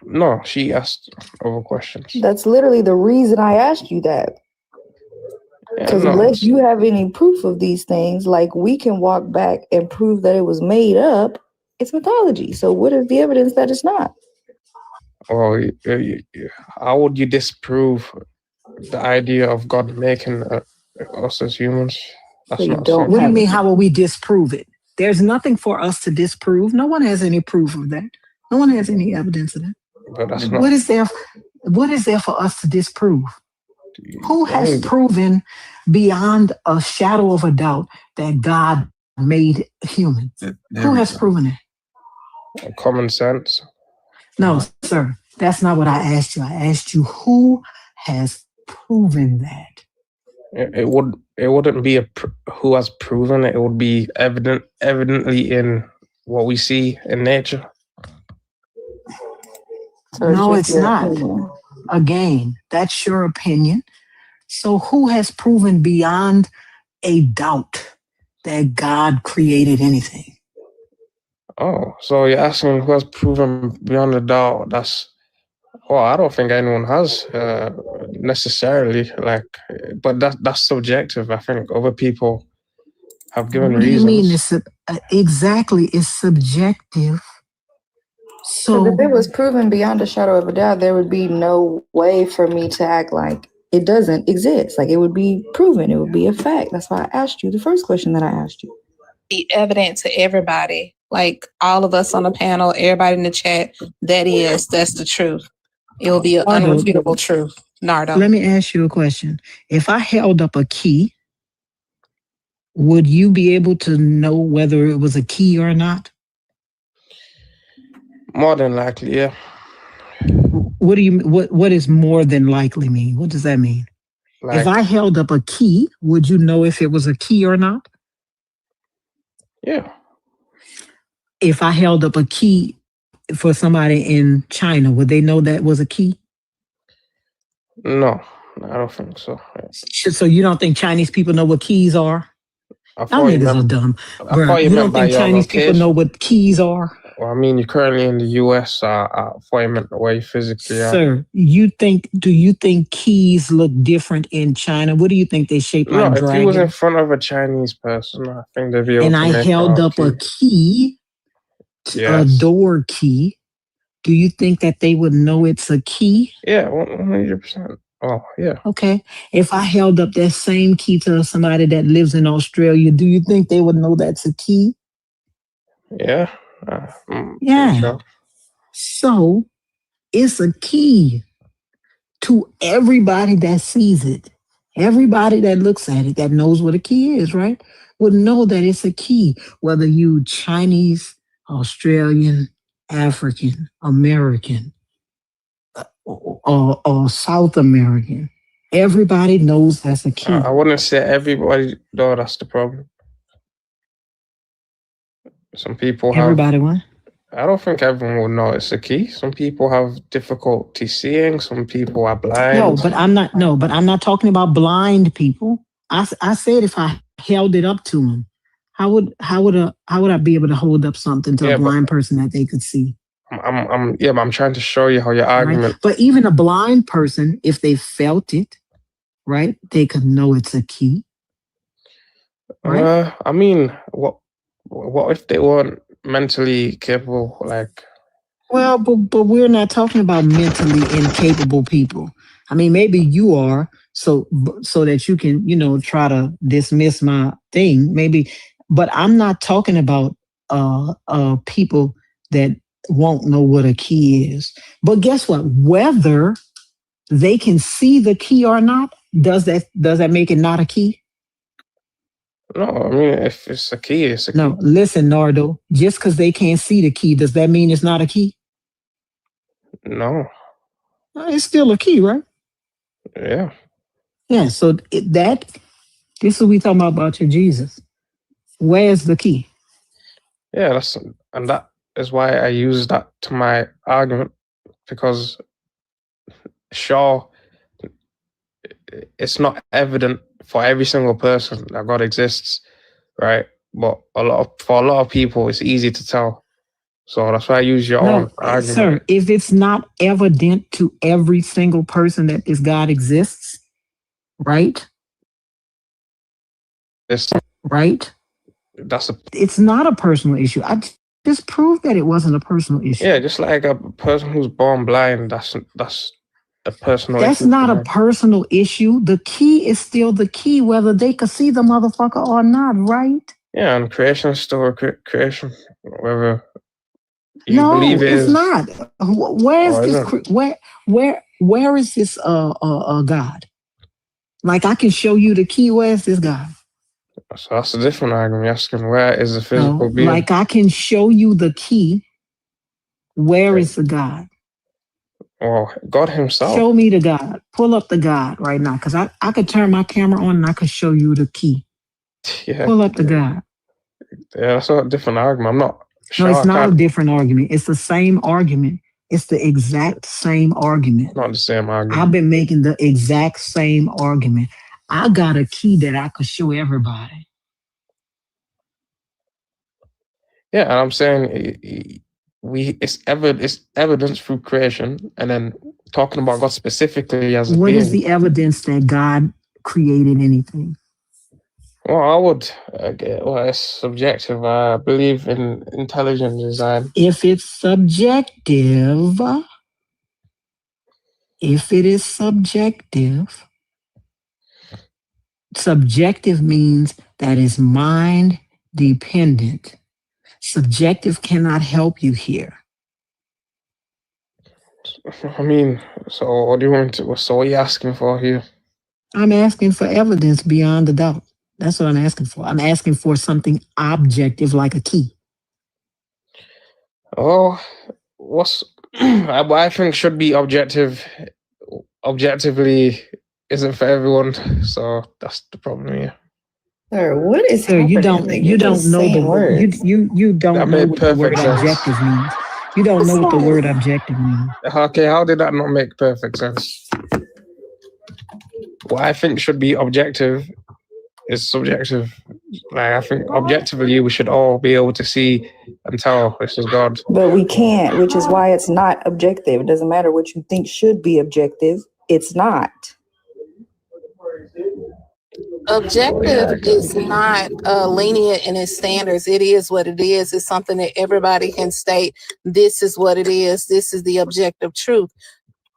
No, she asked other questions. That's literally the reason I asked you that. Because Yeah, no, unless you have any proof of these things, like we can walk back and prove that it was made up, it's mythology. So what is the evidence that it's not? well, how would you disprove the idea of God making us as humans? That's So you not don't something. What do you mean, how will we disprove it? There's nothing for us to disprove. No one has any proof of that. No one has any evidence of that. But that's not. What is there for us to disprove? Who has proven beyond a shadow of a doubt that God made humans? Who has proven it? Common sense. No, sir. That's not what I asked you. I asked you who has proven that. It wouldn't be who has proven it. It would be evidently in what we see in nature. So No, it's not. opinion. Again, that's your opinion. So who has proven beyond a doubt that God created anything. Oh, so you're asking who has proven beyond a doubt? Well, I don't think anyone has necessarily. But that's subjective. I think other people have given What do reasons. you mean? It's exactly. It's subjective. So if it was proven beyond a shadow of a doubt, there would be no way for me to act like it doesn't exist. Like it would be proven. It would be a fact. That's why I asked you the first question that I asked you. Be evident to everybody, like all of us on the panel, everybody in the chat. That's the truth. It will be an unrefutable truth. Nardo. Let me ask you a question. If I held up a key, would you be able to know whether it was a key or not? More than likely, yeah. What do you what does more than likely mean? What does that mean? If I held up a key, would you know if it was a key or not? Yeah. If I held up a key for somebody in China, would they know that was a key? No, I don't think so. So you don't think Chinese people know what keys are? Y'all niggas are dumb. Bruh, you don't think Chinese people know what keys are? Well, I mean, you're currently in the US. I thought you meant the way you physically are. Sir, do you think keys look different in China? What do you think they shape like No, if you was in dragons? front of a Chinese person, I think they'd be able And to I make held up a key, a Yes. door key. Do you think that they would know it's a key? Yeah, 100%. Oh, yeah. Okay. If I held up that same key to somebody that lives in Australia, do you think they would know that's a key? Yeah. Yeah. Sure. So it's a key to everybody that sees it. Everybody that looks at it, that knows what a key is, right? Would know that it's a key, whether you Chinese, Australian, African, American, or South American. Everybody knows that's a key. I wouldn't say everybody, though, that's the problem. Some people have. Everybody what? I don't think everyone will know it's a key. Some people have difficulty seeing. Some people are blind. No, but I'm not talking about blind people. I said if I held it up to them, how would I be able to hold up something to a blind person that they could see? But I'm trying to show you how your argument. Right? But even a blind person, if they felt it, right, they could know it's a key. Right? I mean, what if they weren't mentally capable? Like, well, but we're not talking about mentally incapable people. I mean, maybe you are, so that you can, try to dismiss my thing. Maybe, but I'm not talking about people that won't know what a key is. But guess what? Whether they can see the key or not, does that make it not a key? No, I mean, if it's a key, it's a key. No, listen, Nardo, just because they can't see the key, does that mean it's not a key? No. It's still a key, right? Yeah. Yeah, so this is what we talking about your Jesus. Where's the key? Yeah, that is why I use that to my argument, because sure, it's not evident for every single person that God exists, right? But for a lot of people, it's easy to tell. So that's why I use your own argument. Sir, if it's not evident to every single person that this God exists, right? Right? It's not a personal issue. I just proved that it wasn't a personal issue. Yeah, just like a person who's born blind, that's a personal issue. That's not a personal issue. The key is still the key, whether they could see the motherfucker or not, right? Yeah, and creation is still creation, whether you believe it it's is. not. Where is this? Where is this God? Like, I can show you the key. Where is this God? So that's a different argument. You're asking where is the physical being? Like, I can show you the key. Where is the God? Well, God himself. Show me the God. Pull up the God right now, because I could turn my camera on and I could show you the key. Yeah. Pull up the God. Yeah, that's a different argument. I'm not sure. No, it's not a different argument. It's the same argument. It's the exact same argument. Not the same argument. I've been making the exact same argument. I got a key that I could show everybody. Yeah, and I'm saying it's evidence through creation, and then talking about God specifically as a What is being. the evidence that God created anything? Well, I would. Well, it's subjective. I believe in intelligent design. If it's subjective, subjective means that is mind dependent. Subjective cannot help you here. I mean, so what do you want to? So what are you asking for here? I'm asking for evidence beyond a doubt. That's what I'm asking for. I'm asking for something objective like a key. Oh, what's what I think should be objectively isn't for everyone. So that's the problem here. Sir, what is Sir, you happening? don't know the word. You don't That know made what the word perfect sense. objective means. You don't know what the word objective means. Okay, how did that not make perfect sense? What I think should be objective is subjective. Like I think objectively we should all be able to see and tell this is God. But we can't, which is why it's not objective. It doesn't matter what you think should be objective. It's not. Objective is not lenient in its standards. It is what it is. It's something that everybody can state. This is what it is. This is the objective truth.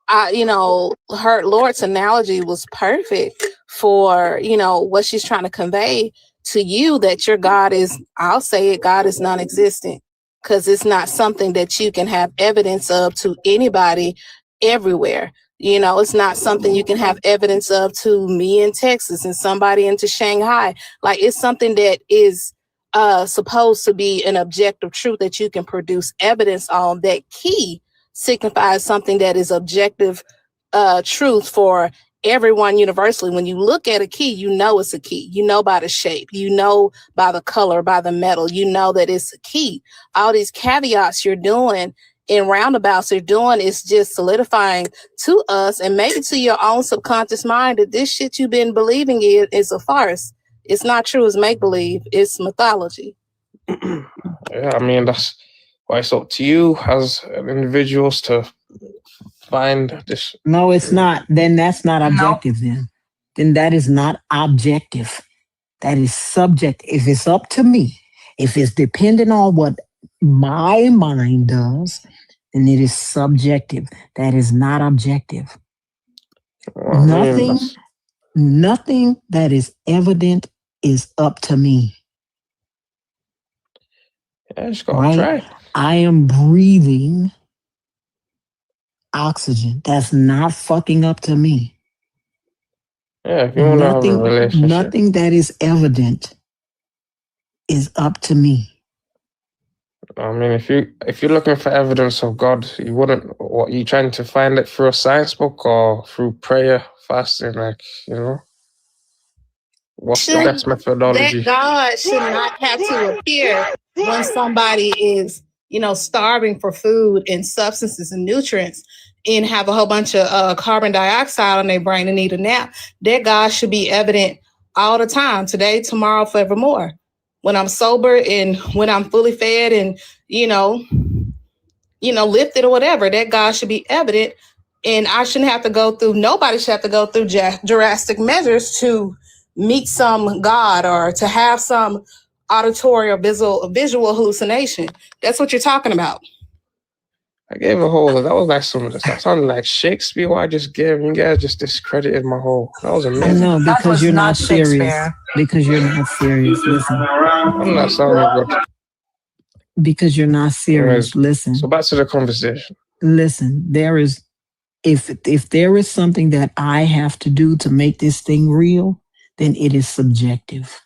Her Lord's analogy was perfect for, what she's trying to convey to you, that your God is, I'll say it, God is non-existent, because it's not something that you can have evidence of to anybody everywhere. It's not something you can have evidence of to me in Texas and somebody into Shanghai. Like, it's something that is supposed to be an objective truth that you can produce evidence on. That key signifies something that is objective truth for everyone universally. When you look at a key, it's a key. By the shape, by the color, by the metal, that it's a key. All these caveats you're doing in roundabouts you're doing is just solidifying to us and maybe to your own subconscious mind that this shit you've been believing is a farce. It's not true. It's make-believe. It's mythology. Yeah, I mean, that's why it's up to you as individuals to find this. No, it's not. Then that's not objective then that is not objective. That is subject. If it's up to me, if it's dependent on what my mind does, then it is subjective. That is not objective. Well, Nothing that is evident is up to me. Yeah, just gotta try. I am breathing oxygen. That's not fucking up to me. Yeah, if you want to have a relationship. Nothing that is evident is up to me. I mean, if you're looking for evidence of God, you wouldn't. What you trying to find it through a science book or through prayer, fasting? What's the best methodology? That God should not have to appear when somebody is, starving for food and substances and nutrients and have a whole bunch of carbon dioxide on their brain and need a nap. That God should be evident all the time, today, tomorrow, forevermore. When I'm sober and when I'm fully fed and, lifted or whatever, that God should be evident. And I shouldn't have to go through, nobody should have to go through drastic measures to meet some God or to have some auditory or visual hallucination. That's what you're talking about. I gave a whole. That was like that sounded like Shakespeare. What I just gave you guys just discredited my whole. That was amazing. No, because you're not serious. Because you're not serious. Listen. I'm not sounding good. Because you're not serious. Listen. So back to the conversation. Listen. There is, if there is something that I have to do to make this thing real, then it is subjective.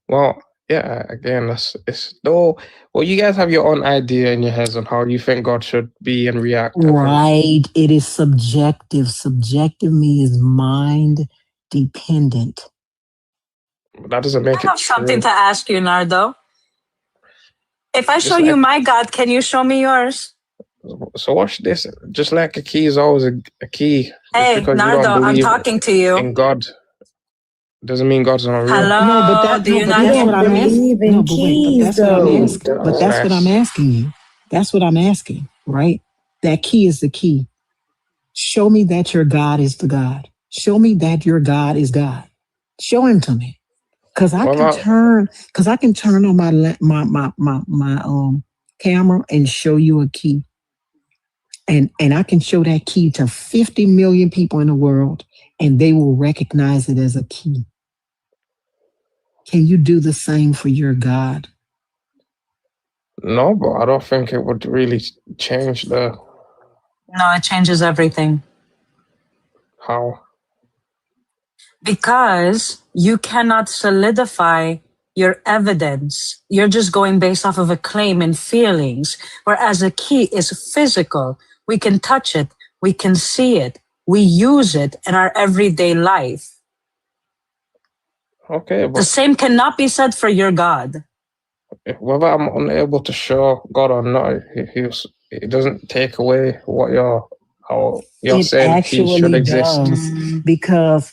Well, yeah, again, it's though. Well, you guys have your own idea in your heads on how you think God should be and react. Right. It is subjective. Subjective means mind dependent. That doesn't make it. I have something to ask you, Nardo. If I show you my God, can you show me yours? So watch this. Just like a key is always a key. Hey, Nardo, I'm talking to you. In God doesn't mean God's not real. Hello? No, but that, Do no, you but not that's hear what I'm me? asking. No, but wait, but that's what I'm asking. But that's what I'm Nice. asking you. That's what I'm asking, right? That key is the key. Show me that your God is the God. Show me that your God is God. Show him to me. Cause I can turn on my camera and show you a key. And I can show that key to 50 million people in the world and they will recognize it as a key. Can you do the same for your God? No, but I don't think it would really change the No, it changes everything. how. Because you cannot solidify your evidence. You're just going based off of a claim and feelings, whereas a key is physical. We can touch it, we can see it, we use it in our everyday life. Okay, The but same cannot be said for your God. whether I'm unable to show God or not, it doesn't take away what you're It saying he should actually exist. does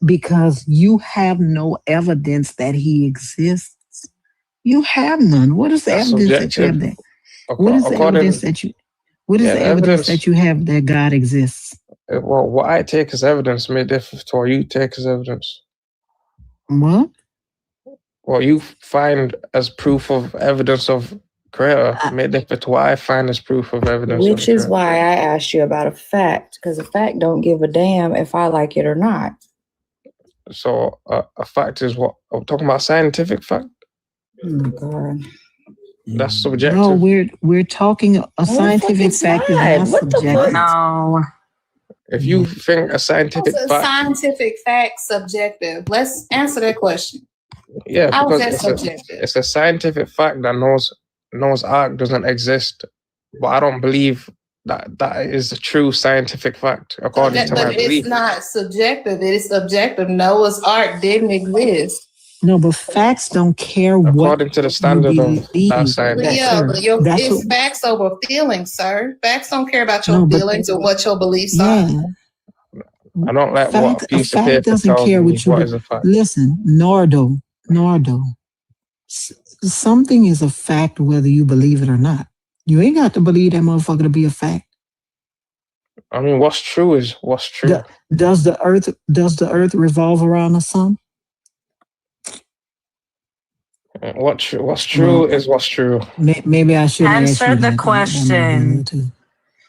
because you have no evidence that he exists. You have none. What is the That's evidence that you have subjective. that? What is the evidence that you? What is Yeah, the the evidence evidence. that you have that God exists? Well, what I take as evidence may differ to what you take as evidence. What? What you find as proof of evidence of creator may differ to what I find as proof of evidence of Which is creator. why I asked you about a fact, because a fact don't give a damn if I like it or not. So a fact is what I'm talking about. Scientific fact. Oh my God. That's subjective. No, we're talking a scientific fact is not subjective. No. If you think a scientific How's a fact, scientific fact subjective? Let's answer that question. yeah, How is because that subjective? it's a scientific fact that Noah's Ark doesn't exist, but I don't believe that is a true scientific fact according to my But it's belief. not subjective, it is objective. Noah's Ark didn't exist. No, but facts don't care what According to the standard of that science. Yeah, but That's it's what- facts over feelings, sir. Facts don't care about your feelings or what your beliefs are. I don't like what a piece of fact paper doesn't tells care me what you what is a fact. Listen, Nardo. Something is a fact whether you believe it or not. You ain't got to believe that motherfucker to be a fact. I mean, what's true is what's true. Does the earth revolve around the sun? What's true is what's true. Maybe I shouldn't ask you Answer the that. question.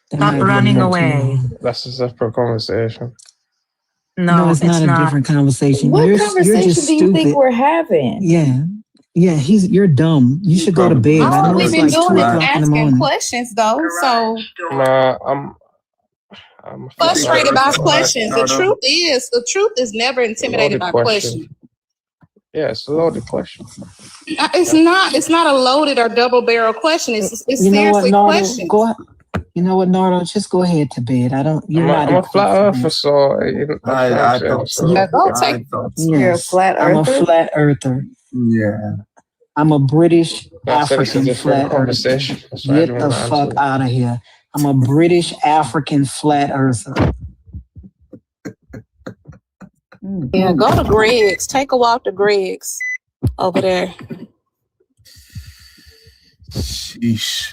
Stop running away. That's a separate conversation. No, it's not a different conversation. What you're conversation just do you stupid. think we're having? Yeah. You're dumb. You should go to bed. I All know we've it's been like 2 doing is o'clock in the asking morning. questions, though. So Nah, I'm frustrated by questions. The truth is never intimidated by questions. Yeah, it's a loaded question. It's not a loaded or double barrel question. It's You know what, seriously Nardo? questions. You know what, Nardo? Just go ahead to bed. You're not I'm a equipped flat for earther, this. so I thought so. I thought so. You're a Yes, flat I'm a earther? flat earther. Yeah. I'm a British I said it's a African different flat conversation. earther. That's why I Get didn't the want to fuck answer. out of here. I'm a British African flat earther. Yeah, go to Greg's. Take a walk to Greg's over there. Sheesh.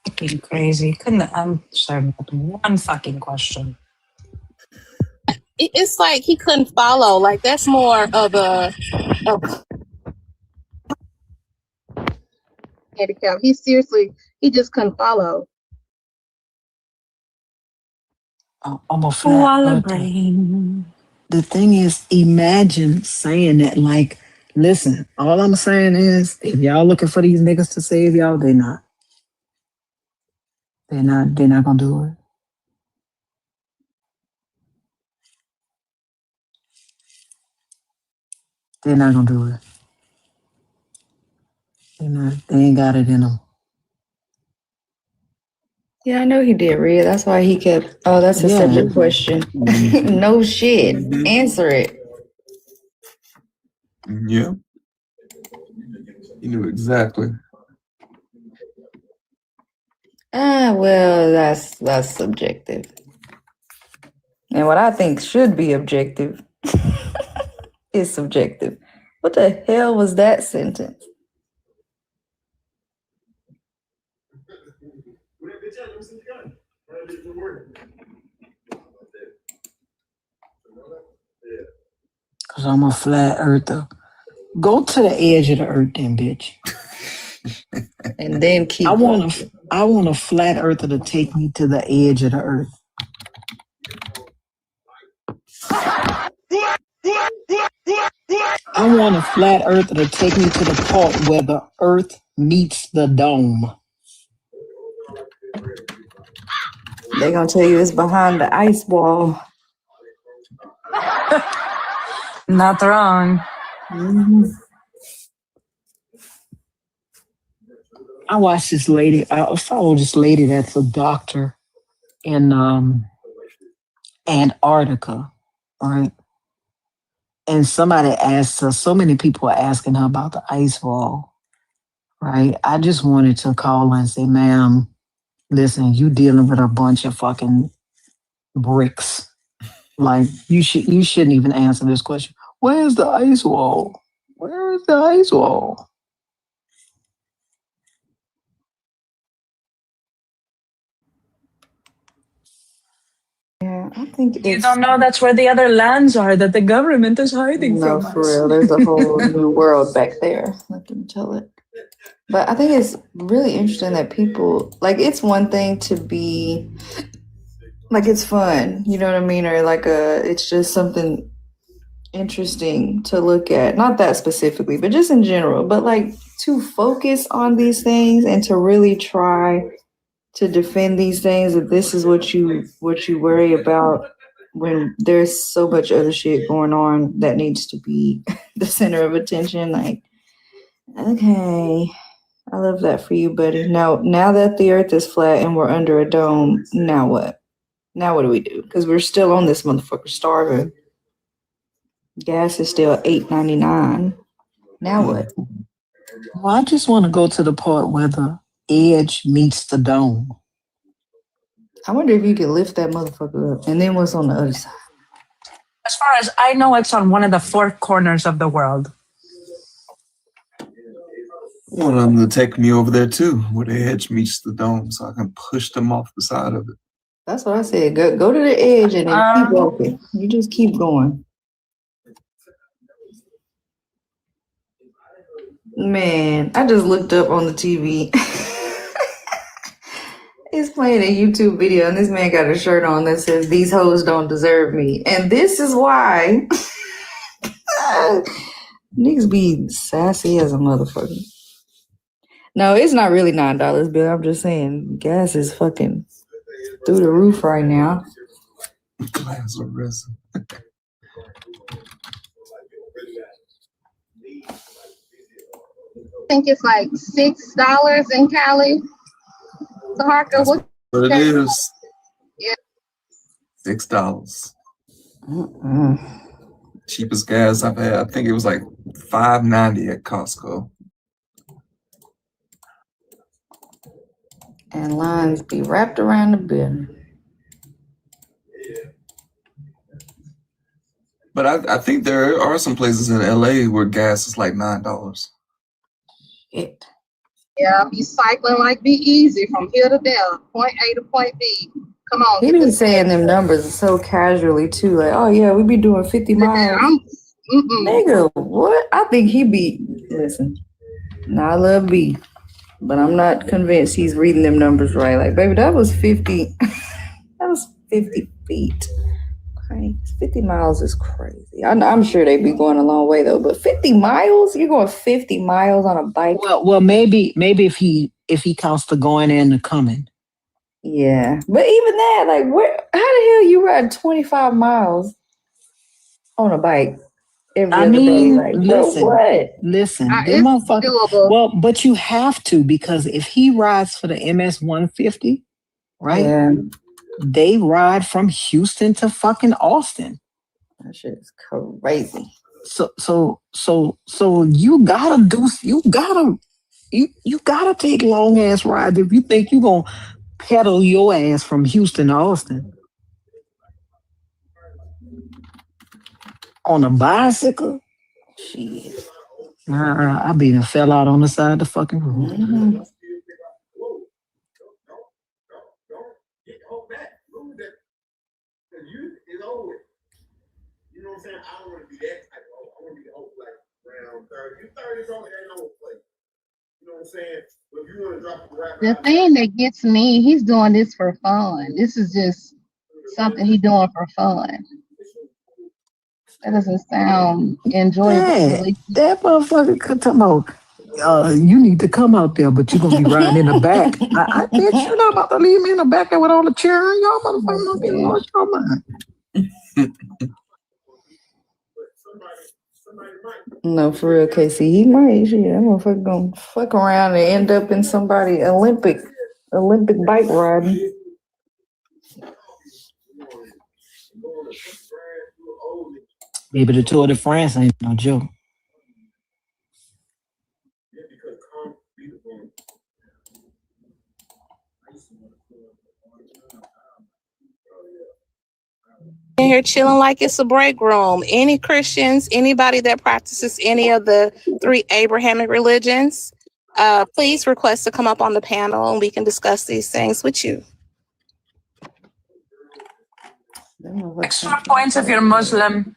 Fucking crazy. I'm sorry. One fucking question. It's like he couldn't follow. Like that's more of a handicap. He just couldn't follow. I'm a flat earther. The thing is, imagine saying that. Like, listen, all I'm saying is, if y'all looking for these niggas to save y'all, they're not. They're not gonna do it. They're not gonna do it. They ain't got it in them. Yeah, I know he did, Rhea. That's why he kept. Oh, that's a Yeah. separate question. No shit. Answer it. Yeah. You knew exactly. Well, that's subjective. And what I think should be objective It's subjective. What the hell was that sentence? Cause I'm a flat earther. Go to the edge of the earth, then, bitch. And then keep. I want a flat earther to take me to the edge of the earth. I want a flat earther to take me to the part where the earth meets the dome. They're gonna tell you it's behind the ice wall. Not wrong. Mm-hmm. I watched this lady. I follow this lady that's a doctor in Antarctica, right? And somebody asked her. So many people are asking her about the ice wall, right? I just wanted to call her and say, "Ma'am, listen, you dealing with a bunch of fucking bricks. Like you shouldn't even answer this question. Where's the ice wall? Where is the ice wall?" Yeah, I think You don't know that's where the other lands are that the government is hiding no, from for us. real. There's a whole new world back there. Let them tell it. But I think it's really interesting that people like. It's one thing to be like it's fun, you know what I mean, or like it's just something interesting to look at. Not that specifically, but just in general. But like to focus on these things and to really try to defend these things, if this is what you worry about when there's so much other shit going on that needs to be the center of attention. Like, okay, I love that for you, buddy. Now that the earth is flat and we're under a dome, now what? Now what do we do? Because we're still on this motherfucker starving. Gas is still $8.99. Now what? Well, I just want to go to the part where the edge meets the dome. I wonder if you could lift that motherfucker up. And then what's on the other side? As far as I know, it's on one of the four corners of the world. I want them to take me over there too, where the edge meets the dome, so I can push them off the side of it. That's what I said. Go to the edge and then keep walking. You just keep going. Man, I just looked up on the TV. It's playing a YouTube video, and this man got a shirt on that says, "These hoes don't deserve me." And this is why niggas be sassy as a motherfucker. No, it's not really $9, Bill. I'm just saying gas is fucking through the roof right now. Glass of resin. I think it's like $6 in Cali. So Harker, what it is? Yeah. $6. Cheapest gas I've had. I think it was like $5.90 at Costco. And lines be wrapped around the building. But I think there are some places in LA where gas is like $9. Shit. Yeah, be cycling like be easy from here to there, point A to point B. Come on. He be saying them numbers so casually too, like, "Oh yeah, we be doing 50 miles." Nigga, what? I think he be listen. Now I love B, but I'm not convinced he's reading them numbers right. Like, baby, that was 50. That was 50 feet. Okay, 50 miles is crazy. I'm sure they be going a long way though, but 50 miles? You're going 50 miles on a bike? Well, maybe if he counts the going and the coming. Yeah, but even that, like, where? How the hell you ride 25 miles on a bike every other day? Like, listen, what? Listen, them It's motherfuckers. doable. Well, but you have to, because if he rides for the MS 150, right? Yeah. They ride from Houston to fucking Austin. That shit is crazy. So you gotta take long ass rides if you think you gonna pedal your ass from Houston to Austin. On a bicycle? Shit. I be done fell out on the side of the fucking road. Mm-hmm. The thing that gets me, he's doing this for fun. This is just something he's doing for fun. That doesn't sound enjoyable. Yeah, that motherfucker could talk about, you need to come out there, but you're going to be riding in the back. I bet you're not about to leave me in the back there with all the cheering. Y'all motherfuckers don't be lost your mind. No, for real, Casey. He might. Shit, that motherfucker gonna fuck around and end up in somebody Olympic bike riding. Maybe the Tour de France ain't no joke. In here chilling like it's a break room. Any Christians, anybody that practices any of the 3 Abrahamic religions, please request to come up on the panel and we can discuss these things with you. Extra points if you're Muslim.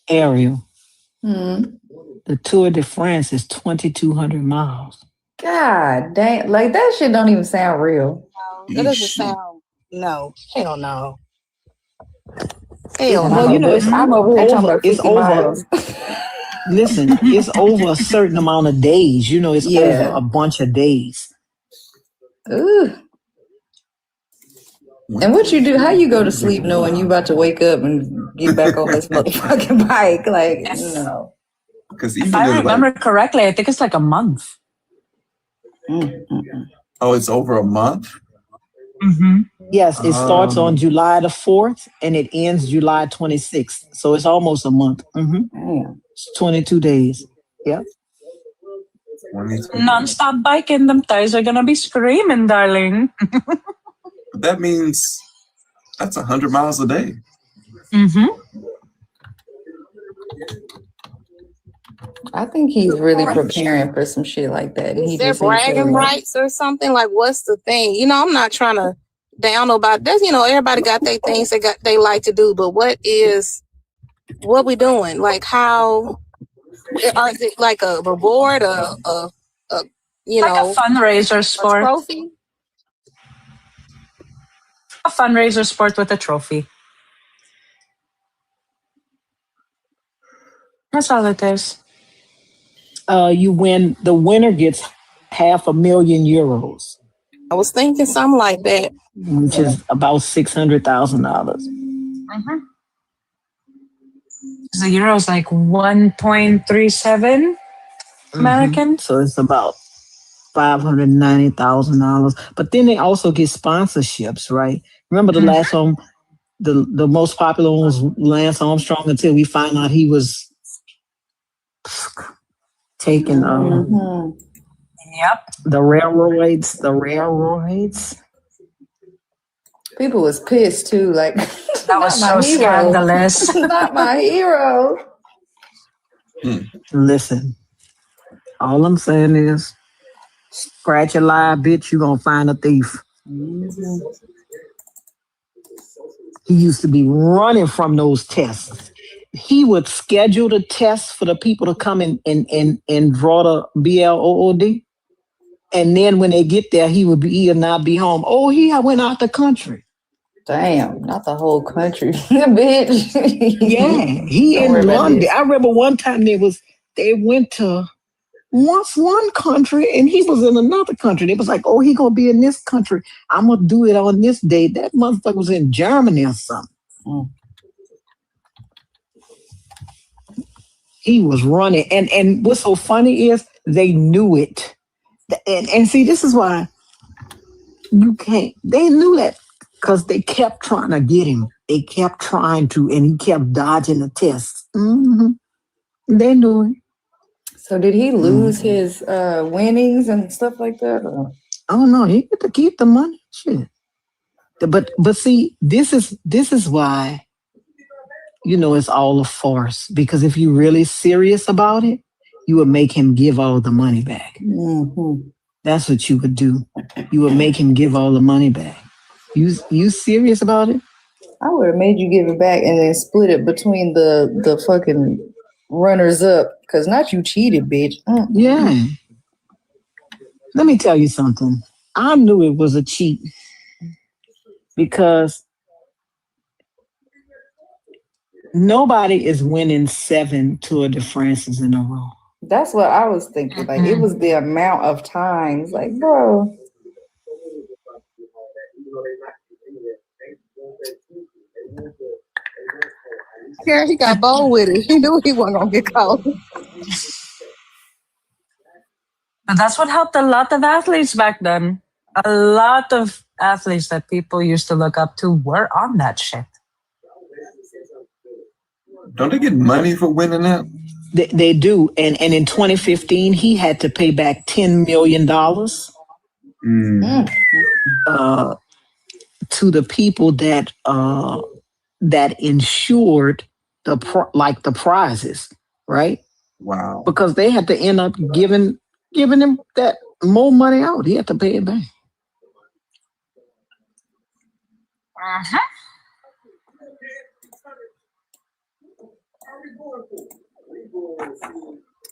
Ariel, Hmm. the Tour de France is 2,200 miles. God damn, like that shit don't even sound real. That doesn't sound, no, hell no. Well, you know, it's I'm over here talking about 50 miles. Listen, it's over a certain amount of days. You know, it's over a bunch of days. Ooh. And what you do? How you go to sleep knowing you about to wake up and get back on this motherfucking bike? Like, no. Because If I remember correctly, I think it's like a month. Oh, it's over a month? Mm-hmm. Yes, it starts on July the 4th and it ends July 26th. So it's almost a month. It's 22 days. Yep. Non-stop biking, them thighs are gonna be screaming, darling. But that means that's 100 miles a day. Mm-hmm. I think he's really preparing for some shit like that. Is there bragging rights or something? Like, what's the thing? You know, I'm not trying to down nobody. That's, you know, everybody got their things they like to do, but what we doing? Like, how, or is it like a reward, you like know, a fundraiser sport. A trophy? A fundraiser sport with a trophy. That's all it is. You win. The winner gets €500,000. I was thinking something like that, which is about $600,000. Mm-hmm. The euro is like 1.37 American. So it's about $590,000. But then they also get sponsorships, right? Remember the last one, the most popular one was Lance Armstrong until we find out he was taking Yep. the railroads. People was pissed too. Like that was so scandalous. Not my hero. Listen, all I'm saying is, scratch a lie, bitch. You gonna find a thief. He used to be running from those tests. He would schedule the tests for the people to come and draw the BLOOD. And then when they get there, he'll not be home. Oh, he went out the country. Damn, not the whole country, bitch. Yeah, he in London. I remember one time they went to one country and he was in another country. They was like, oh, he gonna be in this country. I'm gonna do it on this day. That motherfucker was in Germany or something. He was running, and what's so funny is they knew it, and see, this is why you can't. They knew that because they kept trying to get him. They kept trying to, and he kept dodging the tests. They knew it. So did he lose his winnings and stuff like that? Or? Oh no, you get to keep the money. Shit. But see, this is why, it's all a farce. Because if you're really serious about it, you would make him give all the money back. Mm-hmm. That's what you would do. You would make him give all the money back. You serious about it? I would have made you give it back and then split it between the fucking runners up. Cause not you cheated, bitch. Yeah. Let me tell you something. I knew it was a cheat because nobody is winning 7 Tour de France's in a row. That's what I was thinking. Like it was the amount of times. Like, bro. Yeah, he got bold with it. He knew he wasn't gonna get caught. But that's what helped a lot of athletes back then. A lot of athletes that people used to look up to were on that shit. Don't they get money for winning that? They do. And in 2015, he had to pay back $10 million to the people that insured the prizes, right? Wow. Because they had to end up giving him that more money out. He had to pay it back. Uh-huh.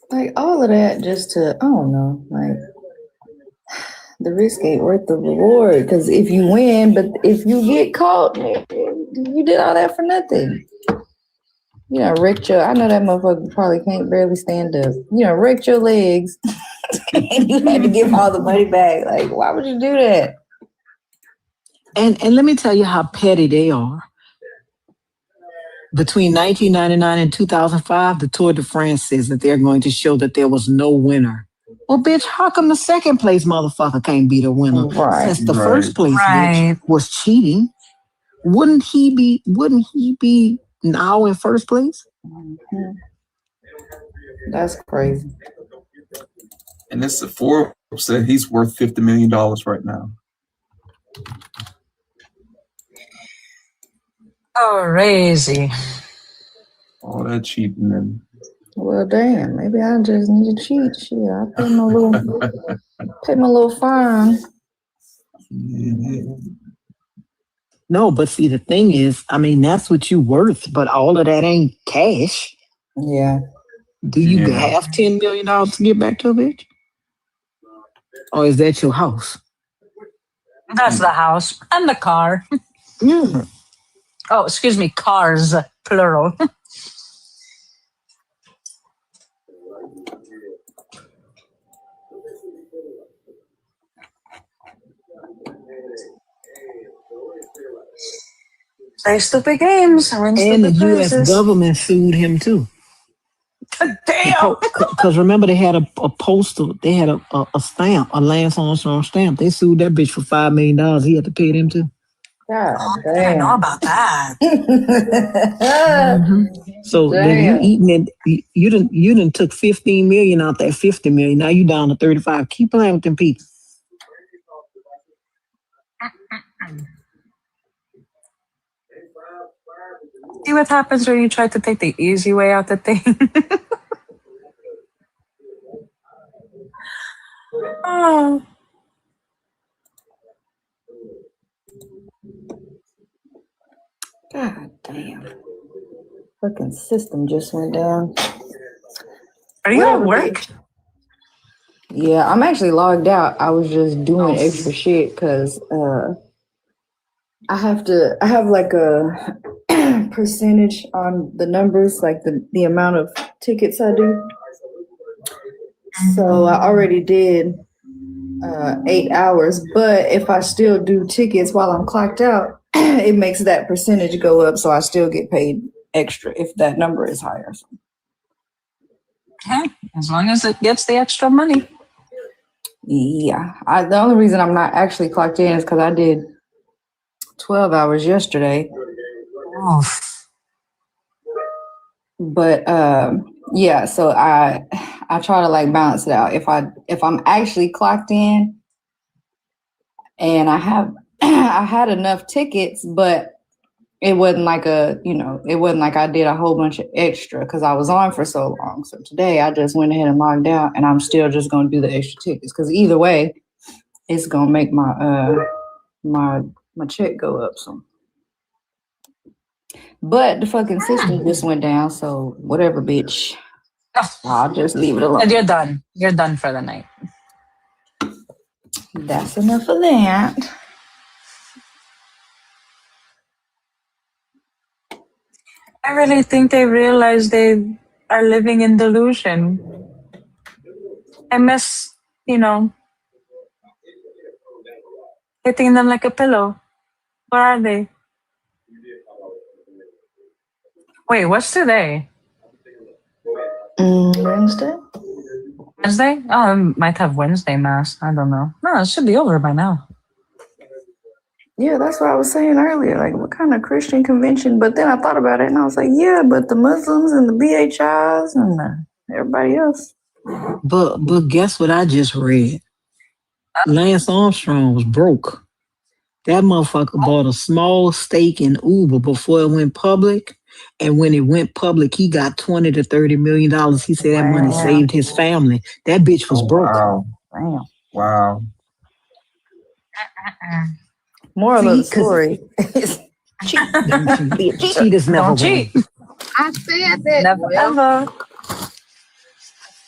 Like all of that just to, I don't know, like the risk ain't worth the reward. Because if you win, but if you get caught, you did all that for nothing. You know, wrecked I know that motherfucker probably can't barely stand up. You know, wrecked your legs and you had to give all the money back. Like, why would you do that? And let me tell you how petty they are. Between 1999 and 2005, the Tour de France says that they're going to show that there was no winner. Well, bitch, how come the second place motherfucker can't be the winner? Right. Since the first place bitch was cheating, wouldn't he be now in first place? Mm-hmm. That's crazy. And this Forbes said he's worth $50 million right now. Crazy. All that cheating and Well, damn, maybe I just need to cheat. Shit, I pay my little fine. No, but see, the thing is, I mean, that's what you worth, but all of that ain't cash. Yeah. Do you have $10 million to get back to a bitch? Or is that your house? That's the house and the car. Yeah. Oh, excuse me, cars, plural. Play stupid games. And the U.S. government sued him too. Damn. Because remember, they had a postal, they had a stamp, a Lance Armstrong stamp. They sued that bitch for $5 million. He had to pay them too. God damn. I know about that. Mm-hmm. So then you eating it, you done took 15 million out that 50 million. Now you down to 35. Keep playing with them people. See what happens when you try to take the easy way out the thing. Oh. God damn. Fucking system just went down. Are you at work? Yeah, I'm actually logged out. I was just doing extra shit because I have like a percentage on the numbers, like the amount of tickets I do. So I already did 8 hours, but if I still do tickets while I'm clocked out, it makes that percentage go up, so I still get paid extra if that number is higher. Okay, as long as it gets the extra money. Yeah, the only reason I'm not actually clocked in is because I did 12 hours yesterday. Oh. But yeah, so I try to like balance it out. If I'm actually clocked in, and I had enough tickets, but it wasn't like it wasn't like I did a whole bunch of extra because I was on for so long. So today I just went ahead and logged out, and I'm still just gonna do the extra tickets because either way, it's gonna make my my check go up. So, but the fucking system just went down. So whatever, bitch. I'll just leave it alone. And you're done. You're done for the night. That's enough of that. I really think they realize they are living in delusion. I miss, hitting them like a pillow. Where are they? Wait, what's today? Wednesday? Wednesday? Oh, I might have Wednesday mass. I don't know. No, it should be over by now. Yeah, that's what I was saying earlier. Like, what kind of Christian convention? But then I thought about it and I was like, yeah, but the Muslims and the BHIs and everybody else. But guess what I just read? Lance Armstrong was broke. That motherfucker bought a small stake in Uber before it went public. And when it went public, he got $20 to $30 million. He said that money saved his family. That bitch was broke. Wow. Damn. Wow. Moral of the story. Cheat is never wrong. I said that. Never ever.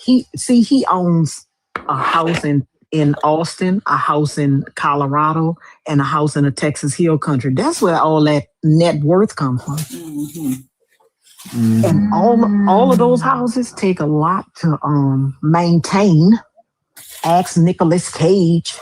He owns a house in Austin, a house in Colorado, and a house in the Texas Hill Country. That's where all that net worth comes from. Mm-hmm. Mm-hmm. And all of those houses take a lot to maintain. Ask Nicolas Cage.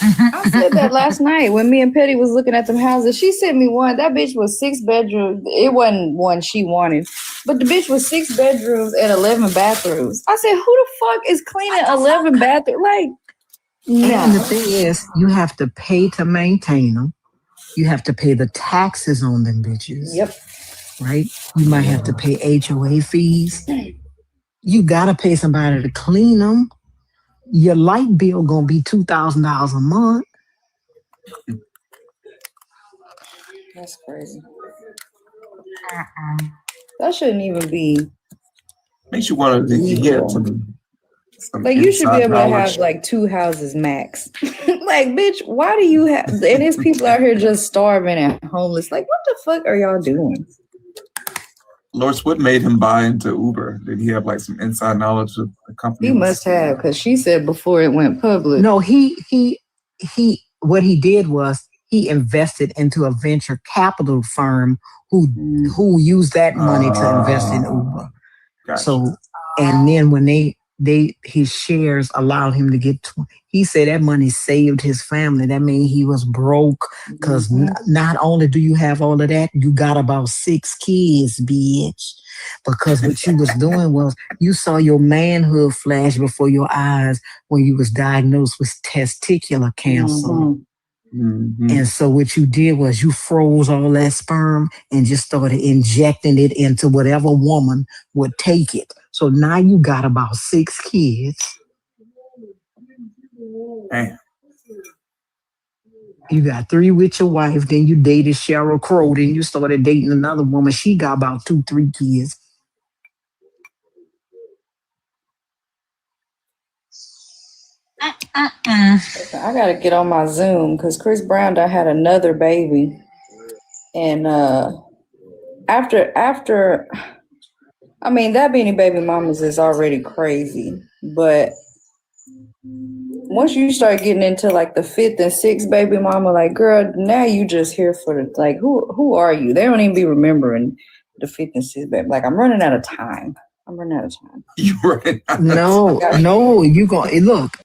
I said that last night when me and Petty was looking at them houses. She sent me one. That bitch was 6 bedrooms. It wasn't one she wanted, but the bitch was 6 bedrooms and 11 bathrooms. I said, who the fuck is cleaning 11 bathrooms? Like, no. And the thing is, you have to pay to maintain them. You have to pay the taxes on them bitches. Yep. Right? You might have to pay HOA fees. You got to pay somebody to clean them. Your light bill gonna be $2,000 a month. That's crazy. That shouldn't even be. Makes you want to get some Like, you should be able to knowledge. have like 2 houses max. Like, bitch, why do you have? And there's people out here just starving and homeless. Like, what the fuck are y'all doing? Lord, what made him buy into Uber? Did he have like some inside knowledge of the company? He must have, because she said before it went public. No, he what he did was he invested into a venture capital firm who used that money to invest in Uber. Gotcha. So, and then when his shares allowed him to get, he said that money saved his family. That means he was broke because not only do you have all of that, you got about 6 kids, bitch. Because what you was doing was you saw your manhood flash before your eyes when you was diagnosed with testicular cancer. Mm-hmm. And so what you did was you froze all that sperm and just started injecting it into whatever woman would take it. So now you got about 6 kids. Damn. You got 3 with your wife, then you dated Sheryl Crow, then you started dating another woman. She got about 2-3 kids. I gotta get on my Zoom because Chris Brown done had another baby, and after, I mean, that many baby mamas is already crazy, but once you start getting into like the 5th and 6th baby mama, like, girl, now you just here for the, like, who are you? They don't even be remembering the 5th and 6th baby. Like, I'm running out of time. No, you gonna look.